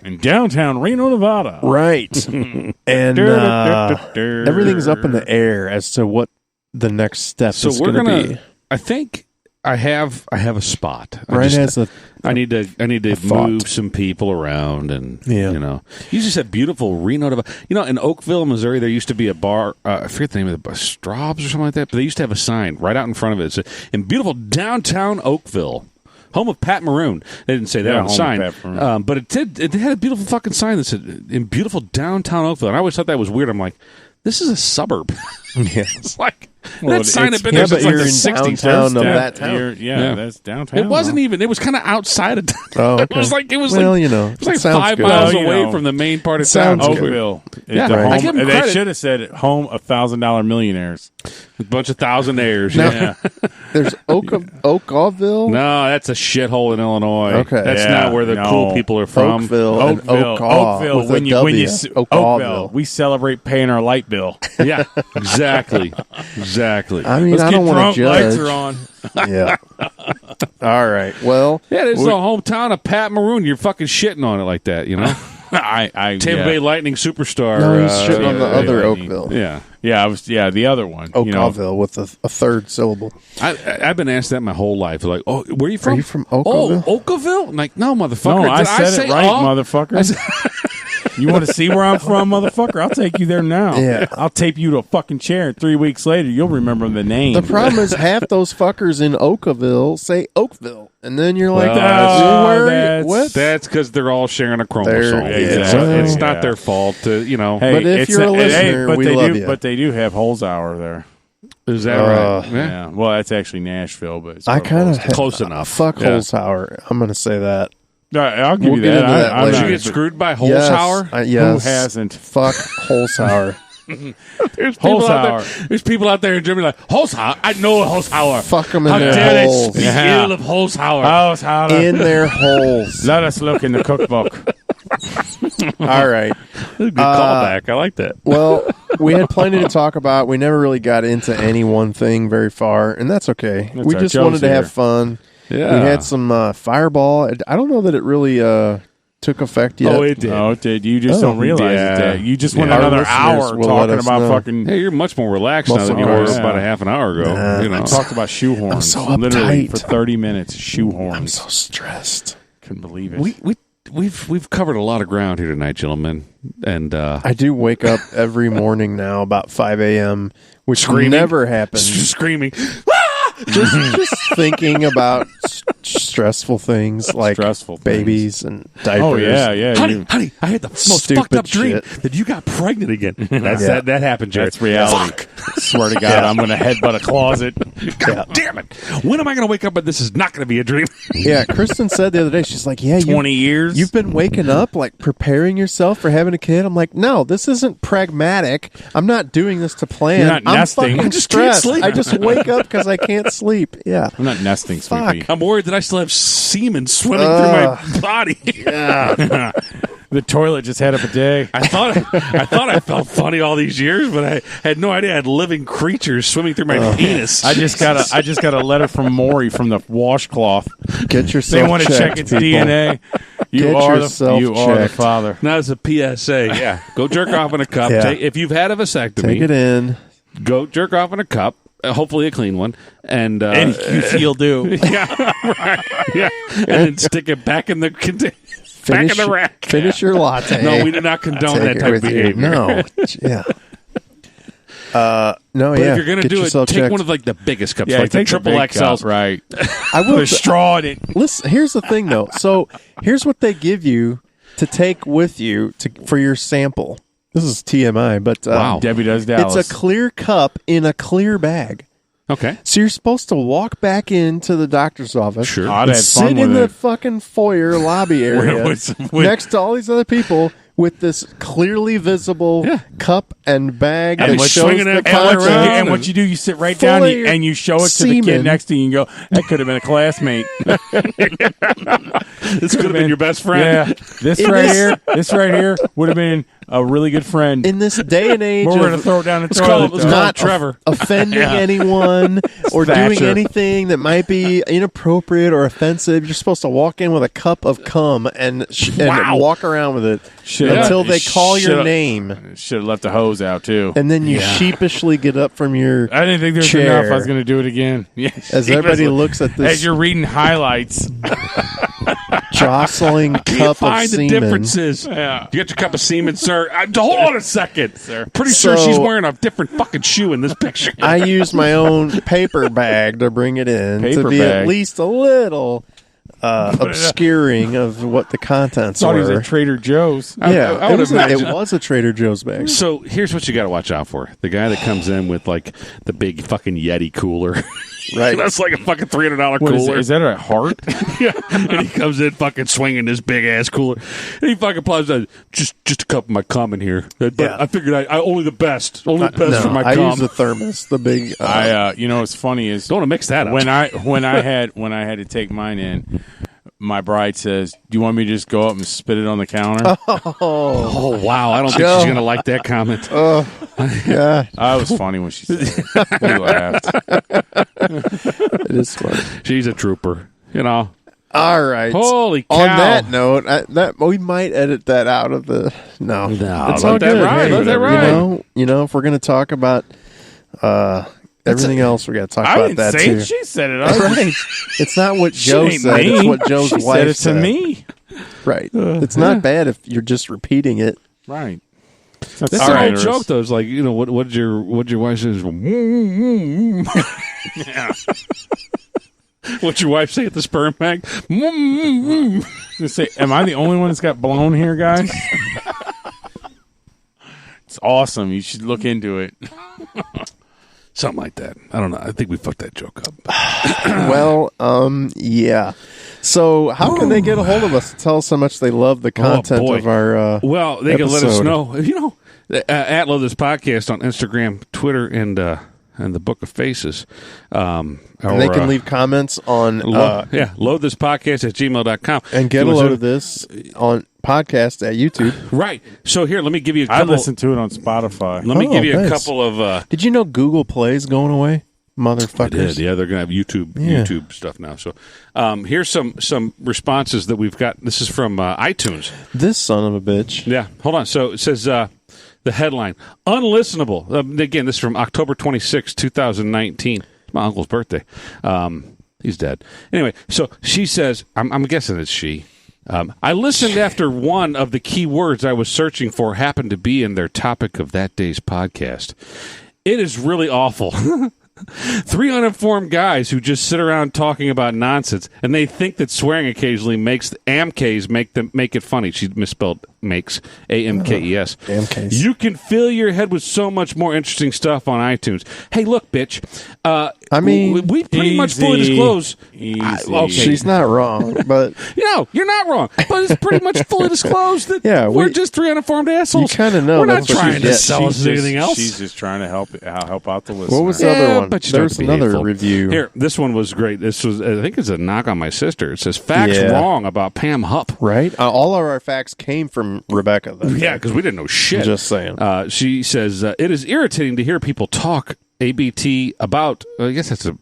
in downtown Reno, Nevada. Right. And everything's up in the air as to what the next step is going to be. I think I have a spot. I need to move some people around, and you just have beautiful Reno. In Oakville, Missouri, there used to be a bar. I forget the name of the bar, Straub's or something like that. But they used to have a sign right out in front of it. It's in beautiful downtown Oakville, home of Pat Maroon. They didn't say that on the sign, but it did. It had a beautiful fucking sign that said in beautiful downtown Oakville. And I always thought that was weird. I'm like, this is a suburb. Yeah. It's like That sign had been there since like the 60s. Downtown of that town. That's downtown. It wasn't even. It was kind of outside of town. Oh, okay. It was well, like you know, it was like 5 miles away from the main part of town. Oakville. Yeah, I give them credit. They should have said home of $1,000 millionaires. A bunch of thousandaires. Now, there's Oakville? No, that's a shithole in Illinois. Okay. That's not where the cool people are from. Oakville. Oakville. We celebrate paying our light bill. Yeah, exactly. I mean, I don't want to judge. Lights are on. Yeah. All right. Well, yeah, this is the hometown of Pat Maroon. You're fucking shitting on it like that, you know? Tampa Bay Lightning superstar. No, he's shitting on the other Oakville. Yeah, the other one. Oakville with a third syllable. I've been asked that my whole life. Like, oh, where are you from? Are you from Oakville? Oh, Oakville? I'm like, no, motherfucker. No, I said it right, motherfucker. You want to see where I'm from, motherfucker? I'll take you there now. Yeah. I'll tape you to a fucking chair, and 3 weeks later, you'll remember the name. The problem is half those fuckers in Oakville say Oakville. And then you're like, what? That's because they're all sharing a chromosome. Exactly. It's not their fault to, you know. Hey, but if you're a listener, we love you. But they do have Holzhauer there. Is that right? Yeah. Well, that's actually Nashville, but it's I kind of close enough. Fuck Holzhauer. I'm going to say that. I'll give you that. Did you get screwed by Holzhauer? Yes. Who hasn't? Fuck Holzhauer. There's people out there in Germany like, Holzhauer? I know Holzhauer. Fuck them in their holes. How dare they speak ill of Holzhauer? In their holes. Let us look in the cookbook. All right. Good callback. I like that. Well, we had plenty to talk about. We never really got into any one thing very far, and that's okay. We just wanted to have fun. Yeah. We had some Fireball. I don't know that it really took effect yet. Oh, it did. Oh, it did. You just don't realize it did. You just went another hour talking about fucking... Hey, you're much more relaxed now than you were about a half an hour ago. You know. I talked about shoehorns. I'm so uptight. Literally for 30 minutes, shoehorns. I'm so stressed. Couldn't believe it. We've covered a lot of ground here tonight, gentlemen. And I do wake up every morning now about 5 a.m., which never happens. Screaming. Just thinking about stressful things like babies and diapers. Oh, yeah. Honey, I had the most fucked up dream that you got pregnant again. That happened, Jared. That's reality. Fuck. Swear to God, I'm going to headbutt a closet. God damn it. When am I going to wake up and this is not going to be a dream? Yeah, Kristen said the other day, she's like, 20 years? You've been waking up, like, preparing yourself for having a kid? I'm like, no, this isn't pragmatic. I'm not doing this to plan. You're not nesting. I'm just stressed. can't sleep. I just wake up because I can't sleep. Yeah. I'm not nesting, Sweepy. I'm worried that I still have semen swimming through my body. Yeah. The toilet just had a bidet. I thought I felt funny all these years, but I had no idea I had living creatures swimming through my penis. I just got a letter from Maury from the washcloth. Get yourself They want to check its DNA. You are the father. Now it's a PSA. Yeah, go jerk off in a cup. Yeah. if you've had a vasectomy, take it in. Go jerk off in a cup. Hopefully a clean one, and you'll do. Yeah, right. Yeah, and then stick it back in the back in the rack. Finish your latte. No, we do not condone that type of behavior. No, yeah. But if you're going to do it, take one of like the biggest cups, like the triple XLs. Right. I will put a straw in it. Listen, here's the thing, though. So here's what they give you to take with you for your sample. This is TMI, but wow. Debbie Does Dallas. It's a clear cup in a clear bag. Okay. So you're supposed to walk back into the doctor's office, sure, sit in the fucking foyer lobby area next to all these other people with this clearly visible cup and bag and that shows the content. And what you do, you sit right down and you show it to the kid next to you and you go, that could have been a classmate. This could have been your best friend. Yeah. This right here would have been a really good friend. In this day and age, we're going to throw it down the toilet. Let's call Trevor. Offending anyone or doing anything that might be inappropriate or offensive. You're supposed to walk in with a cup of cum and walk around with it until they call your name. Should have left the hose out, too. And then you sheepishly get up from your I didn't think there was chair enough. I was going to do it again. As everybody looks at this. As you're reading highlights. Jostling cup of semen. The differences. Yeah. You got your cup of semen, sir. Hold on a second, sir. Pretty sure she's wearing a different fucking shoe in this picture. I use my own paper bag to bring it in to be at least a little obscuring of what the contents were. Thought he was at Trader Joe's. Yeah, it was a Trader Joe's bag. So here's what you got to watch out for: the guy that comes in with like the big fucking Yeti cooler. Right, that's like a fucking $300 cooler. Is that a heart? Yeah, and he comes in fucking swinging this big ass cooler, and he fucking plows down. Just a cup of my cum in here. But I figured I only the best for my cum. I use the thermos, the big. What's funny is don't want to mix that up. When I had to take mine in, my bride says, "Do you want me to just go up and spit it on the counter?" Oh wow! I don't think she's gonna like that comment. Oh, yeah, it was funny when she said it. We laughed. It is funny. She's a trooper, you know. All right. Holy cow! On that note, that we might edit that out of the. No, it's all good. Let that ride. You know, if we're gonna talk about everything else, we got to talk about that too. She said it. All right. It's not what Joe said. It's what Joe's wife said. To me. Right. It's not bad if you're just repeating it. Right. That's the whole joke, though. It's like, you know, what did your wife say? Yeah. What'd your wife say at the sperm bank? Just say, am I the only one that's got blown here, guys? It's awesome. You should look into it. Something like that. I don't know. I think we fucked that joke up. Well, yeah. So how can they get a hold of us to tell us how much they love the content of our well, they episode? can let us know. You know, at Love This Podcast on Instagram, Twitter, and the Book of Faces. And they can leave comments on loadthispodcast@gmail.com. And get a load of this on podcast at YouTube. Right. So here, let me give you a couple. I listen to it on Spotify. Let me give you a couple of Did you know Google Play's going away? Motherfuckers. I did. Yeah, they're going to have YouTube stuff now. So here's some responses that we've got. This is from iTunes. This son of a bitch. Yeah. Hold on. So it says the headline, unlistenable. Again, this is from October 26, 2019. It's my uncle's birthday. He's dead. Anyway, so she says, I'm guessing it's she. I listened after one of the key words I was searching for happened to be in their topic of that day's podcast. It is really awful. 3 uninformed guys who just sit around talking about nonsense, and they think that swearing occasionally makes the AMKs make it funny. She misspelled makes, AMKES. AMKs. You can fill your head with so much more interesting stuff on iTunes. Hey, look, bitch. I mean, we pretty much fully disclose. Okay. She's not wrong, but no, you're not wrong. But it's pretty much fully disclosed that we're just 3 uninformed assholes. You kind of know. We're not trying to sell us anything else. She's just trying to help out the listener. What was the other one? But there's another review. Here, this one was great. This was, I think it's a knock on my sister. It says, facts wrong about Pam Hupp. Right? All of our facts came from Rebecca. Yeah, because we didn't know shit. I'm just saying. She says, it is irritating to hear people talk ABT about, I guess that's a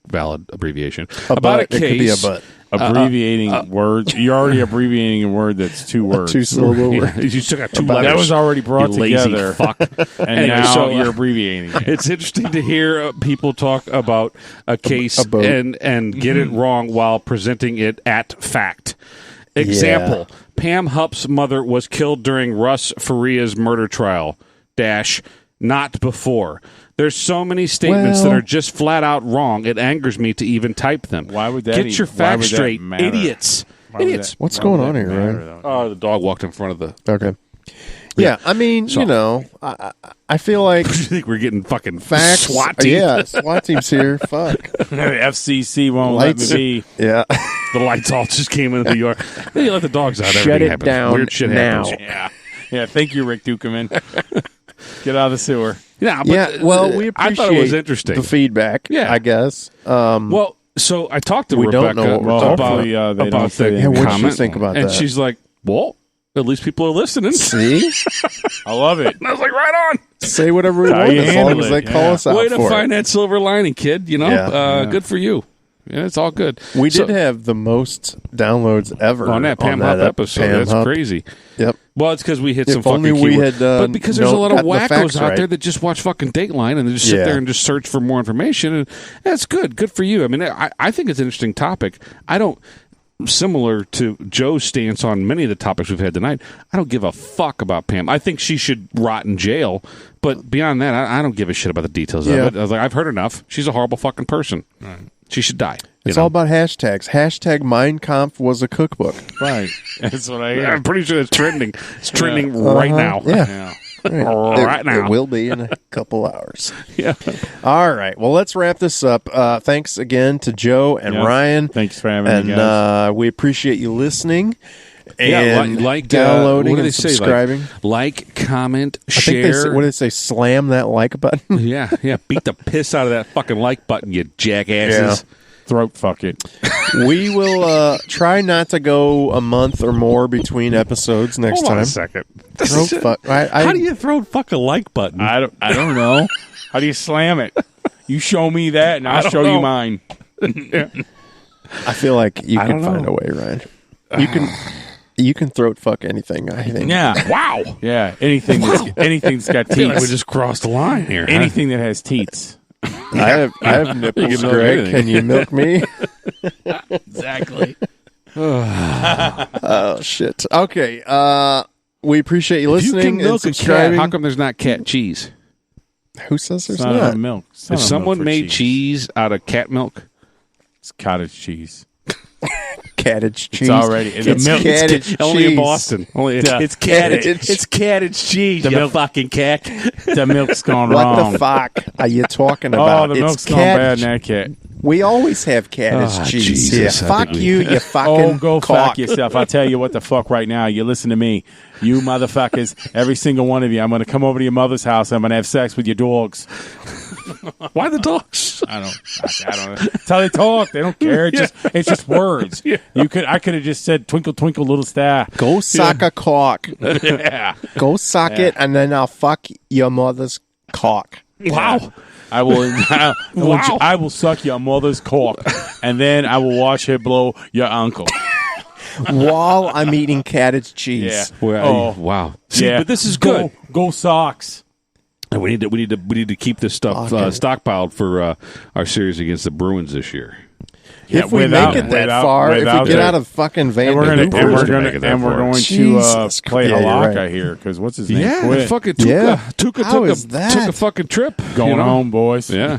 valid abbreviation, about a case. It could be a but. Abbreviating words. You're already abbreviating a word that's 2 words. 2-syllable word. You still got 2 letters. That was already brought together. Lazy fuck. And anyway, now you're abbreviating. It's interesting to hear people talk about a case and get it wrong while presenting it at fact. Example, Pam Hupp's mother was killed during Russ Faria's murder trial. Not before. There's so many statements that are just flat out wrong. It angers me to even type them. Why would that? Get your facts straight, idiots. Idiots. What's going on here, Ryan? Oh, the dog walked in front of the. Okay. Yeah, I mean, you know, I feel like. You think we're getting fucking facts? SWAT team? Yeah, SWAT team's here. Fuck. The FCC won't let me be. Yeah. The lights all just came into the yard. Then you let the dogs out. Shut it happens. down Weird shit now. happens. Yeah. Thank you, Rick Dukeman. Get out of the sewer. Yeah, but, well, we appreciate I thought it was interesting. The feedback, I guess. Well, so I talked to Rebecca about the what comment. did you think about and that? And she's like, well, at least people are listening. See? I love it. And I was like, right on. Say whatever we want as long as they call us out Way for to it. find that silver lining, kid. You know, good for you. Yeah, it's all good. We did have the most downloads ever on that Pam Hupp episode. That's crazy. Yep. Well, it's because we hit some only fucking we keywords. had, but because there's a lot of wackos out right. there that just watch fucking Dateline and they just sit there and just search for more information. And that's good. Good for you. I mean, I think it's an interesting topic. Similar to Joe's stance on many of the topics we've had tonight, I don't give a fuck about Pam. I think she should rot in jail. But beyond that, I don't give a shit about the details of it. I was like, I've heard enough. She's a horrible fucking person. Right. She should die. It's all about hashtags. Hashtag Mein Kampf was a cookbook. Right. That's what I hear. I'm pretty sure it's trending. It's trending right now. Yeah. Right now. It will be in a couple hours. Yeah. All right. Well, let's wrap this up. Thanks again to Joe and Ryan. Thanks for having me, guys. We appreciate you listening. And like downloading and subscribing. Like, comment, share. I think what do they say? Slam that like button. Yeah. Beat the piss out of that fucking like button, you jackasses. Yeah. Throat fuck it. We will try not to go a month or more between episodes next Hold time. on a second. Throat fuck. How do you throat fuck a like button? I don't know. How do you slam it? You show me that, and I'll show you mine. Yeah. I feel like you can find a way, Ryan. You can throat fuck anything, I think. Yeah. Wow. Yeah. Anything that's got I feel like we teats. just crossed the line here. Anything that has teats. I have nipples, Greg. Can you milk me? Exactly. Oh, shit. Okay. We appreciate you listening and subscribing. How come there's not cat cheese? Who says there's It's not? milk. If someone made cheese out of cat milk, it's cottage cheese. Cottage cheese. It's already It's milk. cottage cheese. only in Boston. It's cottage. It's cottage cheese. The You milk- fucking cack. The milk's gone What wrong. the fuck are you talking about? Oh, the milk's gone bad in that cat. We always have cottage cheese Jesus, here. I Fuck think we- you, you fucking Oh, go cock. fuck yourself. I'll tell you what the fuck right now. You listen to me. You motherfuckers, every single one of you, I'm going to come over to your mother's house. I'm going to have sex with your dogs. Why the dogs? I don't know. That's how they talk. They don't care. It's just words. Yeah. I could have just said twinkle twinkle little star. Go suck a cock. Yeah. Go suck it, and then I'll fuck your mother's cock. Wow. I will suck your mother's cock, and then I will watch her blow your uncle. While I'm eating cottage cheese. Yeah. Wow. See, but this is good. Go Sox. And we need to keep this stuff stockpiled for our series against the Bruins this year. If we make it that far, if we get out of fucking Van, we're going Vancouver, to Jesus play Christ. Halak, Right. I hear, because what's his name? Yeah, Quit. fucking Tuca. Tuca How is took that? a fucking trip. Going home, boys. Yeah.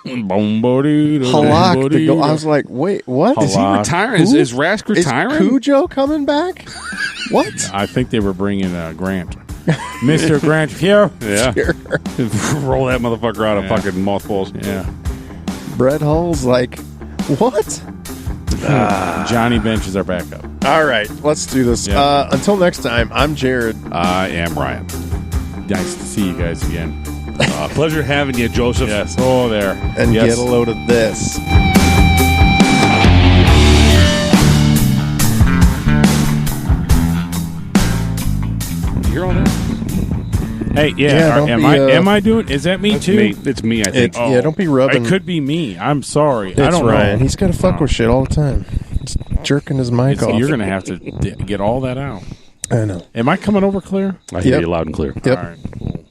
Halak to go. I was like, wait, what? Is he retiring? Is Rask retiring? Is Cujo coming back? What? I think they were bringing Grant. Mr. Grant here. Yeah. Roll that motherfucker out of fucking mothballs. Yeah. Brett Hull's like, what? Johnny Bench is our backup. All right, let's do this. Yeah. Until next time, I'm Jared. I am Ryan. Nice to see you guys again. Pleasure having you, Joseph. Yes. Oh, there. And yes. get a load of this. You hear all that? Hey, am I doing? Is that me too? It's me, I think. Yeah, don't be rubbing. It could be me. I'm sorry. It's I don't Ryan. know. He's got to fuck with shit all the time. He's jerking his mic off. You're going to have to get all that out. I know. Am I coming over clear? I hear you loud and clear. Yep. All right. Cool.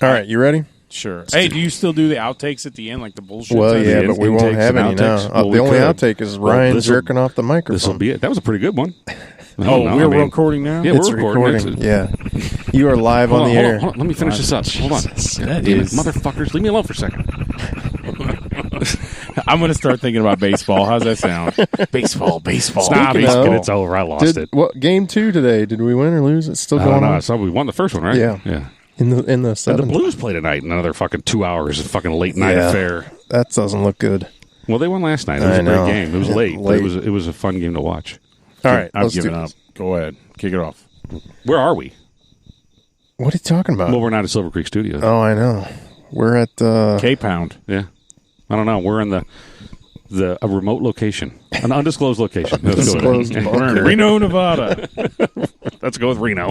All right, you ready? Sure. Hey, do you still do the outtakes at the end, like the bullshit? Well, type? yeah, but we won't intakes have and any outtakes? now. Well, The we only could. outtake is Well, Ryan this'll- jerking off the microphone. This will be it. That was a pretty good one. We're recording now? Yeah, It's we're recording. Yeah. You are live on the air. Hold on. Let me finish this up. Hold on. That Damn it, is- motherfuckers, leave me alone for a second. I'm going to start thinking about baseball. How's that sound? Baseball. Stop No. it. It's over. I lost it. What game 2 today? Did we win or lose? It's still I going don't know. on. I saw we won the first one, right? Yeah. In the And the seventh. Blues play tonight. Another fucking 2 hours of fucking late night affair. That doesn't look good. Well, they won last night. It was I a great know. game. It was Yeah, late. But late. it was a fun game to watch. All right, I've let's given do up. this. Go ahead. Kick it off. Where are we? What are you talking about? Well, we're not at Silver Creek Studios. Oh, I know. We're at K-Pound. Yeah. I don't know. We're in a remote location, an undisclosed location. Let's go with Undisclosed that. bunker. Reno, Nevada. Let's go with Reno.